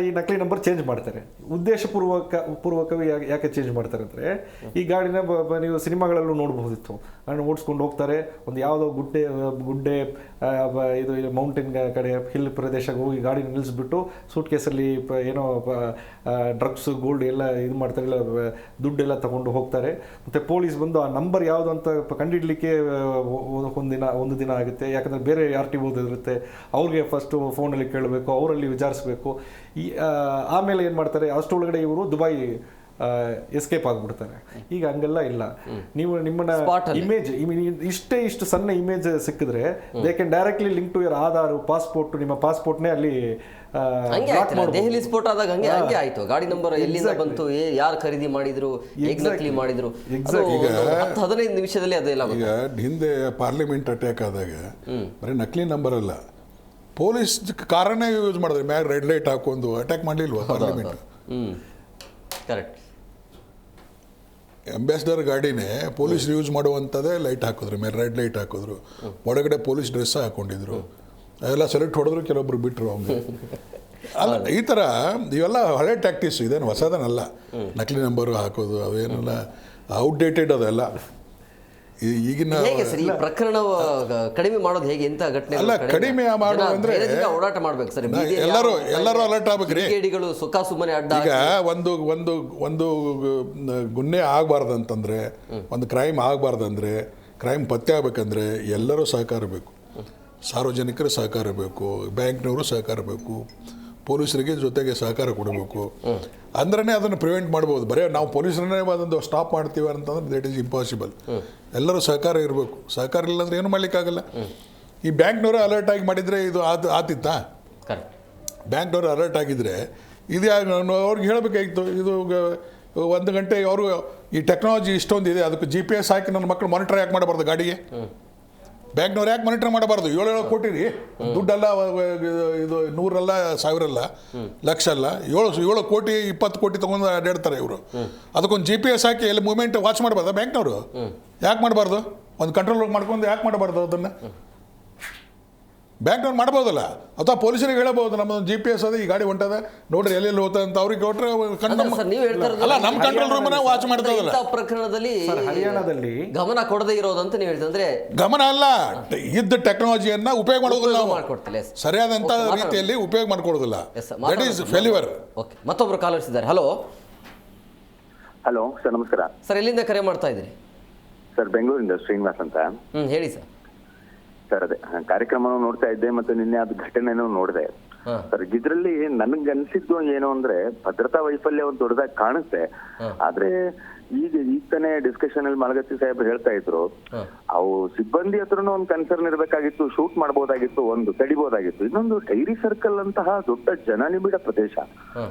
ಈ ನಕಲಿ ನಂಬರ್ ಚೇಂಜ್ ಮಾಡ್ತಾರೆ. ಪೂರ್ವಕವಾಗಿ ಯಾಕೆ ಚೇಂಜ್ ಮಾಡ್ತಾರೆ ಅಂದರೆ, ಈ ಗಾಡಿನ ನೀವು ಸಿನಿಮಾಗಳಲ್ಲೂ ನೋಡಬಹುದಿತ್ತು. ಓಡಿಸ್ಕೊಂಡು ಹೋಗ್ತಾರೆ, ಒಂದು ಯಾವುದೋ ಗುಡ್ಡೆ ಇದು ಮೌಂಟೇನ್ ಕಡೆ ಹಿಲ್ ಪ್ರದೇಶಕ್ಕೆ ಹೋಗಿ ಗಾಡಿ ನಿಲ್ಲಿಸ್ಬಿಟ್ಟು ಸೂಟ್ ಕೇಸಲ್ಲಿ ಏನೋ ಡ್ರಗ್ಸು ಗೋಲ್ಡ್ ಎಲ್ಲ ಇದು ಮಾಡ್ತಾರೆ, ಇಲ್ಲ ದುಡ್ಡೆಲ್ಲ ತಗೊಂಡು ಹೋಗ್ತಾರೆ. ಮತ್ತು ಪೊಲೀಸ್ ಬಂದು ಆ ನಂಬರ್ ಯಾವುದು ಅಂತ ಕಂಡುಹಿಡಲಿಕ್ಕೆ ಒಂದು ದಿನ ಆಗುತ್ತೆ. ಯಾಕಂದರೆ ಬೇರೆ RTO ಇರುತ್ತೆ, ಅವ್ರಿಗೆ ಫಸ್ಟು ಫೋನಲ್ಲಿ ಕೇಳಬೇಕು, ಅವರಲ್ಲಿ ವಿಚಾರಿಸ್ಬೇಕು. ಆಮೇಲೆ ಏನು ಮಾಡ್ತಾರೆ, ಅಷ್ಟರೊಳಗಡೆ ಇವರು ದುಬೈ ಎಸ್ಕೇಪ್ ಆಗಿಬಿಡ್ತಾರೆ. ಈಗ ಹಂಗೆಲ್ಲ ಇಲ್ಲ. ನೀವು ನಿಮ್ಮನ್ನ ಇಮೇಜ್ ಇಷ್ಟು ಸಣ್ಣ ಇಮೇಜ್ ಸಿಕ್ಕಿದ್ರೆ they can directly link to your Aadhaar, passport, ನಿಮ್ಮ ಪಾಸ್ಪೋರ್ಟ್ನೇ ಅಲ್ಲಿ ದೆಹಲಿ ಸ್ಫೋಟ ಆದಾಗ ಹಂಗೆ ಆಯ್ತು. ಗಾಡಿ ನಂಬರ್ ಎಲ್ಲಿಂದ ಬಂತು, ಯಾರು ಖರೀದಿ ಮಾಡಿದ್ರು, ಹೇಗೆ ನಕಲಿ ಮಾಡಿದ್ರು, 10-15 ನಿಮಿಷದಲ್ಲಿ ಅದೆಲ್ಲ. ಈಗ ಹಿಂದೆ ಪಾರ್ಲಿಮೆಂಟ್ ಅಟ್ಯಾಕ್ ಆದಾಗ ಬರೀ ನಕಲಿ ನಂಬರ್ ಅಲ್ಲ, ಪೊಲೀಸ್ ಕಾರನ್ನೇ ಯೂಸ್ ಮಾಡಿದ್ರೆ ಮ್ಯಾಗ ರೆಡ್ ಲೈಟ್ ಹಾಕೊಂಡು ಅಟ್ಯಾಕ್ ಮಾಡಲಿಲ್ವಾ ಪಾರ್ಲಿಮೆಂಟ್? ಕರೆಕ್ಟ್. ಅಂಬಾಸಿಡರ್ ಗಾಡಿನೇ ಪೊಲೀಸ್ ಯೂಸ್ ಮಾಡುವಂಥದ್ದೇ ಲೈಟ್ ಹಾಕಿದ್ರು, ಮೇಲೆ ರೆಡ್ ಲೈಟ್ ಹಾಕಿದ್ರು, ಒಳಗಡೆ ಪೊಲೀಸ್ ಡ್ರೆಸ್ ಹಾಕೊಂಡಿದ್ರು. ಅದೆಲ್ಲ ಸೆಲೆಕ್ಟ್ ಹೊಡೆದ್ರು, ಕೆಲವೊಬ್ರು ಬಿಟ್ಟರು. ಅವ್ನಿಗೆ ಅಲ್ಲ, ಈ ಥರ ಇವೆಲ್ಲ ಹಳೆ ಟ್ಯಾಕ್ಟಿಕ್ಸ್, ಇದೇನು ಹೊಸದನ್ನಲ್ಲ. ನಕಲಿ ನಂಬರು ಹಾಕೋದು ಅವೇನೆಲ್ಲ ಔಟ್ಡೇಟೆಡ್ ಅದೆಲ್ಲ. ಈಗಿನ ಪ್ರಕರಣ ಕಡಿಮೆ ಮಾಡೋದು ಹೇಗೆ? ಇಂಥ ಘಟನೆ ಅಲ್ಲ, ಕಡಿಮೆ ಮಾಡೋದು ಅಂದ್ರೆ ಓಡಾಟ ಮಾಡ್ಬೇಕು ಸರ್. ಎಲ್ಲರೂ ಅಲರ್ಟ್ ಆಗ್ಬೇಕ್ರಿ. ಸುಖ ಸುಮ್ಮನೆ ಅಡ್ಡ. ಈಗ ಒಂದು ಗುನ್ನೆ ಆಗಬಾರ್ದಂತಂದ್ರೆ, ಒಂದು ಕ್ರೈಮ್ ಆಗಬಾರ್ದಂದ್ರೆ, ಕ್ರೈಮ್ ಪತ್ತೆ ಆಗ್ಬೇಕಂದ್ರೆ ಎಲ್ಲರೂ ಸಹಕಾರ ಬೇಕು. ಸಾರ್ವಜನಿಕರ ಸಹಕಾರ ಬೇಕು, ಬ್ಯಾಂಕ್ನವರು ಸಹಕಾರ ಬೇಕು, ಪೊಲೀಸರಿಗೆ ಜೊತೆಗೆ ಸಹಕಾರ ಕೊಡಬೇಕು. ಅಂದ್ರೇ ಅದನ್ನು ಪ್ರಿವೆಂಟ್ ಮಾಡ್ಬೋದು. ಬರೀ ನಾವು ಪೊಲೀಸರನ್ನೇ ಅದೊಂದು ಸ್ಟಾಪ್ ಮಾಡ್ತೀವಿ ಅಂತಂದ್ರೆ ದಟ್ ಈಸ್ ಇಂಪಾಸಿಬಲ್. ಎಲ್ಲರೂ ಸಹಕಾರ ಇರಬೇಕು. ಸಹಕಾರ ಇಲ್ಲಾಂದ್ರೆ ಏನು ಮಾಡಲಿಕ್ಕಾಗಲ್ಲ. ಈ ಬ್ಯಾಂಕ್ನವರು ಅಲರ್ಟ್ ಆಗಿ ಮಾಡಿದರೆ ಇದು ಆತಿತ್ತಾ? ಬ್ಯಾಂಕ್ನವರು ಅಲರ್ಟ್ ಆಗಿದ್ದರೆ ಇದು ಅವ್ರಿಗೆ ಹೇಳಬೇಕಾಗಿತ್ತು. ಇದು 1 ಗಂಟೆ ಅವರು ಈ ಟೆಕ್ನಾಲಜಿ ಇಷ್ಟೊಂದಿದೆ, ಅದಕ್ಕೆ GPS ಹಾಕಿ ನನ್ನ ಮಕ್ಕಳು ಮಾನಿಟರ್ ಯಾಕೆ ಮಾಡಬಾರ್ದು ಗಾಡಿಗೆ? ಬ್ಯಾಂಕ್ನವ್ರು ಯಾಕೆ ಮಾನಿಟರ್ ಮಾಡಬಾರ್ದು? 7 ಕೋಟಿ ರೀ ದುಡ್ಡಲ್ಲ, ಇದು 100 ಅಲ್ಲ, 1000 ಅಲ್ಲ, ಲಕ್ಷ ಅಲ್ಲ, 7 ಕೋಟಿ 20 ಕೋಟಿ ತೊಗೊಂಡು ಅಡ್ಡಾಡ್ತಾರೆ ಇವರು. ಅದಕ್ಕೊಂದು GPS ಹಾಕಿ ಎಲ್ಲಿ ಮೂವ್ಮೆಂಟ್ ವಾಚ್ ಮಾಡಬಾರ್ದ ಬ್ಯಾಂಕ್ನವರು? ಯಾಕೆ ಮಾಡಬಾರ್ದು? ಒಂದು ಕಂಟ್ರೋಲ್ ರೂಮ್ ಮಾಡ್ಕೊಂಡು ಯಾಕೆ ಮಾಡಬಾರ್ದು ಅದನ್ನು? ಬ್ಯಾಂಕ್ನವ್ರು ಮಾಡ್ಬೋದಲ್ಲ, ಅಥವಾ ಪೊಲೀಸರಿಗೆ ಹೇಳಬಹುದು ನಮ್ಮದೊಂದು GPS ಅದ, ಈ ಗಾಡಿ ಹೊಂಟದ ನೋಡ್ರಿ ಎಲ್ಲೆಲ್ಲಿ ಹೋಗ್ತದೆ ಅಂತ ಅವ್ರಿಗೆ ಕೊಟ್ಟರೆ ಅಲ್ಲ, ನಮ್ಮ ಕಂಟ್ರೋಲ್ ರೂಮನ್ನ ವಾಚ್ ಮಾಡ್ತದಲ್ಲ. ಪ್ರಕರಣದಲ್ಲಿ ಹರಿಯಾಣದಲ್ಲಿ ಗಮನ ಕೊಡದೇ ಇರೋದಂತ ನೀವು ಹೇಳ್ತೀವಿ. ಅಂದ್ರೆ ಗಮನ ಅಲ್ಲ, ಇದ್ದ ಟೆಕ್ನಾಲಜಿಯನ್ನ ಉಪಯೋಗ ಮಾಡೋದಿಲ್ಲ ನಾವು, ಮಾಡ್ಕೊಡ್ತಿಲ್ಲ. ಸರಿಯಾದಂತ ರೀತಿಯಲ್ಲಿ ಉಪಯೋಗ ಮಾಡ್ಕೊಳ್ಳೋದಿಲ್ಲ. That is failure. ಓಕೆ, ಮತ್ತೊಬ್ರು ಕಾಲರ್ಸ್ ಇದ್ದಾರೆ. ಹಲೋ ಹಲೋ ಸರ್, ನಮಸ್ಕಾರ ಸರ್. ಎಲ್ಲಿಂದ ಕರೆ ಮಾಡ್ತಾ ಇದ್ದೀರಿ? ಸರ್, ಬೆಂಗಳೂರಿಂದ ಶ್ರೀನಿವಾಸ್ ಅಂತ. ಹೇಳಿ ಸರ್. ಸರ್, ಅದೇ ಕಾರ್ಯಕ್ರಮ ನೋಡ್ತಾ ಇದ್ದೆ ಮತ್ತು ನಿನ್ನೆ ಅದು ಘಟನೆನೂ ನೋಡಿದೆ ಸರ್. ಇದ್ರಲ್ಲಿ ನನ್ಗನ್ಸಿದ್ದು ಏನು ಅಂದ್ರೆ ಭದ್ರತಾ ವೈಫಲ್ಯ ಒಂದು ದೊಡ್ಡದಾಗಿ ಕಾಣುತ್ತೆ. ಆದ್ರೆ ಈಗ ತಾನೇ ಡಿಸ್ಕಷನ್ ಅಲ್ಲಿ ಮಾಲಗತ್ತಿ ಸಾಹೇಬ್ರು ಹೇಳ್ತಾ ಇದ್ರು, ಅವು ಸಿಬ್ಬಂದಿ ಹತ್ರನೂ ಒಂದು ಕನ್ಸರ್ನ್ ಇರಬೇಕಾಗಿತ್ತು, ಶೂಟ್ ಮಾಡಬಹುದಾಗಿತ್ತು, ಒಂದು ತಡಿಬಹುದಾಗಿತ್ತು. ಇನ್ನೊಂದು ಡೈರಿ ಸರ್ಕಲ್ ಅಂತಹ ದೊಡ್ಡ ಜನನಿಬಿಡ ಪ್ರದೇಶ,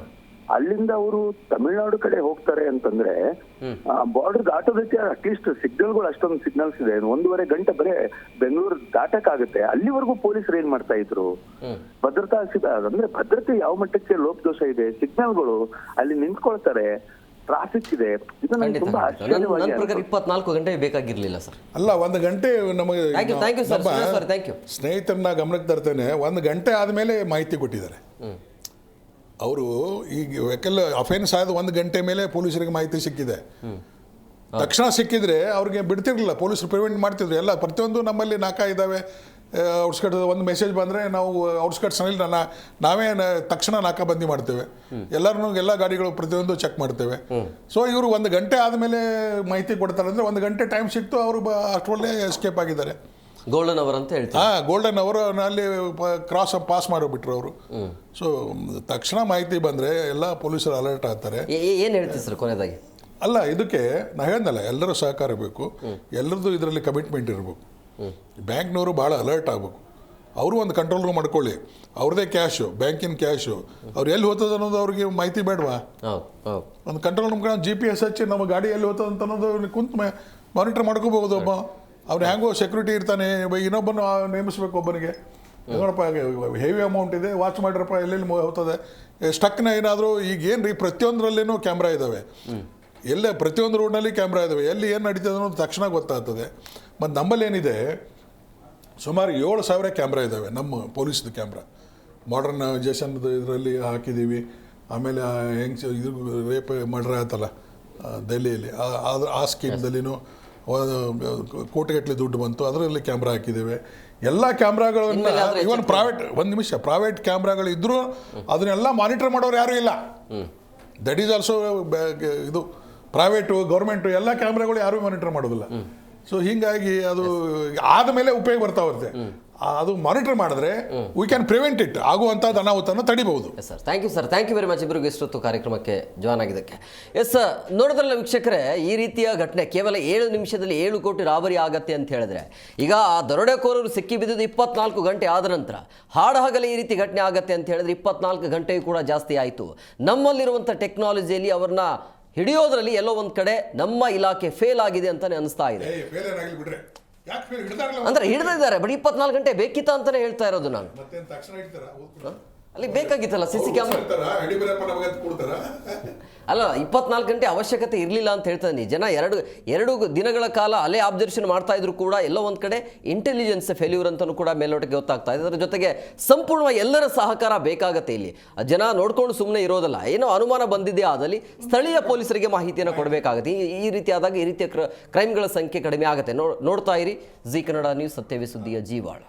ಅಲ್ಲಿಂದ ಅವರು ತಮಿಳುನಾಡು ಕಡೆ ಹೋಗ್ತಾರೆ ಅಂತಂದ್ರೆ ಬಾರ್ಡರ್ ದಾಟೋದಕ್ಕೆ ಅಟ್ಲೀಸ್ಟ್ ಸಿಗ್ನಲ್ಗಳು ಅಷ್ಟೊಂದು ಸಿಗ್ನಲ್ಸ್ ಇದೆ. 1.5 ಗಂಟೆ ಬರೇ ಬೆಂಗಳೂರು ದಾಟಕ್ಕಾಗುತ್ತೆ. ಅಲ್ಲಿವರೆಗೂ ಪೊಲೀಸರು ಏನ್ ಮಾಡ್ತಾ ಇದ್ರು? ಭದ್ರತಾ ಅಂದ್ರೆ ಭದ್ರತೆ ಯಾವ ಮಟ್ಟಕ್ಕೆ ಲೋಪದೋಷ ಇದೆ? ಸಿಗ್ನಲ್ಗಳು ಅಲ್ಲಿ ನಿಂತ್ಕೊಳ್ತಾರೆ, ಟ್ರಾಫಿಕ್ ಇದೆ. ಇದು ನನಗೆ ತುಂಬಾ ಆಶ್ಚರ್ಯವಾಗಿ 24 ಗಂಟೆ ಬೇಕಾಗಿರ್ಲಿಲ್ಲ ಸರ್. ಅಲ್ಲ, 1 ಗಂಟೆ ನಮಗೆ ಥ್ಯಾಂಕ್ ಯು ಸ್ನೇಹಿತರನ್ನ ಗಮನಕ್ಕೆ ತರ್ತೇನೆ. 1 ಗಂಟೆ ಆದ್ಮೇಲೆ ಮಾಹಿತಿ ಕೊಟ್ಟಿದ್ದಾರೆ ಅವರು. ಈಗ ವೆಹಿಕಲ್ ಅಫೆನ್ಸ್ ಆದ 1 ಗಂಟೆ ಮೇಲೆ ಪೊಲೀಸರಿಗೆ ಮಾಹಿತಿ ಸಿಕ್ಕಿದೆ. ತಕ್ಷಣ ಸಿಕ್ಕಿದ್ರೆ ಅವ್ರಿಗೆ ಬಿಡ್ತಿರ್ಲಿಲ್ಲ, ಪೊಲೀಸರು ಪ್ರಿವೆಂಟ್ ಮಾಡ್ತಿದ್ರು. ಎಲ್ಲ ಪ್ರತಿಯೊಂದು ನಮ್ಮಲ್ಲಿ ನಾಕಾ ಇದ್ದಾವೆ. ಔಟ್ಸ್ಕಟ್ಸ್ ಒಂದು ಮೆಸೇಜ್ ಬಂದರೆ ನಾವು ಔಟ್ಸ್ಕಟ್ಸ್ನಲ್ಲಿ ನಾವೇ ತಕ್ಷಣ ನಾಕಾಬಂದಿ ಮಾಡ್ತೇವೆ. ಎಲ್ಲ ಗಾಡಿಗಳು ಪ್ರತಿಯೊಂದು ಚೆಕ್ ಮಾಡ್ತೇವೆ. ಸೊ ಇವರು 1 ಗಂಟೆ ಆದಮೇಲೆ ಮಾಹಿತಿ ಕೊಡ್ತಾರೆ ಅಂದರೆ 1 ಗಂಟೆ ಟೈಮ್ ಸಿಕ್ತು, ಅವರು ಅಷ್ಟರಲ್ಲೇ ಎಸ್ಕೇಪ್ ಆಗಿದ್ದಾರೆ. ಗೋಲ್ಡನ್ ಅವರ್ ಅಂತ ಹೇಳ್ತಾರೆ. ಗೋಲ್ಡನ್ ಅವರ್ ಅಲ್ಲಿ ಪಾಸ್ ಮಾಡಿಬಿಟ್ರು ಅವರು. ಸೊ ತಕ್ಷಣ ಮಾಹಿತಿ ಬಂದರೆ ಎಲ್ಲ ಪೊಲೀಸರು ಅಲರ್ಟ್ ಆಗ್ತಾರೆ. ಏನು ಹೇಳ್ತೀವಿ ಸರ್ ಕೊನೆಯದಾಗಿ? ಅಲ್ಲ, ಇದಕ್ಕೆ ನಾ ಹೇಳ್ದಲ್ಲ, ಎಲ್ಲರೂ ಸಹಕಾರ ಬೇಕು, ಎಲ್ಲರದ್ದು ಇದರಲ್ಲಿ ಕಮಿಟ್ಮೆಂಟ್ ಇರಬೇಕು. ಬ್ಯಾಂಕ್ನವರು ಭಾಳ ಅಲರ್ಟ್ ಆಗಬೇಕು. ಅವರು ಒಂದು ಕಂಟ್ರೋಲ್ ರೂಮ್ ಮಾಡ್ಕೊಳ್ಳಿ, ಅವ್ರದ್ದೇ ಕ್ಯಾಶು, ಬ್ಯಾಂಕಿನ ಕ್ಯಾಶು, ಅವ್ರು ಎಲ್ಲಿ ಹೋಗ್ತದೆ ಅನ್ನೋದು ಅವ್ರಿಗೆ ಮಾಹಿತಿ ಬೇಡವಾ? ಒಂದು ಕಂಟ್ರೋಲ್ ರೂಮ್ GPS ಹಚ್ಚಿ ನಮ್ಮ ಗಾಡಿ ಎಲ್ಲಿ ಹೋಗ್ತದೆ ಅಂತ ಅನ್ನೋದು ಕುಂತು ಮಾನಿಟರ್ ಮಾಡ್ಕೋಬಹುದು. ಒಬ್ಬ ಅವ್ನು ಹೆಂಗೋ ಸೆಕ್ಯೂರಿಟಿ ಇರ್ತಾನೆ, ಇನ್ನೊಬ್ಬನು ನೇಮಿಸ್ಬೇಕು ಒಬ್ಬನಿಗೆ. ನೋಡಪ್ಪ ಹೆವಿ ಅಮೌಂಟ್ ಇದೆ, ವಾಚ್ ಮಾಡಿರಪ್ಪ ಎಲ್ಲೆಲ್ಲಿ ಹೋಗ್ತದೆ, ಸ್ಟಕ್ನ ಏನಾದರೂ. ಈಗ ಏನು ರೀ, ಪ್ರತಿಯೊಂದರಲ್ಲೇನೂ ಕ್ಯಾಮ್ರಾ ಇದ್ದಾವೆ, ಎಲ್ಲೇ ಪ್ರತಿಯೊಂದು ರೋಡ್ನಲ್ಲಿ ಕ್ಯಾಮ್ರಾ ಇದ್ದಾವೆ, ಎಲ್ಲಿ ಏನು ನಡೀತದೆ ಅನ್ನೋದು ತಕ್ಷಣ ಗೊತ್ತಾಗ್ತದೆ. ಮತ್ತು ನಮ್ಮಲ್ಲಿ ಏನಿದೆ, ಸುಮಾರು 7,000 ಕ್ಯಾಮ್ರಾ ಇದ್ದಾವೆ ನಮ್ಮ ಪೊಲೀಸ್ದು ಕ್ಯಾಮ್ರಾ. ಮಾಡರ್ನೈಜೇಷನ್ದು ಇದರಲ್ಲಿ ಹಾಕಿದ್ದೀವಿ. ಆಮೇಲೆ ಇದು ರೇಪ್ ಮರ್ಡರ್ ಆಯ್ತಲ್ಲ ದೆಹಲಿಯಲ್ಲಿ, ಆ ಸ್ಕೀಮ್ದಲ್ಲಿನೂ ಕೋಟಿಗಟ್ಟಲೆ ದುಡ್ಡು ಬಂತು, ಅದರಲ್ಲಿ ಕ್ಯಾಮ್ರಾ ಹಾಕಿದ್ದೇವೆ. ಎಲ್ಲ ಕ್ಯಾಮ್ರಾಗಳನ್ನು ಇವನ್ ಪ್ರೈವೇಟ್ ಕ್ಯಾಮ್ರಾಗಳು ಇದ್ದರೂ ಅದನ್ನೆಲ್ಲ ಮಾನಿಟರ್ ಮಾಡೋರು ಯಾರೂ ಇಲ್ಲ. ದಟ್ ಈಸ್ ಆಲ್ಸೋ ಇದು ಪ್ರೈವೇಟು ಗೌರ್ಮೆಂಟು ಎಲ್ಲ ಕ್ಯಾಮ್ರಾಗಳು ಯಾರೂ ಮಾನಿಟರ್ ಮಾಡೋದಿಲ್ಲ. ಸೊ ಹೀಗಾಗಿ ಅದು ಆದಮೇಲೆ ಉಪಯೋಗ ಬರ್ತಾ ಬರುತ್ತೆ. ಅದು ಮಾನಿಟರ್ ಮಾಡಿದ್ರೆ ವಿ ಕ್ಯಾನ್ ಪ್ರಿವೆಂಟ್ ಇಟ್, ಆಗುವಂಥದ್ದು ಅನಾಹುತನ ತಡಿಬಹುದು. Yes sir, thank you sir, thank you very much ಇಬ್ಬರಿಗೂ ಇಷ್ಟೊತ್ತು ಕಾರ್ಯಕ್ರಮಕ್ಕೆ ಜಾಯ್ನ್ ಆಗಿದ್ದಕ್ಕೆ. ಎಸ್ ಸರ್, ನೋಡಿದ್ರಲ್ಲ ವೀಕ್ಷಕರೇ, ಈ ರೀತಿಯ ಘಟನೆ ಕೇವಲ 7 ನಿಮಿಷದಲ್ಲಿ 7 ಕೋಟಿ ರಾಬರಿ ಆಗತ್ತೆ ಅಂತ ಹೇಳಿದ್ರೆ, ಈಗ ಆ ದರೋಡೆಕೋರರು ಸಿಕ್ಕಿ ಬಿದ್ದಿದ್ದು 24 ಗಂಟೆ ಆದ ನಂತರ ಹಾಡಹಗಲೇ ಈ ರೀತಿ ಘಟನೆ ಆಗತ್ತೆ ಅಂತ ಹೇಳಿದ್ರೆ 24 ಗಂಟೆಯೂ ಕೂಡ ಜಾಸ್ತಿ ಆಯಿತು. ನಮ್ಮಲ್ಲಿರುವಂಥ ಟೆಕ್ನಾಲಜಿಯಲ್ಲಿ ಅವ್ರನ್ನ ಹಿಡಿಯೋದ್ರಲ್ಲಿ ಎಲ್ಲೋ ಒಂದು ಕಡೆ ನಮ್ಮ ಇಲಾಖೆ ಫೇಲ್ ಆಗಿದೆ ಅಂತಾನೆ ಅನಿಸ್ತಾ ಇದೆ. ಅಂದ್ರೆ ಹಿಡಿದಿದ್ದಾರೆ, ಬಟ್ 24 ಗಂಟೆ ಬೇಕಿತ್ತ ಅಂತಾನೆ ಹೇಳ್ತಾ ಇರೋದು ನಾನು. ಅಲ್ಲಿ ಬೇಕಾಗಿತ್ತಲ್ಲ CC ಕ್ಯಾಮ್ರಾ. ಅಲ್ಲ, 24 ಗಂಟೆ ಅವಶ್ಯಕತೆ ಇರಲಿಲ್ಲ ಅಂತ ಹೇಳ್ತಾನೆ. ಜನ ಎರಡು ದಿನಗಳ ಕಾಲ ಅಲೆ ಅಬ್ಸರ್ವೇಷನ್ ಮಾಡ್ತಾ ಇದ್ರು ಕೂಡ ಎಲ್ಲೋ ಒಂದು ಕಡೆ ಇಂಟೆಲಿಜೆನ್ಸ್ ಫೇಲ್ಯೂರ್ ಅಂತಲೂ ಕೂಡ ಮೇಲ್ನೋಟಕ್ಕೆ ಗೊತ್ತಾಗ್ತಾ ಇದೆ. ಅದರ ಜೊತೆಗೆ ಸಂಪೂರ್ಣವಾಗಿ ಎಲ್ಲರ ಸಹಕಾರ ಬೇಕಾಗತ್ತೆ. ಇಲ್ಲಿ ಜನ ನೋಡ್ಕೊಂಡು ಸುಮ್ಮನೆ ಇರೋದಲ್ಲ, ಏನೋ ಅನುಮಾನ ಬಂದಿದೆ ಆದಲ್ಲಿ ಸ್ಥಳೀಯ ಪೊಲೀಸರಿಗೆ ಮಾಹಿತಿಯನ್ನು ಕೊಡಬೇಕಾಗುತ್ತೆ. ಈ ರೀತಿಯಾದಾಗ ಈ ರೀತಿಯ ಕ್ರೈಮ್ಗಳ ಸಂಖ್ಯೆ ಕಡಿಮೆ ಆಗುತ್ತೆ. ನೋಡ್ತಾ ಇರಿ ಜಿ ಕನ್ನಡ ನ್ಯೂಸ್, ಸತ್ಯವೇ ಸುದ್ದಿಯ ಜೀವಾಳ.